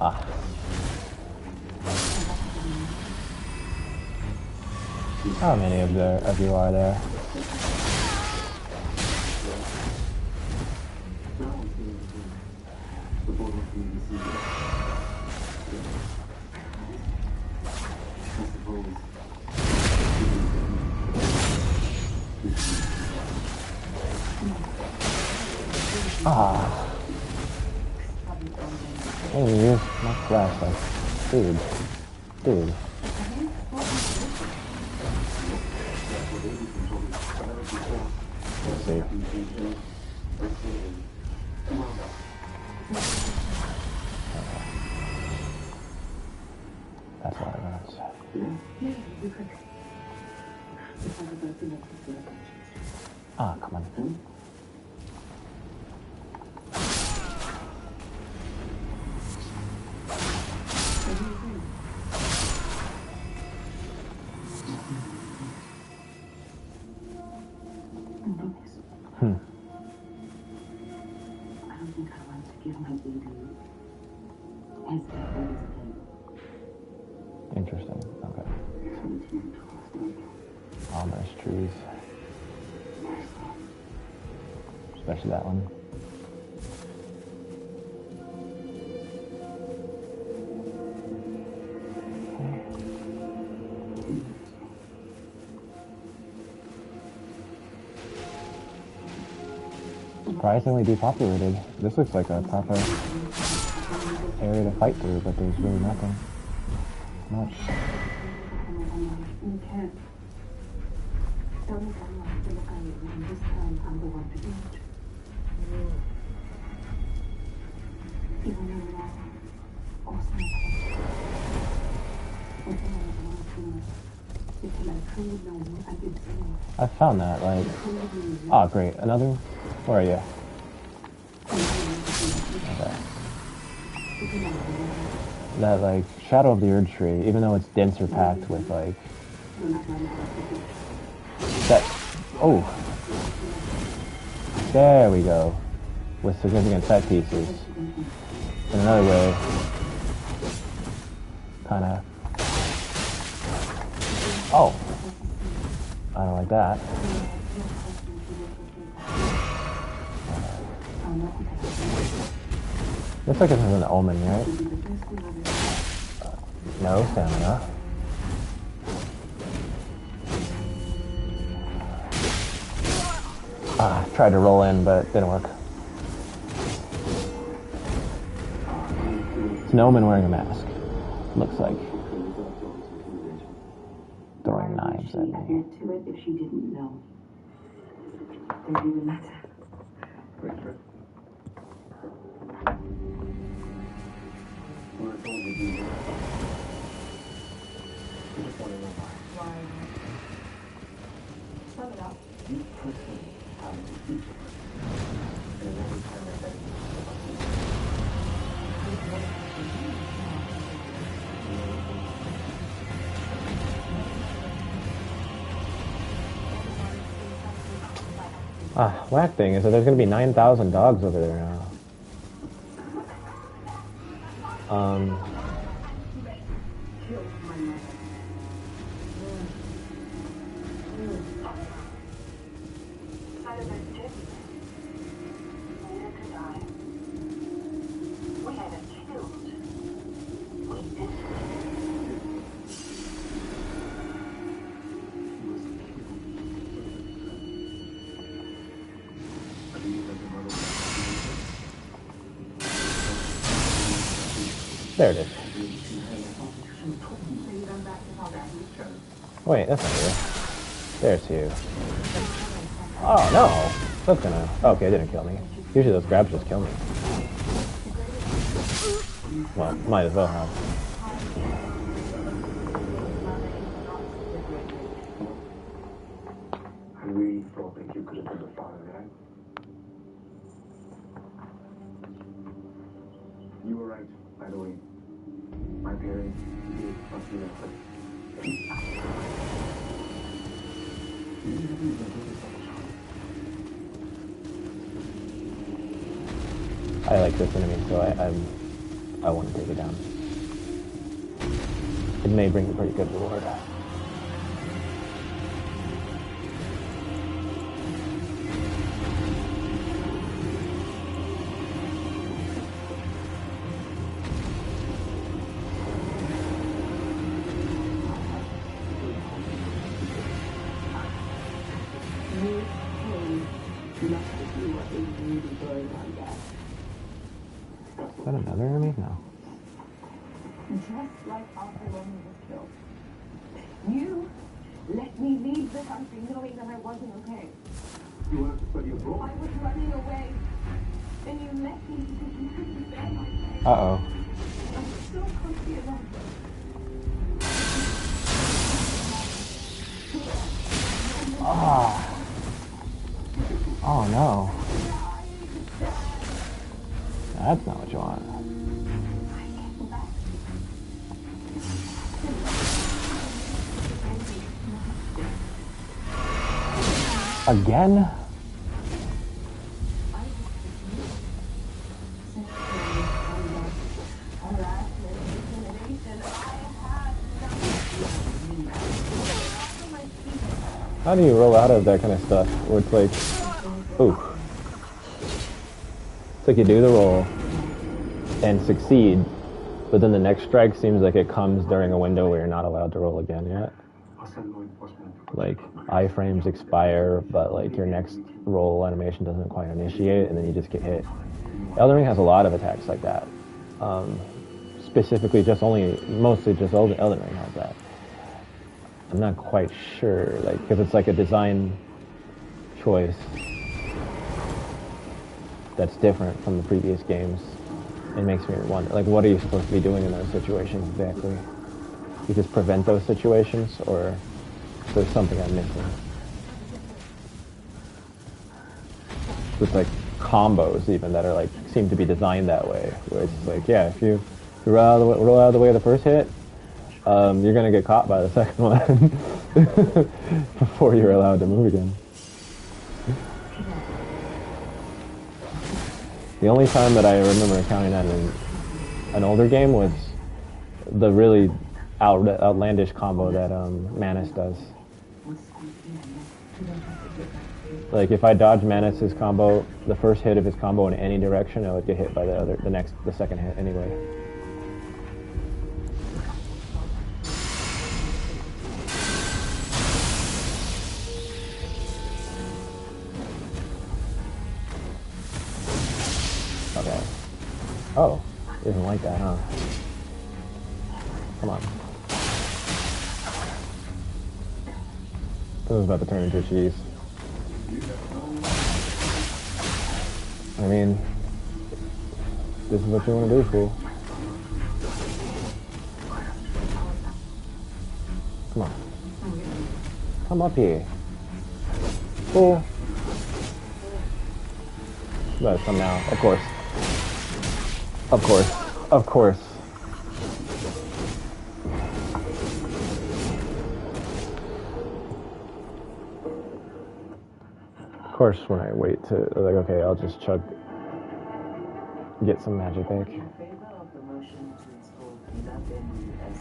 Ah. How many of you are there? The board wants me to see it. I suppose. Ah. Oh, you used my flashlight. Dude. Dude. Let's see. That's what it was. Ah, come on. I don't think I want to give my baby as bad as him. Interesting. Okay. Ominous trees. Especially that one. Surprisingly depopulated. This looks like a proper area to fight through, but there's really nothing much. You can't. Don't look at me to look at you, and this time I'm the one to do it. Even though you are awesome. I found that, like... Oh, great. Another? Where are you? Okay. That, like, Shadow of the Erdtree, even though it's denser packed with, like... That... Oh! There we go. With significant set pieces. In another way, kinda... Oh! I don't like that. Looks like this is an omen, right? No stamina. Ah, tried to roll in, but it didn't work. It's an omen wearing a mask. Looks like. Throwing knives at me. To it if she didn't know. Does it even matter? Sum it up. You personally have the future. And every time I say Whack thing is that there's going to be 9,000 dogs over there now. There it is. Wait, that's not you. There's you. Oh, no! That's gonna... Okay, it didn't kill me. Usually those grabs just kill me. Well, might as well have. I really thought that you could have been the father, right? You were right, by the way. My parents did something else. I like this enemy, so I want to take it down. It may bring a pretty good reward. Is that another enemy? No. Just like after Roman was killed. You let me leave the country knowing that I wasn't okay. You wanted to study I abroad? was running away. And you left me because you couldn't bear my pain. Uh-oh. I'm so comfy alone. Ah. Oh no. That's not what you want. Again? How do you roll out of that kind of stuff? Where it's like, ooh. It's like you do the roll and succeed, but then the next strike seems like it comes during a window where you're not allowed to roll again yet. I'll send law enforcement. Like, iframes expire, but like your next roll animation doesn't quite initiate, and then you just get hit. Elden Ring has a lot of attacks like that. Specifically, mostly just Elden Ring has that. I'm not quite sure, like, because it's like a design choice that's different from the previous games. It makes me wonder, like, what are you supposed to be doing in those situations exactly? You just prevent those situations, or there's something I'm missing? With like combos even that are like seem to be designed that way, where it's like, yeah, if you roll out of the way of the first hit, you're gonna get caught by the second one before you're allowed to move again. The only time that I remember encountering that in an older game was the really outlandish combo that Manus does. Like if I dodge Manus' combo, the first hit of his combo in any direction, I would get hit by the second hit anyway. Okay. Oh, isn't like that, huh? Come on. This is about to turn into cheese. I mean, this is what you want to do, fool. Come on. Come up here. Fool. You better come now. Of course. Of course. Of course. Of course, when I wait to, like, okay, I'll just get some magic back. In favor of the motion to install Elden as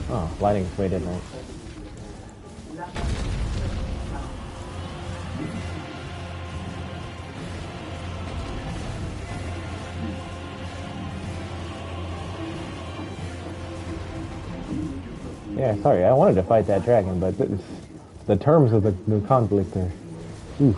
Oh, lighting's way different. Yeah, sorry, I wanted to fight that dragon, but the terms of the conflict are... Oof.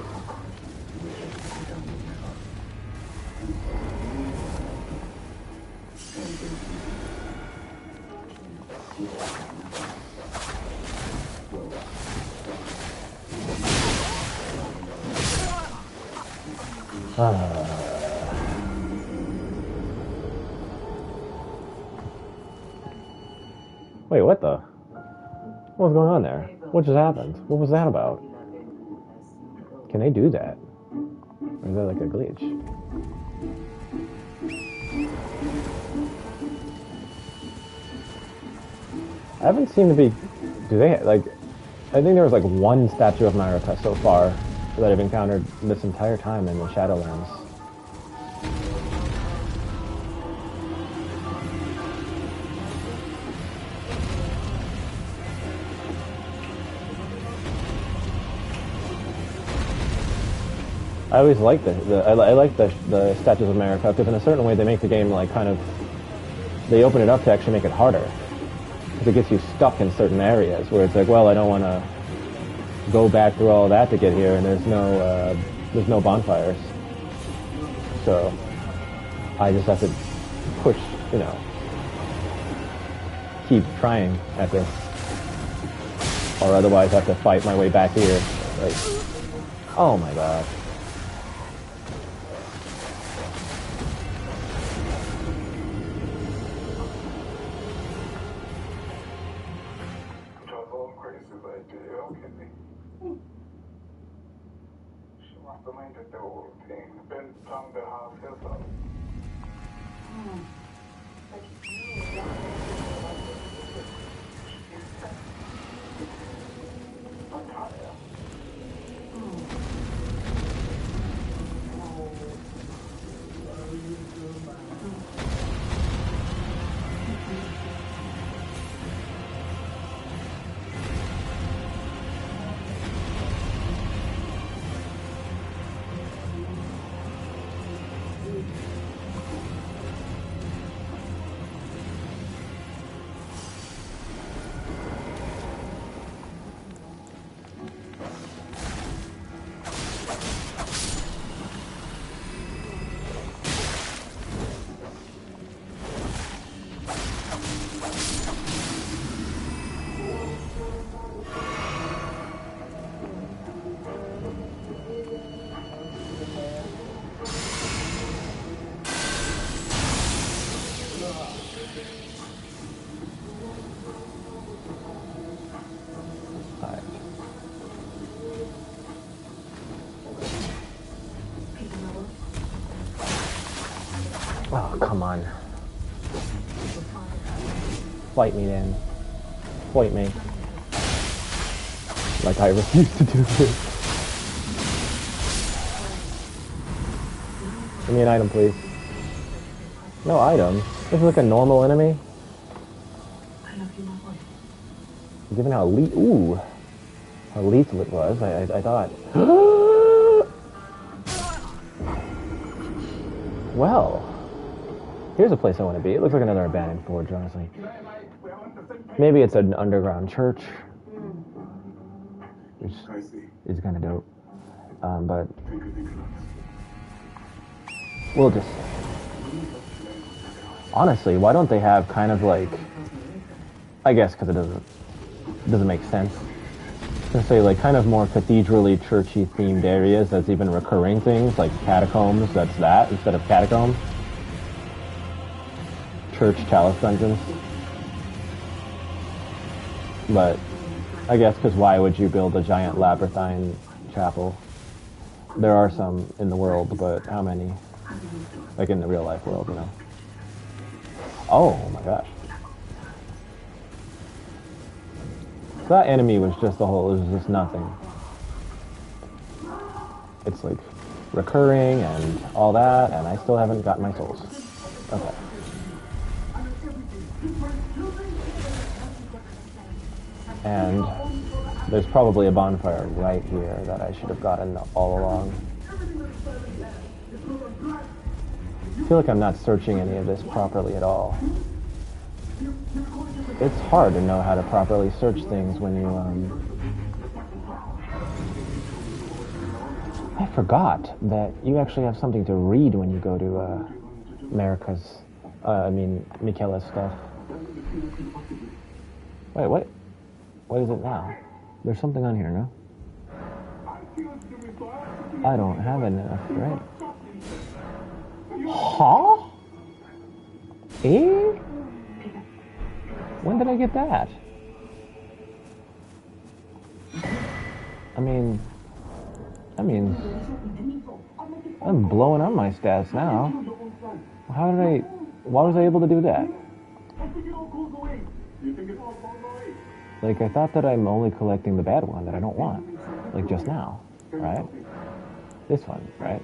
Wait, what the? What's going on there? What just happened? What was that about? Can they do that? Or is that like a glitch? I haven't seen to be... Do they, like... I think there was like one statue of Marika so far that I've encountered this entire time in the Shadowlands. I always like I like the statues of America because in a certain way they make the game like kind of they open it up to actually make it harder. Because it gets you stuck in certain areas where it's like, well, I don't want to go back through all that to get here, and there's no bonfires. So I just have to push, keep trying at this. Or otherwise I have to fight my way back here. Like, oh my god. Oh, come on. Fight me then. Fight me. Like I refuse to do this. Give me an item, please. No item? This is like a normal enemy? Given how how lethal it was, I thought. Well, here's a place I want to be. It looks like another abandoned forge, honestly. Maybe it's an underground church, which is kind of dope. But we'll just... Honestly, why don't they have kind of like... I guess because it doesn't make sense. I was gonna say like kind of more cathedraly, churchy themed areas that's even recurring things like catacombs. That's that instead of catacombs. Church chalice dungeons. But I guess because why would you build a giant labyrinthine chapel? There are some in the world, but how many? Like in the real life world, Oh my gosh. That enemy was just it was just nothing. It's like recurring and all that, and I still haven't gotten my souls. Okay. And there's probably a bonfire right here that I should have gotten all along. I feel like I'm not searching any of this properly at all. It's hard to know how to properly search things when you, I forgot that you actually have something to read when you go to, Michaela's stuff. Wait, what? What is it now? There's something on here, no? I don't have enough, right? Huh? Eh? When did I get that? I mean, I'm blowing up my stats now. Why was I able to do that? Like, I thought that I'm only collecting the bad one that I don't want. Like just now, right? This one, right?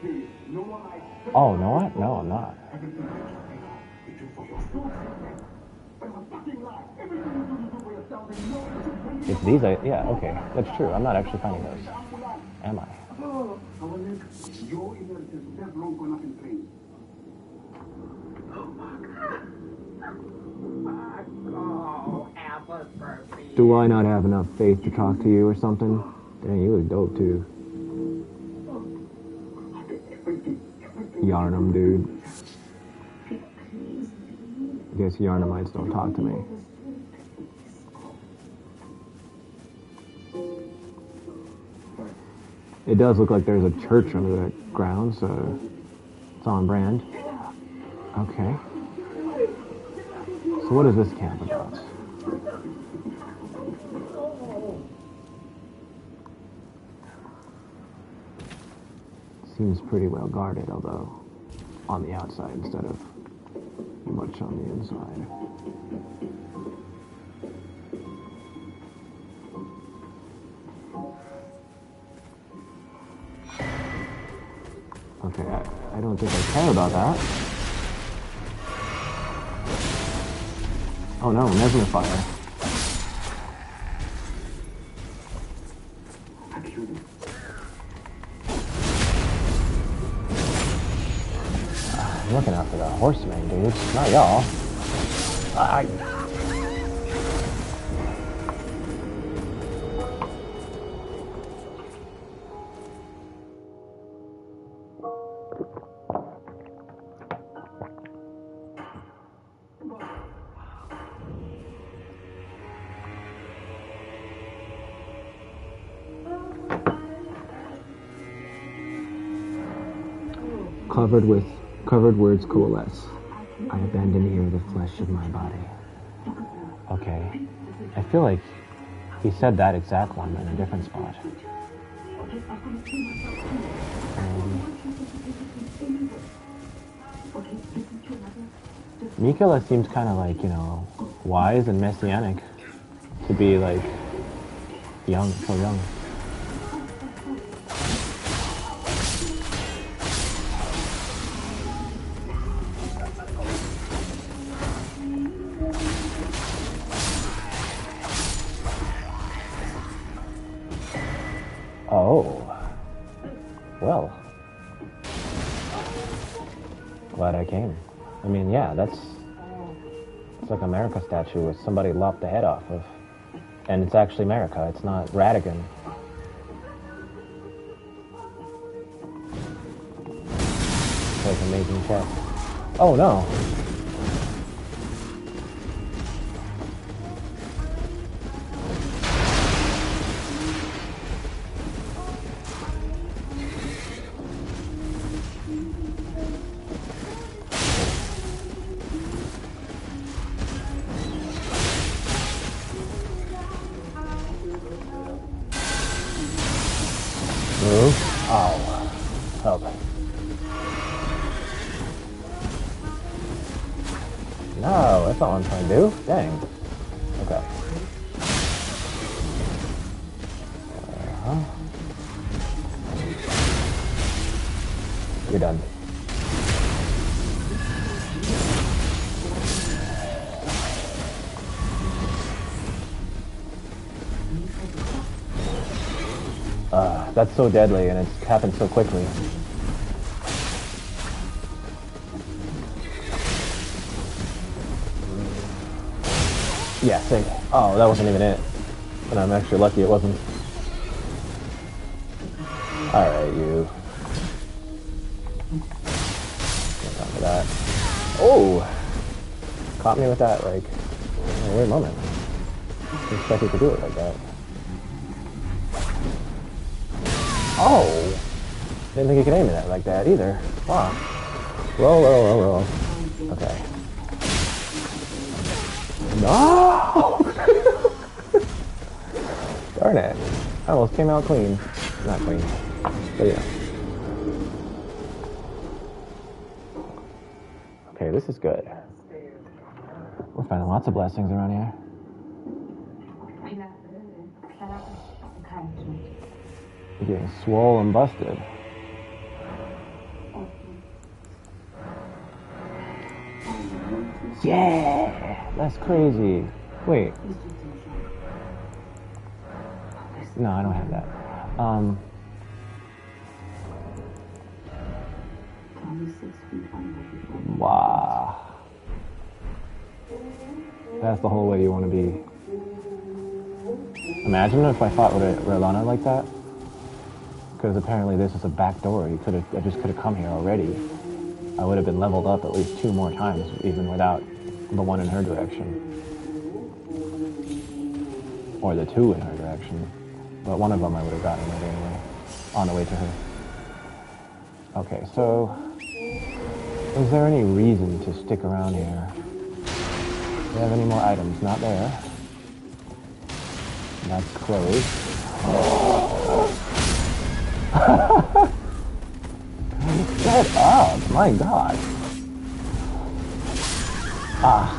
Oh, no what? No, I'm not. It's these, yeah, okay. That's true. I'm not actually finding those. Am I? plus for me. Do I not have enough faith to talk to you or something? Dang, you look dope too. Yarnum, dude. I guess Yarnumites don't talk to me. It does look like there's a church under the ground, so it's on brand. Okay. So what is this camp about? Seems pretty well guarded, although on the outside instead of much on the inside. Okay, I don't think I care about that. Oh no, Mesmer fire. I'm looking after the horsemen, dude. Not y'all. Covered words coalesce. I abandon here the flesh of my body. Okay. I feel like he said that exact one in a different spot. Mikela seems kind of like, you know, wise and messianic to be like young, so young. Oh, well, glad I came. I mean, yeah, it's like a America statue with somebody lopped the head off of, and it's actually America, it's not Radigan. It's like amazing chest. Oh no! Move. Oh. Help. No, that's not what I'm trying to do. Dang. Okay. You're done. That's so deadly, and it's happened so quickly. Yeah, same. Oh, that wasn't even it. And I'm actually lucky it wasn't. Alright, you. Get time for that. Oh! Caught me with that, like, in a weird moment. Didn't expect you to do it like that. Oh! Didn't think you could aim at that like that either. Wow. Roll. Okay. No! Darn it. I almost came out clean. Not clean. But yeah. Okay, this is good. We're finding lots of blessings around here. You're getting swole and busted. Yeah! That's crazy. Wait. No, I don't have that. Wow. That's the whole way you want to be. Imagine if I fought with a Relana like that. Because apparently this is a back door. I just could have come here already. I would have been leveled up at least 2 more times, even without the one in her direction. Or the 2 in her direction. But one of them I would have gotten right anyway. On the way to her. Okay, so... is there any reason to stick around here? Do we have any more items? Not there. That's closed. Shut up! My god! Ah.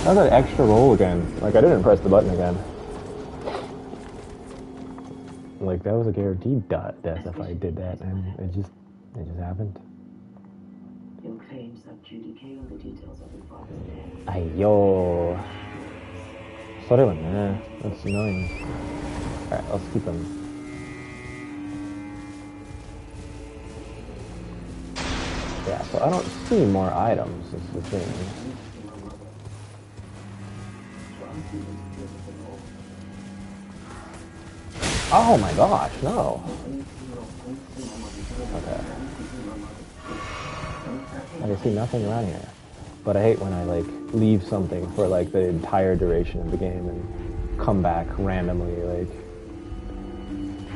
That was an extra roll again. Like, I didn't press the button again. Like, that was a guaranteed death if I did that, and it just happened. Your claims adjudicate on the details of your father's death. Ayo. Sorry, that's annoying. Alright, let's keep them. Yeah, so I don't see more items, is the thing. Oh my gosh, no. Okay. I can see nothing around here. But I hate when I, like, leave something for, like, the entire duration of the game and come back randomly, like,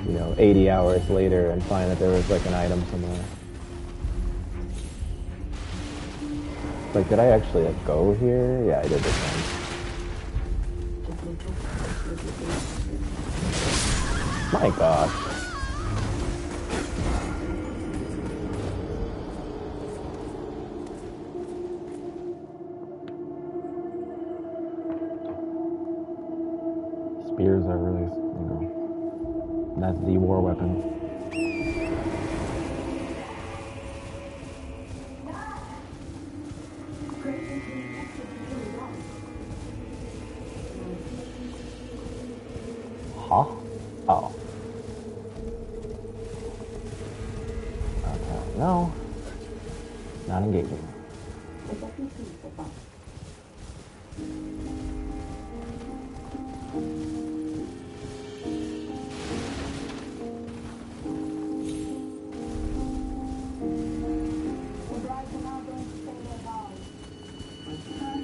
you know, 80 hours later and find that there was, like, an item somewhere. Like, did I actually, like, go here? Yeah, I did this one. My gosh. Spears are really, you know, that's the war weapon. Huh? Oh. Okay, no. Not engaging.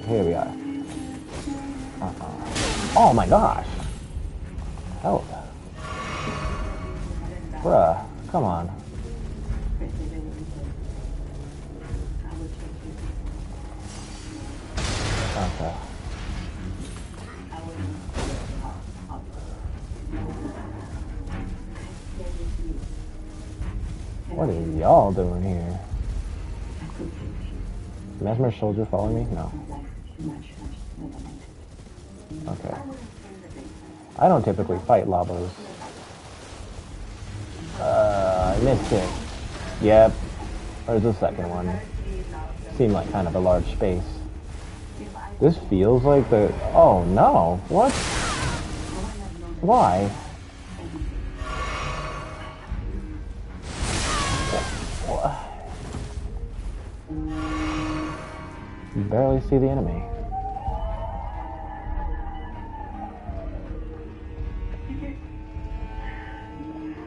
Here we are. Oh my gosh. Help. Bruh, come on. Okay. What are y'all doing here? Mesmer soldier following me? No. Okay. I don't typically fight Labos. I missed it. Yep. There's the second one. Seemed like kind of a large space. This feels like the... Oh no! What? Why? You barely see the enemy.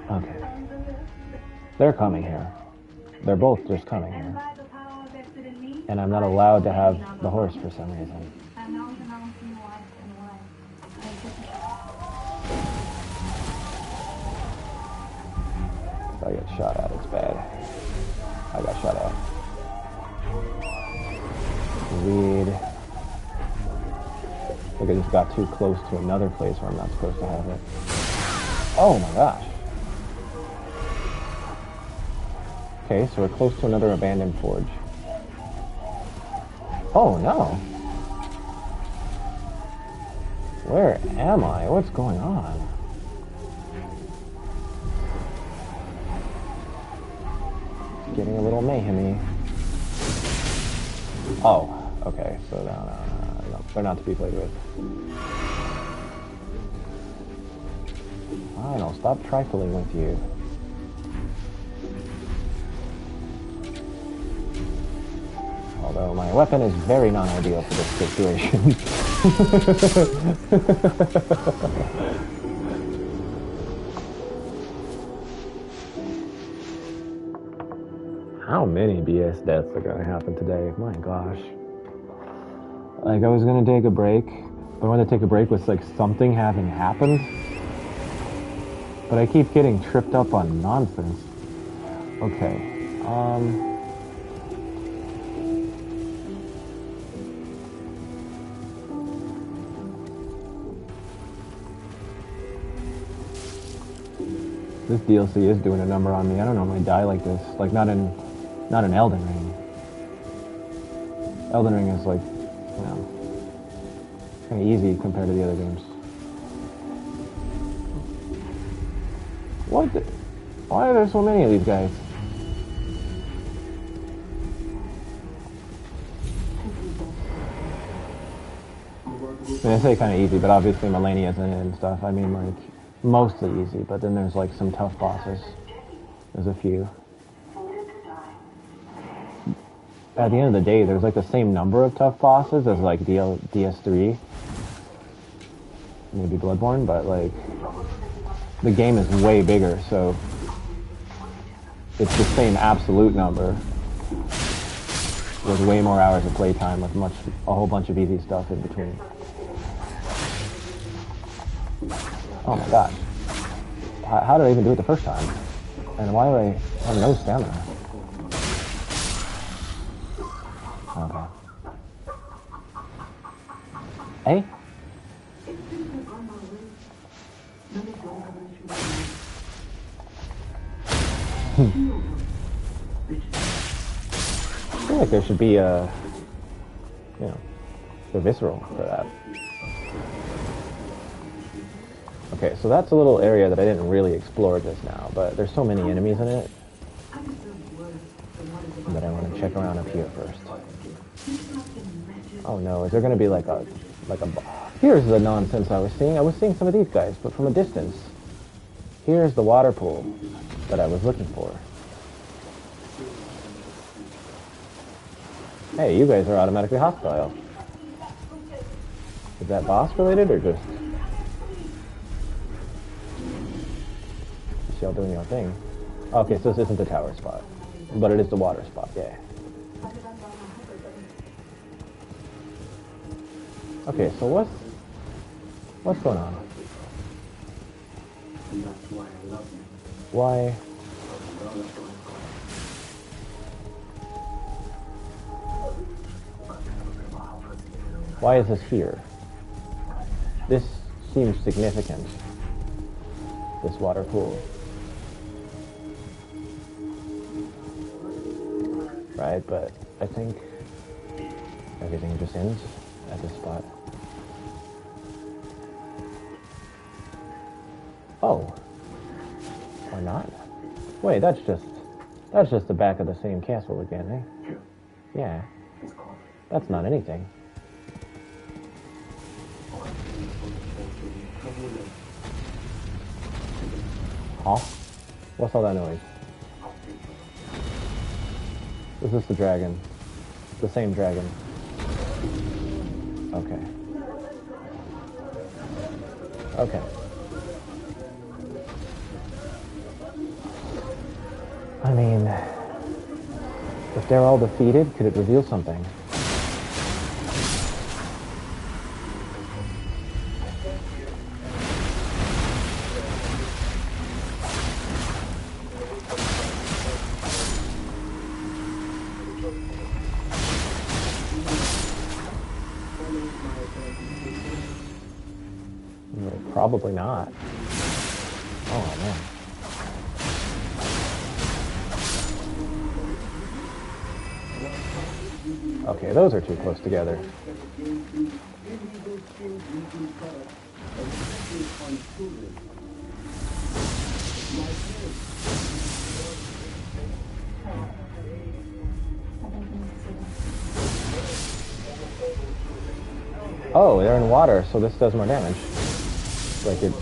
Okay. They're coming here. They're both just coming here. And I'm not allowed to have the horse for some reason. If I get shot at, it's bad. I got shot at. Weird. Like I just got too close to another place where I'm not supposed to have it. Oh my gosh. Okay, so we're close to another abandoned forge. Oh no! Where am I? What's going on? It's getting a little mayhemy. Oh, okay, so no, they're not to be played with. Fine, I'll stop trifling with you. Although my weapon is very non-ideal for this situation. How many BS deaths are gonna happen today? My gosh. Like, I was gonna take a break, but I wanted to take a break with like something having happened. But I keep getting tripped up on nonsense. Okay. This DLC is doing a number on me. I don't normally die like this. Like, not in Elden Ring. Elden Ring is like, you know, kind of easy compared to the other games. What? Why are there so many of these guys? I mean, I say kind of easy, but obviously Melania's in it and stuff. I mean, like, mostly easy, but then there's like some tough bosses. There's a few. At the end of the day, there's like the same number of tough bosses as like DS3. Maybe Bloodborne, but like, the game is way bigger, so it's the same absolute number with way more hours of playtime with a whole bunch of easy stuff in between. Oh my gosh. How did I even do it the first time? And why do I have no stamina? Okay. Hey? I feel like there should be a, you know, a visceral for that. Okay, so that's a little area that I didn't really explore just now, but there's so many enemies in it that I want to check around up here first. Oh no, is there going to be like a... Here's the nonsense I was seeing. I was seeing some of these guys, but from a distance. Here's the water pool that I was looking for. Hey, you guys are automatically hostile. Is that boss related or just... y'all doing your thing? Okay, so this isn't the tower spot, but it is the water spot, yeah. Okay, so what's going on? Why? Why is this here? This seems significant, this water pool. Right, but I think everything just ends at this spot. Oh. Or not? Wait, that's just the back of the same castle again, eh? Yeah. That's not anything. Huh? What's all that noise? Is this the dragon? The same dragon. Okay. Okay. I mean, if they're all defeated, could it reveal something? Probably not. Oh, man. Okay, those are too close together. Oh, they're in water, so this does more damage. Like it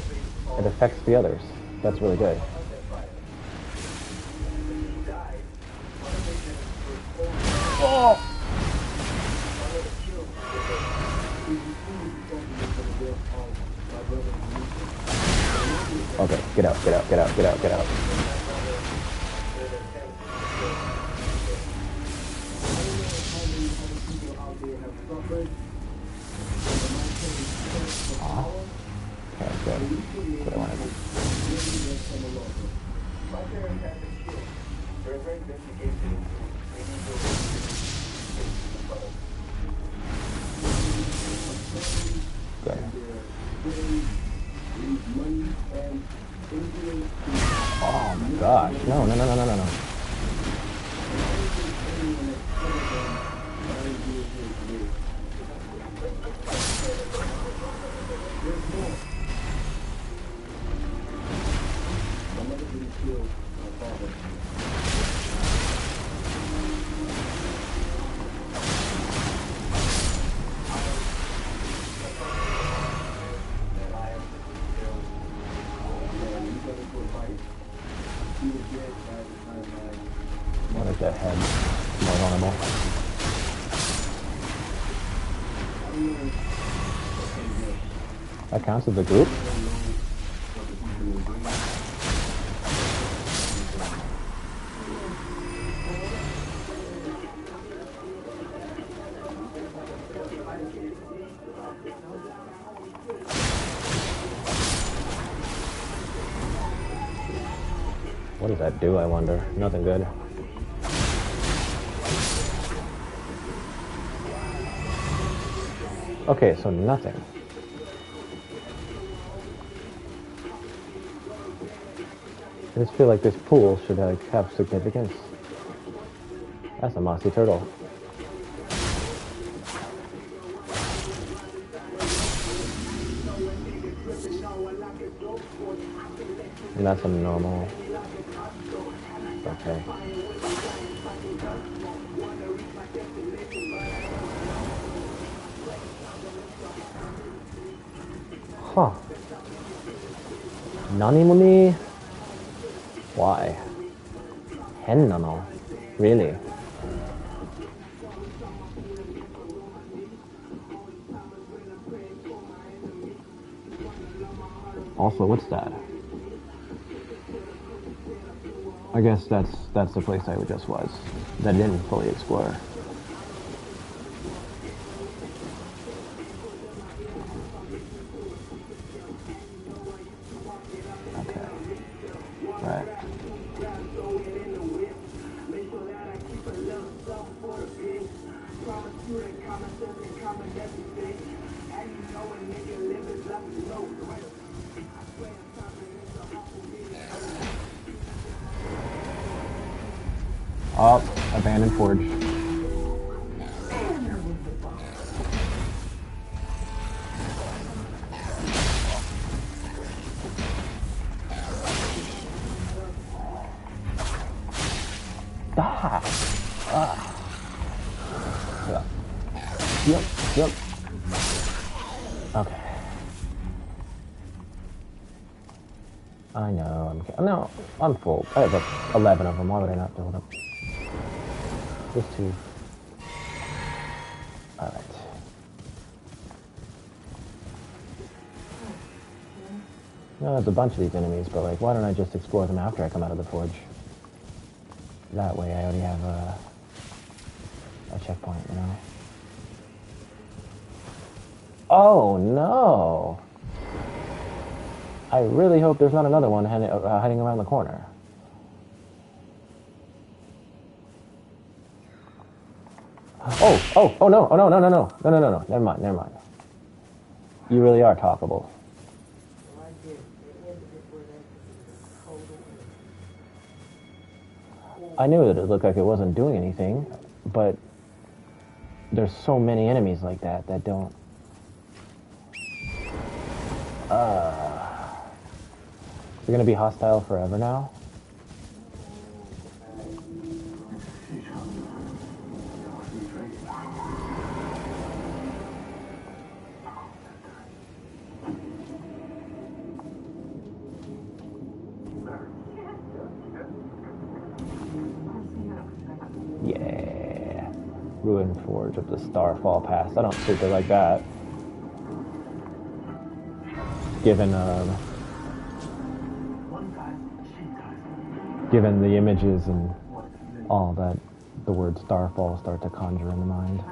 affects the others. That's really good. Oh! Okay, get out, get out, get out, get out, get out. Okay, good. That's what I wanted. Good. Oh my gosh. No, no, no, no, no, no, no. What is that head? More vulnerable. That counts as a group? What does that do, I wonder? Nothing good. Okay, so nothing. I just feel like this pool should have significance. That's a mossy turtle. And that's a normal. Okay. Huh. Nanimuni? Why? Hennano? Really? Also, what's that? I guess that's the place I just was. That I didn't fully explore. Okay. Right. Oh, abandoned forge. Yep. Okay. I know. I'm full. I have 11 of them. Why would I not build them? Just 2. Alright. No, there's a bunch of these enemies, but like, why don't I just explore them after I come out of the forge? That way I already have a checkpoint, you know? Oh, no! I really hope there's not another one hiding around the corner. Oh, no. Never mind. You really are talkable. I knew that it looked like it wasn't doing anything, but there's so many enemies like that don't... They're gonna be hostile forever now? Yeah. Ruined Forge of the Starfall Pass. I don't super like that. Given given the images and all that the word starfall start to conjure in the mind.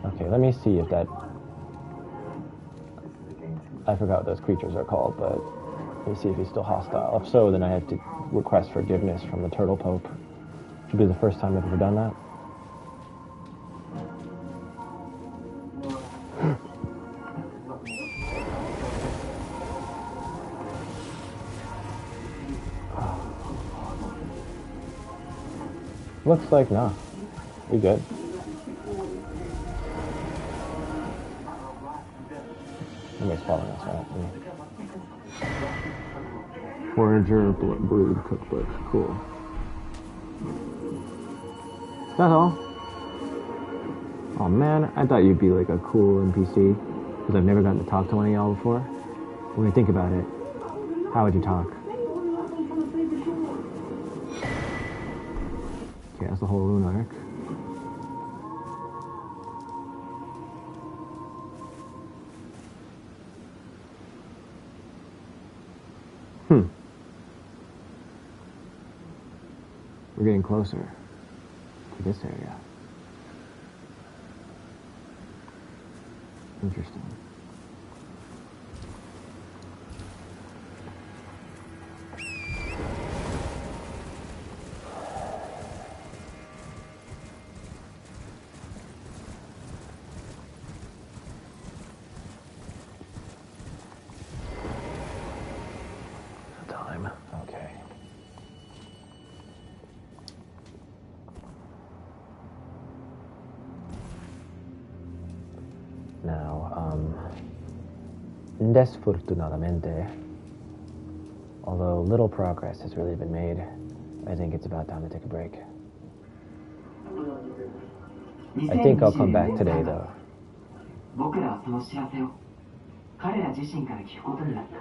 Okay, let me see if that... I forgot what those creatures are called, but let me see if he's still hostile. If so, then I have to request forgiveness from the Turtle Pope. Should be the first time I've ever done that. Looks like, nah. We good. Somebody's following us, right? Forager Brood Cookbook. Cool. That's all. Oh man, I thought you'd be like a cool NPC, because I've never gotten to talk to one of y'all before. When you think about it, how would you talk? Okay, that's the whole rune arc. We're getting closer to this area. Interesting. Time. Okay. Now, desfortunadamente, although little progress has really been made, I think it's about time to take a break. I think I'll come back today, though. 僕らはその知らせを彼ら自身から聞くことになった。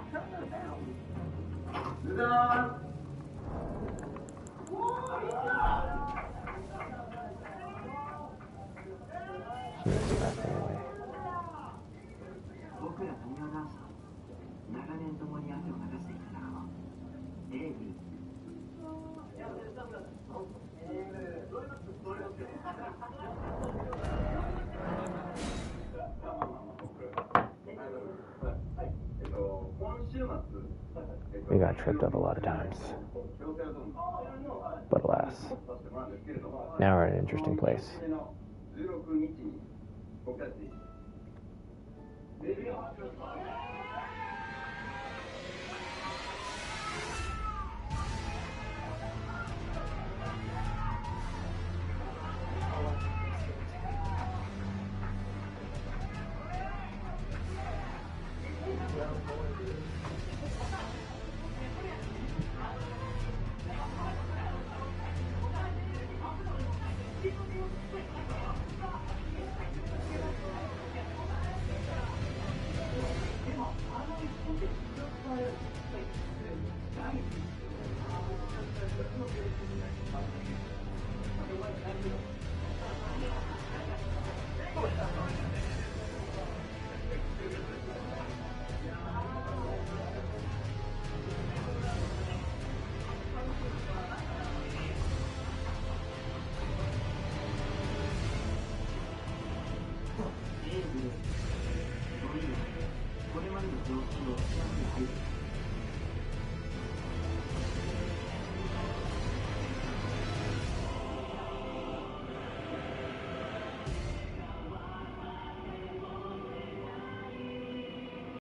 僕らトミオ男子は長年共に汗を流してきた仲間。エイブ。We got tripped up a lot of times. But alas, now we're in an interesting place.